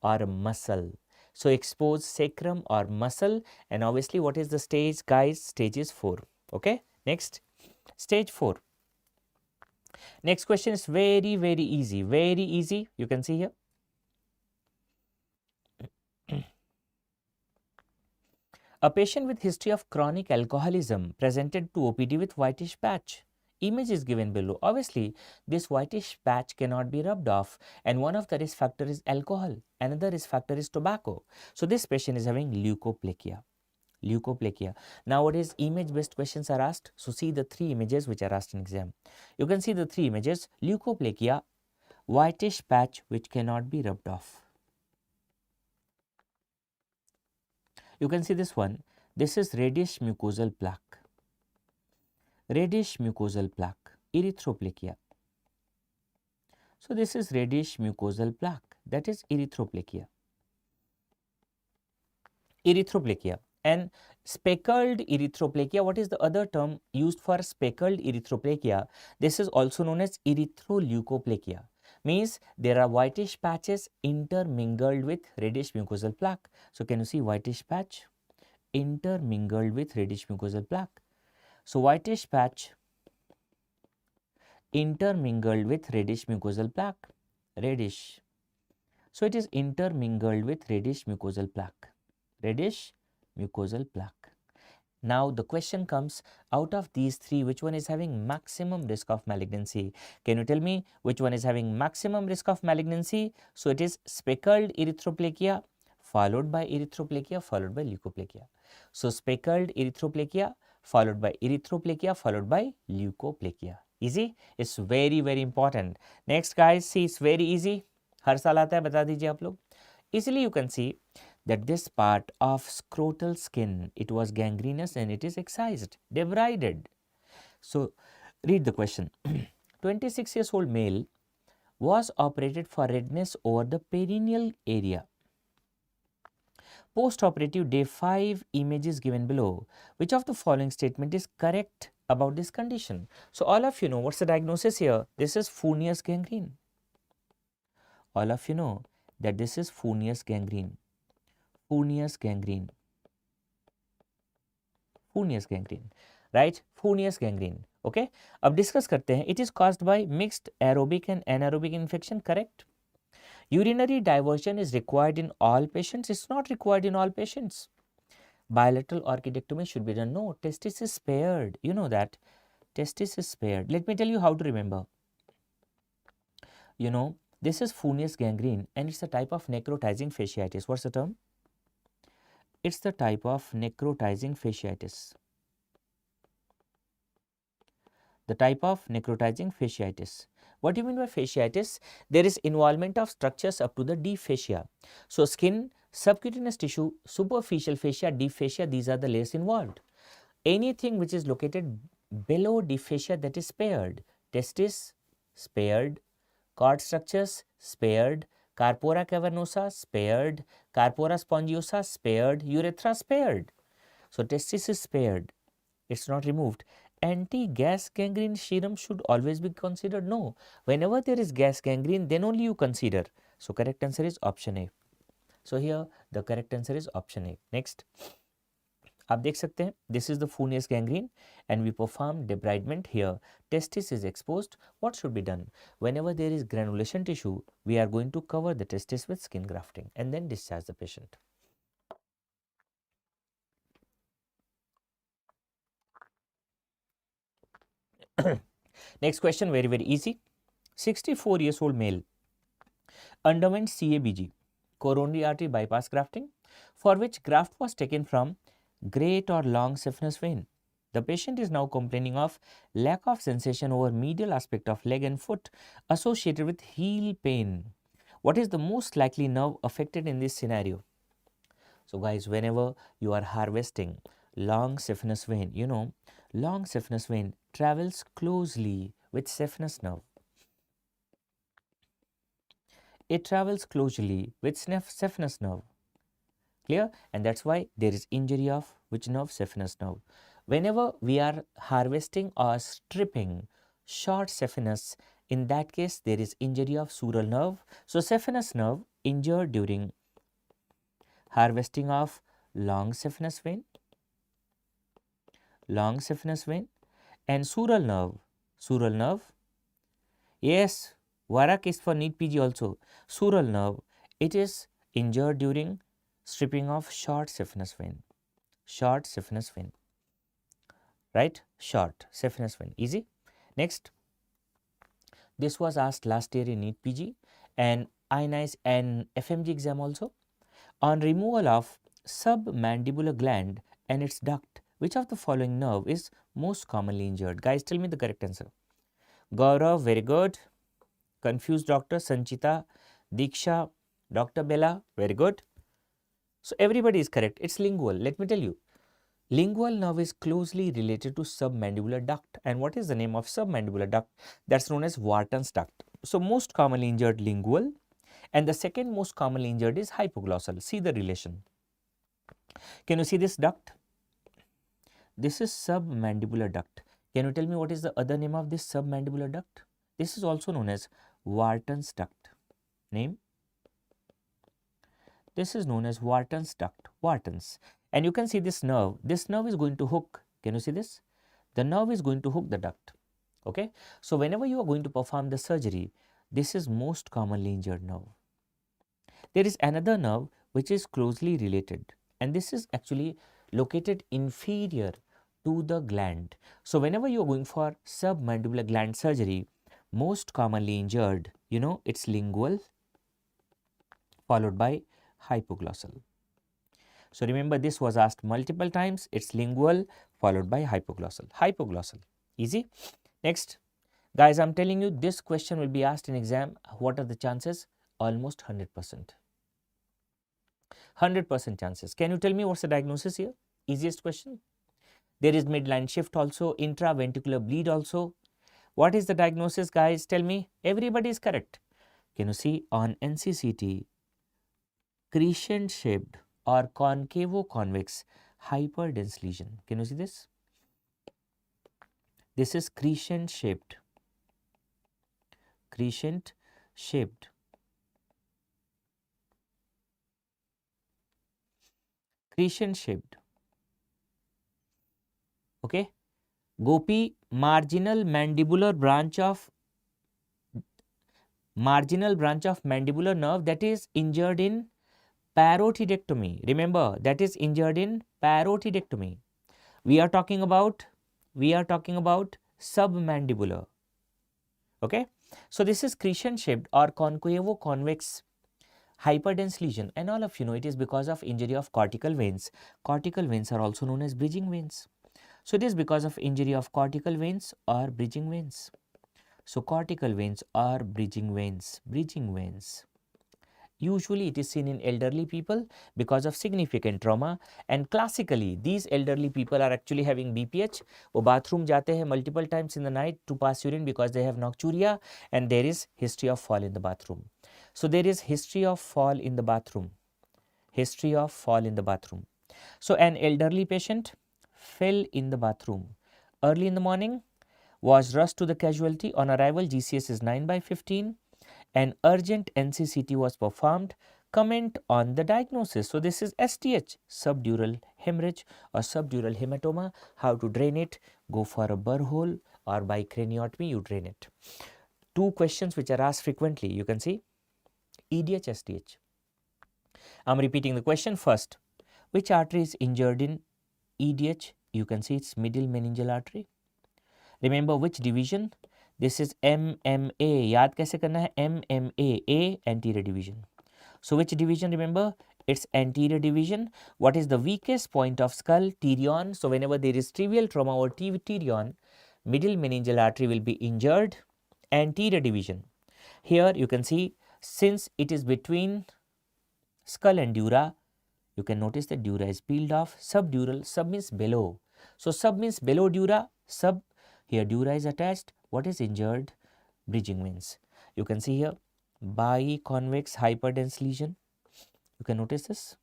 A: or muscle. So exposed sacrum or muscle, and obviously what is the stage, guys? Stage is 4. Okay, next, stage 4. Next question is very easy, very easy. You can see here. A patient with history of chronic alcoholism presented to OPD with whitish patch. Image is given below. Obviously, this whitish patch cannot be rubbed off, and one of the risk factor is alcohol. Another risk factor is tobacco. So this patient is having leukoplakia. Leukoplakia. Nowadays, image-based questions are asked. So see the 3 images which are asked in exam. You can see the 3 images: leukoplakia, whitish patch which cannot be rubbed off. You can see this one. This is reddish mucosal plaque. Reddish mucosal plaque, erythroplakia. So this is reddish mucosal plaque, that is erythroplakia. Erythroplakia. And speckled erythroplakia, what is the other term used for speckled erythroplakia? This is also known as erythroleukoplakia. Means there are whitish patches intermingled with reddish mucosal plaque. So can you see whitish patch intermingled with reddish mucosal plaque? So whitish patch intermingled with reddish mucosal plaque, reddish. So it is intermingled with reddish mucosal plaque, reddish mucosal plaque. Now the question comes, out of these 3, which one is having maximum risk of malignancy? Can you tell me which one is having maximum risk of malignancy? So it is speckled erythroplakia followed by erythroplakia followed by leukoplakia. So speckled erythroplakia followed by erythroplakia followed by leukoplakia. Easy? It's very important. Next guys, see, it's very easy. हर साल आता है, बता दीजिए आप लोग. Easily you can see that this part of scrotal skin, it was gangrenous and it is excised, debrided. So read the question. 26 years old male was operated for redness over the perineal area. Post-operative day 5 images given below. Which of the following statement is correct about this condition? So all of you know what's the diagnosis here. This is Fournier's gangrene. All of you know that this is Fournier's gangrene. Fournier's gangrene. Fournier's gangrene, right? Fournier's gangrene. Okay. अब discuss करते हैं. It is caused by mixed aerobic and anaerobic infection. Correct. Urinary diversion is required in all patients. It's not required in all patients. Bilateral orchidectomy should be done. No, testis is spared. You know that. Testis is spared. Let me tell you how to remember. You know, this is Fournier's gangrene and it's a type of necrotizing fasciitis. What's the term? It's the type of necrotizing fasciitis. The type of necrotizing fasciitis. What do you mean by fasciitis? There is involvement of structures up to the deep fascia. So skin, subcutaneous tissue, superficial fascia, deep fascia, these are the layers involved. Anything which is located below deep fascia, that is spared. Testis spared, cord structures spared, corpora cavernosa spared, corpora spongiosa spared, urethra spared. So testis is spared, it's not removed. Anti-gas gangrene serum should always be considered. No, whenever there is gas gangrene, then only you consider. So correct answer is option A. So here the correct answer is option A. Next, आप देख सकते हैं, this is the Fournier's gangrene and we perform debridement here. Testis is exposed. What should be done? Whenever there is granulation tissue, we are going to cover the testis with skin grafting and then discharge the patient. Next question, very easy. 64 years old male underwent CABG. coronary artery bypass grafting, for which graft was taken from great or long saphenous vein. The patient is now complaining of lack of sensation over medial aspect of leg and foot associated with heel pain. What is the most likely nerve affected in this scenario? So guys, whenever you are harvesting long saphenous vein, long saphenous vein travels closely with saphenous nerve. It travels closely with saphenous nerve. Clear? And that's why there is injury of which nerve? Saphenous nerve. Whenever we are harvesting or stripping short saphenous, in that case there is injury of sural nerve. So saphenous nerve injured during harvesting of long saphenous vein, and sural nerve, yes, Varak is for NEET PG also. Sural nerve, it is injured during stripping of short saphenous vein, right? Short saphenous vein, easy. Next, this was asked last year in NEET PG and INI-CET and FMG exam also. On removal of submandibular gland and its duct, which of the following nerve is most commonly injured? Guys, tell me the correct answer. Gaurav, very good. Confused doctor, Sanchita, Diksha, Dr. Bella, very good. So everybody is correct. It's lingual. Let me tell you. Lingual nerve is closely related to submandibular duct. And what is the name of submandibular duct? That's known as Wharton's duct. So most commonly injured lingual, and the second most commonly injured is hypoglossal. See the relation. Can you see this duct? This is submandibular duct. Can you tell me what is the other name of this submandibular duct? This is also known as Wharton's duct. Name? This is known as Wharton's duct. Wharton's. And you can see this nerve. This nerve is going to hook. Can you see this? The nerve is going to hook the duct. Okay. So whenever you are going to perform the surgery, this is most commonly injured nerve. There is another nerve which is closely related, and this is actually located inferior to the gland. So whenever you are going for submandibular gland surgery, most commonly injured, it's lingual followed by hypoglossal. So remember, this was asked multiple times. It's lingual followed by hypoglossal. Hypoglossal. Easy. Next, guys, I'm telling you this question will be asked in exam. What are the chances? Almost 100%. 100% chances. Can you tell me what's the diagnosis here? Easiest question. There is midline shift also, intraventricular bleed also. What is the diagnosis, guys? Tell me. Everybody is correct. Can you see on NCCT, crescent shaped or concavo-convex hyperdense lesion. Can you see this? This is crescent shaped. Crescent shaped. Crescent shaped. Okay. Gopi, marginal branch of mandibular nerve that is injured in parotidectomy. Remember, that is injured in parotidectomy. We are talking about submandibular. Okay. So this is crescent shaped or concavo-convex hyperdense lesion, and all of you know it is because of injury of cortical veins. Cortical veins are also known as bridging veins. So it is because of injury of cortical veins or bridging veins. So cortical veins or bridging veins. Usually it is seen in elderly people because of significant trauma, and classically these elderly people are actually having BPH. वो bathroom जाते हैं multiple times in the night to pass urine because they have nocturia, and there is history of fall in the bathroom. So there is history of fall in the bathroom. So an elderly patient fell in the bathroom early in the morning, was rushed to the casualty. On arrival, GCS is 9/15. An urgent NCCT was performed. Comment on the diagnosis. So this is STH, subdural hemorrhage or subdural hematoma. How to drain it? Go for a burr hole or by craniotomy you drain it. Two questions which are asked frequently. You can see EDH, STH. I'm repeating the question first. Which artery is injured in EDH? You can see it's middle meningeal artery. Remember which division? This is MMA. याद कैसे करना है? MMA, A anterior division. So which division, remember? It's anterior division. What is the weakest point of skull? Pterion. So whenever there is trivial trauma over pterion, middle meningeal artery will be injured. Anterior division. Here you can see, since it is between skull and dura, you can notice that dura is peeled off. Subdural, sub means below. So sub means below dura, sub, here dura is attached. What is injured? Bridging veins. You can see here biconvex hyperdense lesion. You can notice this.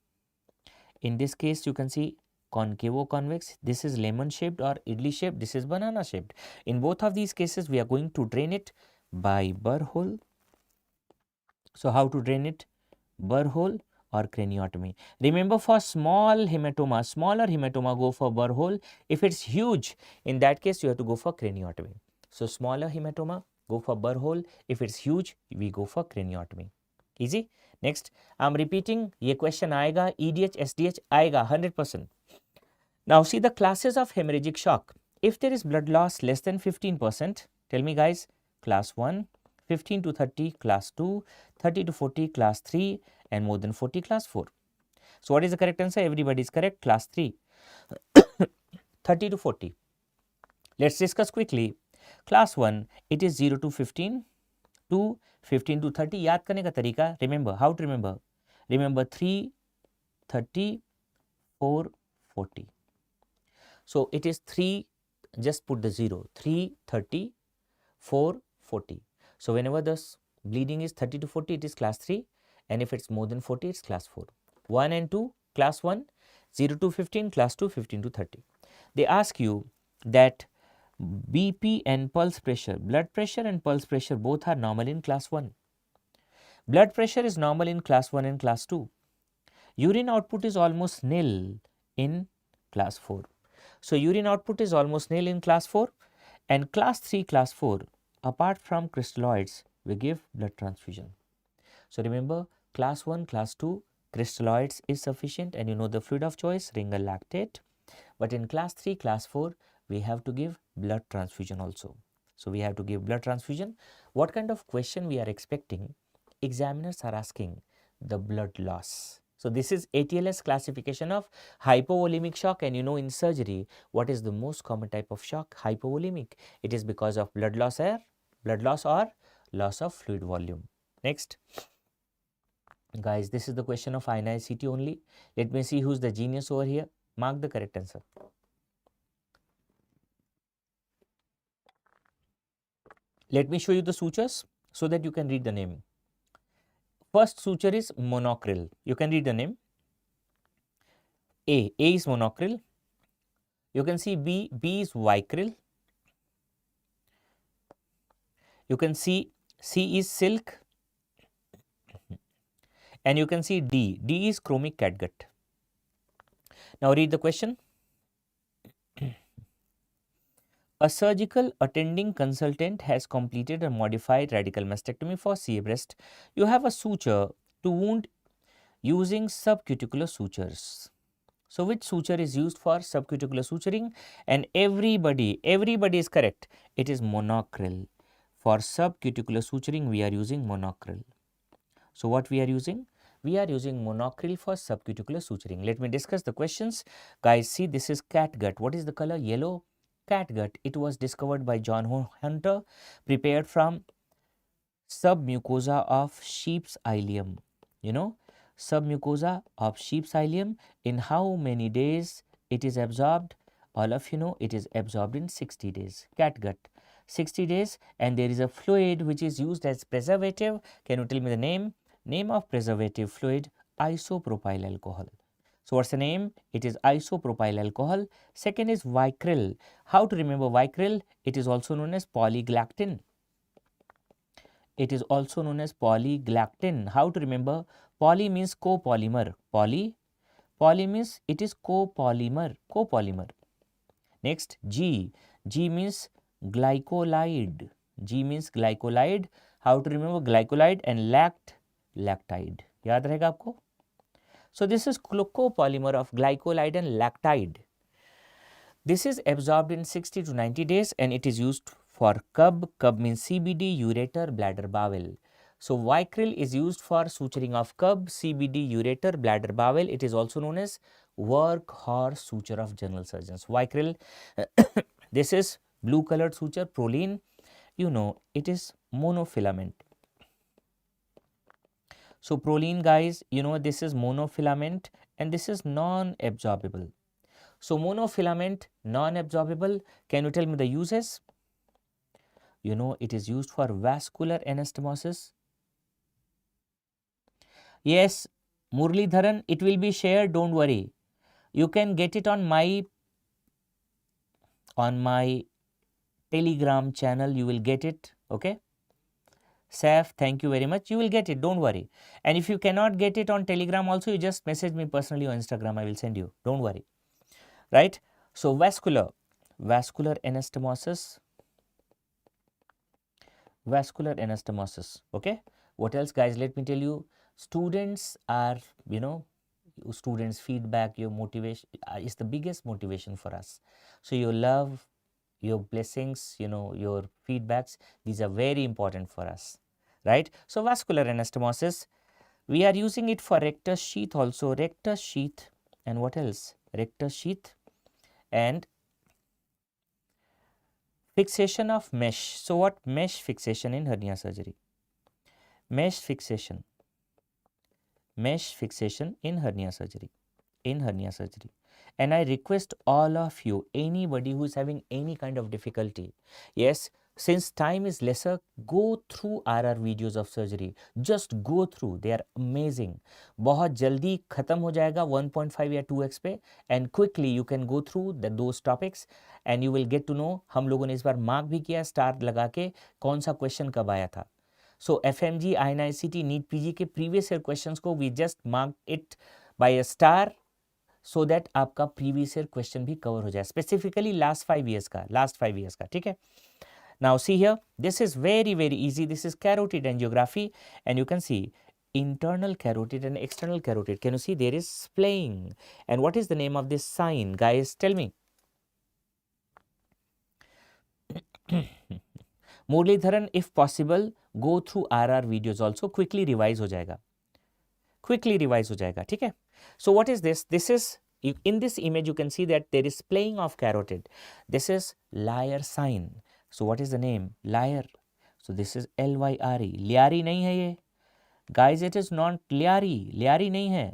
A: In this case, you can see concavo-convex. This is lemon shaped or idli shaped. This is banana shaped. In both of these cases, we are going to drain it by burr hole. So how to drain it? Burr hole or craniotomy. Remember, for small hematoma, smaller hematoma, go for burr hole. If it's huge, in that case you have to go for craniotomy. So smaller hematoma, go for burr hole. If it's huge, we go for craniotomy. Easy. Next, I am repeating, ये question आएगा, EDH, SDH आएगा 100%. Now see the classes of hemorrhagic shock. If there is blood loss less than 15%, tell me guys, class 1, 15 to 30, class 2, 30 to 40, class 3, and more than 40, class 4. So what is the correct answer? Everybody is correct, class 3. 30 to 40. Let's discuss quickly. Class 1, it is 0 to 15, 2, 15 to 30. याद करने का तरीका, remember, how to remember? Remember 3, 30, 4, 40. So it is 3, just put the 0, 3, 30, 4, 40. So whenever the bleeding is 30 to 40, it is class 3, and if it's more than 40, it's class 4. 1 and 2, class 1, 0 to 15, class 2, 15 to 30. They ask you that BP and pulse pressure, blood pressure and pulse pressure both are normal in class 1. Blood pressure is normal in class 1 and class 2. Urine output is almost nil in class 4. So urine output is almost nil in class 4, and class 3, class 4, apart from crystalloids, we give blood transfusion. So remember, class 1, class 2, crystalloids is sufficient, and you know the fluid of choice, Renal lactate. But in class 3, class 4, we have to give blood transfusion also. So we have to give blood transfusion. What kind of question we are expecting? Examiners are asking the blood loss. So this is ATLS classification of hypovolemic shock, and you know in surgery what is the most common type of shock? Hypovolemic. It is because of blood loss or loss of fluid volume. Next, guys, this is the question of INI-CET only. Let me see who's the genius over here. Mark the correct answer. Let me show you the sutures so that you can read the name. First suture is monocryl. You can read the name. A is monocryl. You can see B is vicryl. You can see C is silk. And you can see D is chromic catgut. Now read the question. A surgical attending consultant has completed a modified radical mastectomy for CA breast. You have a suture to wound using subcuticular sutures. So which suture is used for subcuticular suturing? And everybody is correct. It is monocryl. For subcuticular suturing, we are using monocryl. So what we are using? We are using monocryl for subcuticular suturing. Let me discuss the questions. Guys, see, this is catgut. What is the color? Yellow. Catgut. It was discovered by John Hunter, prepared from submucosa of sheep's ileum. You know, submucosa of sheep's ileum. In how many days it is absorbed? All of you know it is absorbed in 60 days. Catgut. 60 days, and there is a fluid which is used as preservative. Can you tell me the name? Name of preservative fluid? Isopropyl alcohol. So what's the name? It is isopropyl alcohol. Second is vicryl. How to remember vicryl? It is also known as polygalactin. It is also known as polygalactin. How to remember? Poly means copolymer. Poly means it is copolymer. Next, G means glycolide. G means glycolide. How to remember glycolide? And lactide. याद रहेगा आपको? So this is copolymer of glycolide and lactide. This is absorbed in 60 to 90 days, and it is used for cub. Cub means CBD, ureter, bladder, bowel. So Vicryl is used for suturing of cub, CBD, ureter, bladder, bowel. It is also known as workhorse suture of general surgeons. Vicryl, this is blue colored suture. Proline, you know, it is monofilament. So proline, guys, you know, this is monofilament and this is non-absorbable. So monofilament, non-absorbable. Can you tell me the uses? You know, it is used for vascular anastomosis. Yes, Muralidharan, it will be shared, don't worry. You can get it on my Telegram channel, you will get it, okay? Saf, thank you very much. You will get it, don't worry. And if you cannot get it on Telegram also, you just message me personally on Instagram, I will send you, don't worry. Right? So vascular anastomosis, okay? What else, guys? Let me tell you, students are, you know, students' feedback, your motivation is the biggest motivation for us. So your love, your blessings, you know, your feedbacks, these are very important for us, right? So vascular anastomosis, we are using it for rectus sheath also, rectus sheath, and what else? Rectus sheath and fixation of mesh. So what mesh fixation in hernia surgery? Mesh fixation in hernia surgery, and I request all of you, anybody who is having any kind of difficulty, yes, since time is lesser, go through RR videos of surgery, just go through, they are amazing, बहुत जल्दी खत्म हो जाएगा 1.5 या 2x पे, and quickly you can go through those topics and you will get to know, हम लोगों ने इस बार मार्क भी किया स्टार लगा के कौन सा क्वेश्चन कब आया था. So FMG, INI-CET, NEET PG के previous year questions को we just marked it by a star so that आपका previous year question भी cover हो जाए, specifically last 5 years का, ठीक है. Now see here, this is very easy. This is carotid angiography and you can see internal carotid and external carotid. Can you see there is splaying? And what is the name of this sign? Guys, tell me. Muralidharan, if possible, go through RR videos also. Quickly revise हो जाएगा. ठीक है. So what is this? This is, in this image you can see that there is splaying of carotid. This is Lyre sign. So what is the name? Lyre. So this is LYRE. Lyari नहीं है ये. Guys, it is not Lyari. Lyari नहीं है.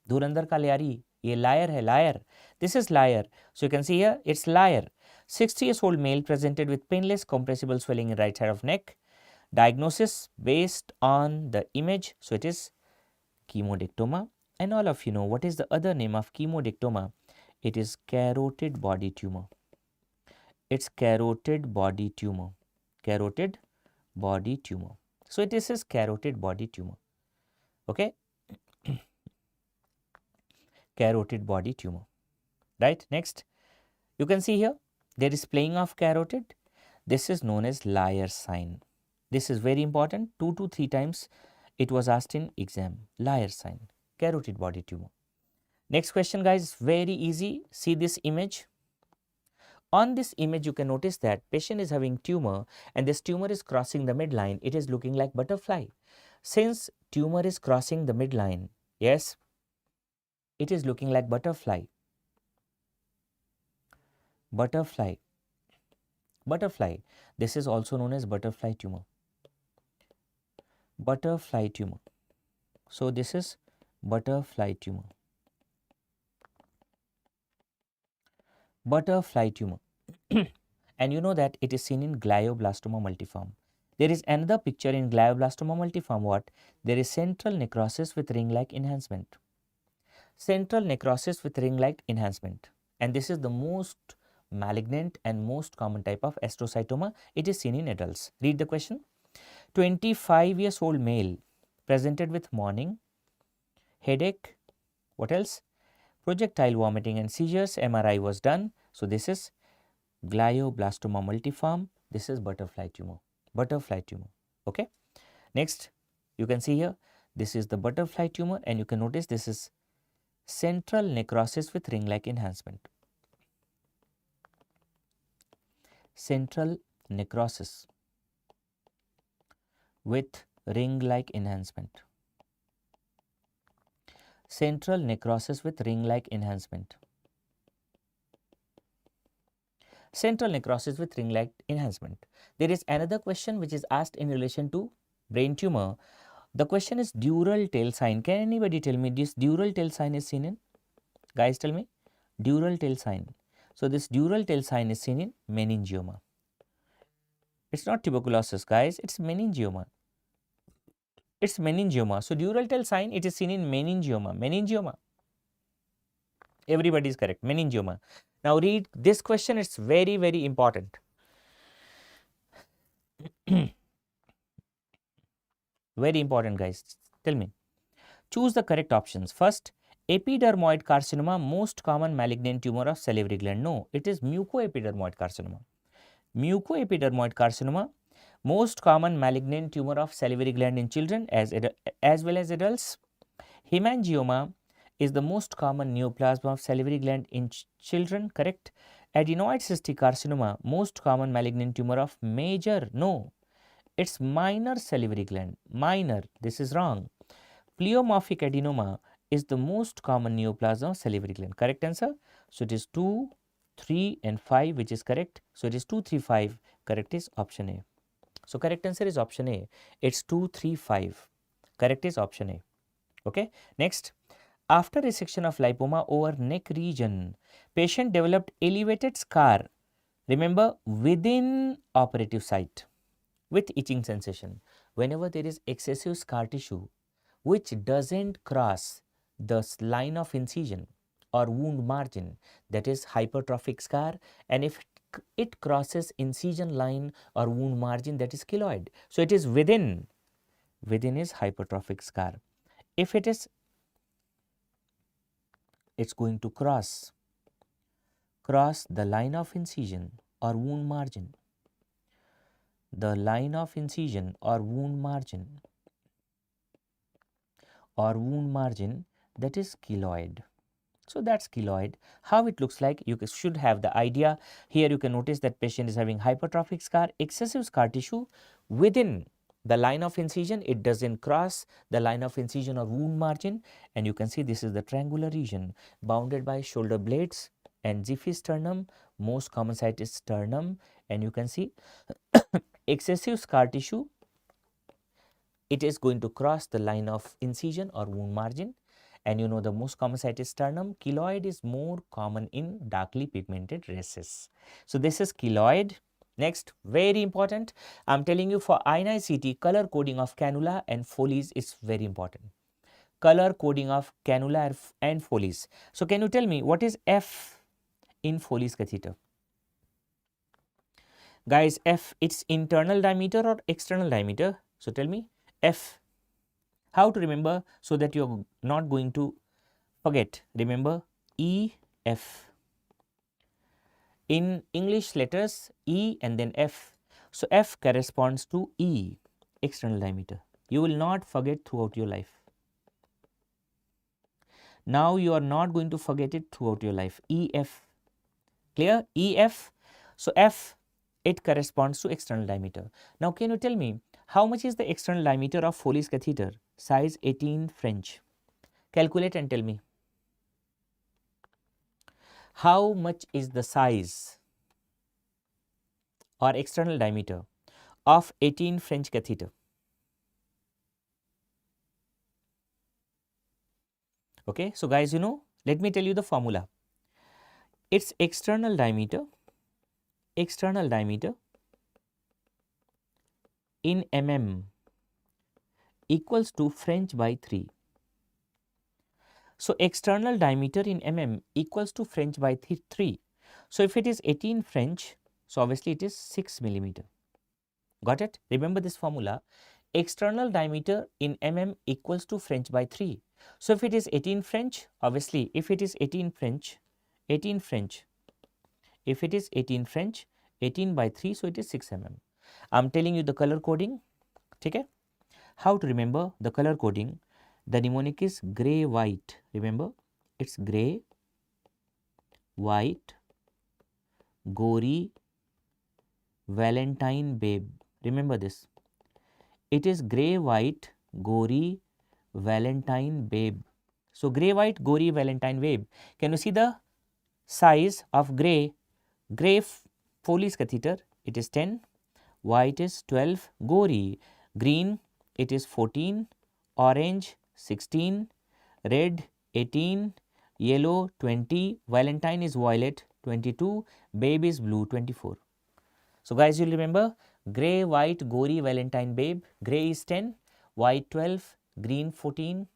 A: धुरंधर का Lyari. ये Lyre है, Lyre. This is Lyre. So you can see here, it's Lyre. 60-year-old male presented with painless compressible swelling in right side of neck. Diagnosis based on the image. So it is chemodectoma. And all of you know what is the other name of chemodectoma? It is carotid body tumor. It's carotid body tumor. Carotid body tumor. So this is carotid body tumor. Okay. Carotid body tumor. Right. Next, you can see here there is splaying of carotid. This is known as Lyre sign. This is very important. 2 to 3 times it was asked in exam. Lyre sign. Carotid body tumor. Next question, guys, very easy. See this image. On this image, you can notice that patient is having tumor and this tumor is crossing the midline. It is looking like butterfly. Since tumor is crossing the midline, yes, it is looking like butterfly. Butterfly. This is also known as butterfly tumor. Butterfly tumor. So this is butterfly tumor. Butterfly tumor. And you know that it is seen in glioblastoma multiforme. There is another picture in glioblastoma multiforme. What? There is central necrosis with ring-like enhancement. Central necrosis with ring-like enhancement. And this is the most malignant and most common type of astrocytoma. It is seen in adults. Read the question. 25-year-old male presented with morning, headache, what else? Projectile vomiting and seizures. MRI was done. So this is glioblastoma multiforme. This is butterfly tumor. Butterfly tumor. Okay. Next, you can see here, this is the butterfly tumor and you can notice this is central necrosis with ring-like enhancement. Central necrosis with ring-like enhancement. Central necrosis with ring-like enhancement. Central necrosis with ring-like enhancement. There is another question which is asked in relation to brain tumor. The question is dural tail sign. Can anybody tell me this dural tail sign is seen in? Guys, tell me. Dural tail sign. So, this dural tail sign is seen in meningioma. It's not tuberculosis, guys. It's meningioma. It's meningioma. So, dural tail sign, it is seen in meningioma. Meningioma. Everybody is correct. Meningioma. Now, read this question. It's very, very important. Very important, guys. Tell me. Choose the correct options. First, epidermoid carcinoma, most common malignant tumor of salivary gland. No, it is mucoepidermoid carcinoma. Mucoepidermoid carcinoma, most common malignant tumor of salivary gland in children as well as adults. Hemangioma is the most common neoplasm of salivary gland in children, correct. Adenoid cystic carcinoma, most common malignant tumor of major, no, it's minor salivary gland, minor, this is wrong. Pleomorphic adenoma is the most common neoplasm of salivary gland, correct answer. So, it is 2, 3 and 5 which is correct. So, it is 2, 3, 5, correct is option A. So, correct answer is option A, it's 2, 3, 5, correct is option A. Okay. Next, after resection of lipoma over neck region, patient developed elevated scar, remember, within operative site with itching sensation. Whenever there is excessive scar tissue which doesn't cross the line of incision or wound margin, that is hypertrophic scar, and if it crosses incision line or wound margin, that is keloid. So, it is within is hypertrophic scar. If it is, it's going to cross the line of incision or wound margin, the line of incision or wound margin that is keloid. So, that is keloid. How it looks like, you should have the idea. Here you can notice that patient is having hypertrophic scar, excessive scar tissue within the line of incision, it does not cross the line of incision or wound margin, and you can see this is the triangular region bounded by shoulder blades and Ziffy sternum. Most common site is sternum, and you can see excessive scar tissue, it is going to cross the line of incision or wound margin, and you know the most common site is sternum. Keloid is more common in darkly pigmented races. So, this is keloid. Next, very important, I am telling you for INI-CET, color coding of cannula and Foley's is very important. Color coding of cannula and Foley's. So, can you tell me what is F in Foley's catheter? Guys, F, it's internal diameter or external diameter? So, tell me F. How to remember so that you are not going to forget? Remember E, F. In English letters, E and then F. So, F corresponds to E, external diameter. You will not forget throughout your life. Now, you are not going to forget it throughout your life. EF, clear? EF. So, F, it corresponds to external diameter. Now, can you tell me how much is the external diameter of Foley's catheter? Size 18 French. Calculate and tell me. How much is the size or external diameter of 18 French catheter? Okay. So, guys, you know, let me tell you the formula. Its external diameter in mm equals to French by 3. So, external diameter in mm equals to French by 3. So, if it is 18 French, so obviously it is 6 millimeter. Got it? Remember this formula. External diameter in mm equals to French by 3. So, if it is 18 French, obviously if it is 18 French, if it is 18 French, 18 by 3, so it is 6 mm. I am telling you the color coding. Okay? How to remember the color coding? The mnemonic is grey white. Remember, it's grey, white, gory, Valentine babe. Remember this. It is grey white gory Valentine babe. So grey white gory Valentine babe. Can you see the size of grey? Grey Foley's catheter, it is 10, white is 12, gory, green it is 14, orange 16, red 18, yellow 20, Valentine is violet 22, babe is blue 24. So guys, you'll remember grey, white, gory, Valentine babe. Grey is 10, white 12, green 14,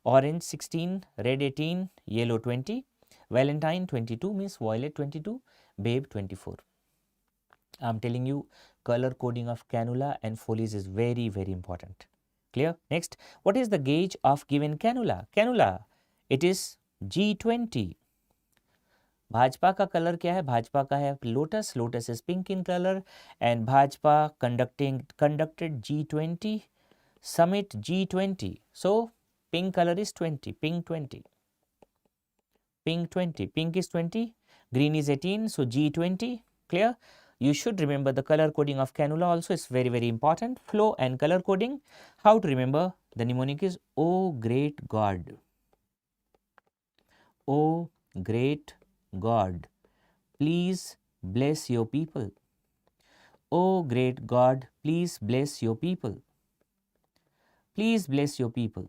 A: orange 16, red 18, yellow 20, Valentine 22 means violet 22, babe 24. I'm telling you, color coding of cannula and Foley's is very, very important. Clear? Next, what is the gauge of given cannula? Cannula, it is G20. Bhajpa का colour क्या है? भाजपा का है lotus. Lotus is pink in colour and Bhajpa conducted G20 summit G20. So pink color is 20. Pink 20. Pink 20. Pink is 20. Green is 18. So G20. Clear? You should remember the color coding of cannula also is very, very important. Flow and color coding. How to remember? The mnemonic is O great God. O great God, please bless your people. Oh great God, please bless your people. Please bless your people.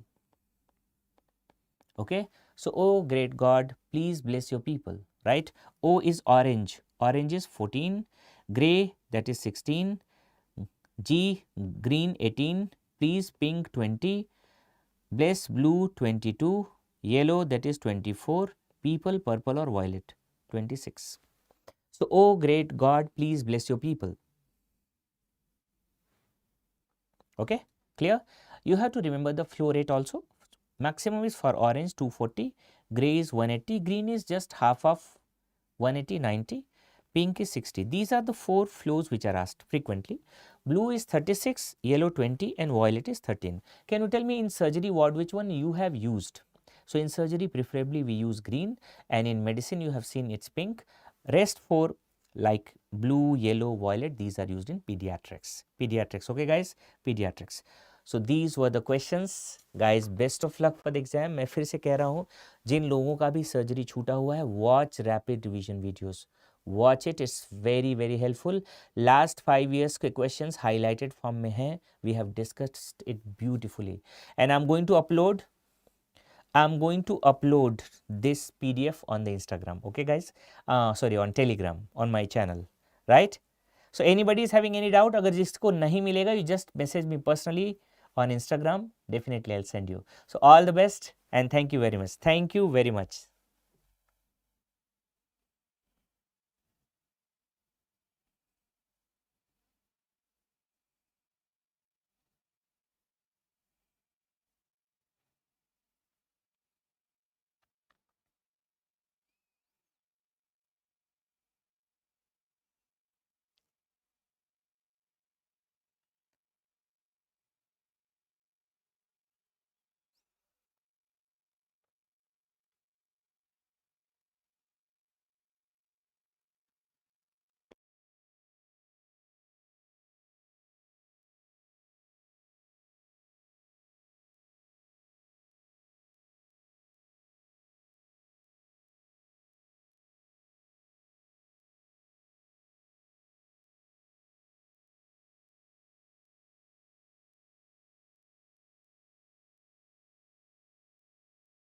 A: Okay. So, oh great God, please bless your people. Right. O is orange. Orange is 14. Grey, that is 16. G, green 18. Please, pink 20. Bless, blue 22. Yellow, that is 24. People, purple or violet 26. So, oh great God, please bless your people. Okay, clear? You have to remember the flow rate also. Maximum is for orange 240, grey is 180, green is just half of 180, 90, pink is 60. These are the 4 flows which are asked frequently. Blue is 36, yellow 20 and violet is 13. Can you tell me in surgery ward which one you have used? So, in surgery preferably we use green and in medicine you have seen it's pink. Rest 4 like blue, yellow, violet, these are used in pediatrics. Pediatrics, okay guys, pediatrics. So these were the questions. Guys, best of luck for the exam. मैं फिर से कह रहा हूँ जिन लोगों का भी surgery छूटा हुआ है, watch rapid revision videos. Watch it, it's very very helpful. Last 5 years के questions highlighted form में हैं. We have discussed it beautifully. And I'm going to upload this PDF on the Instagram. Okay guys, sorry, on Telegram, on my channel, right? So anybody is having any doubt, अगर जिसको नहीं मिलेगा, you just message me personally on Instagram. Definitely I'll send you. So all the best and thank you very much. Thank you very much.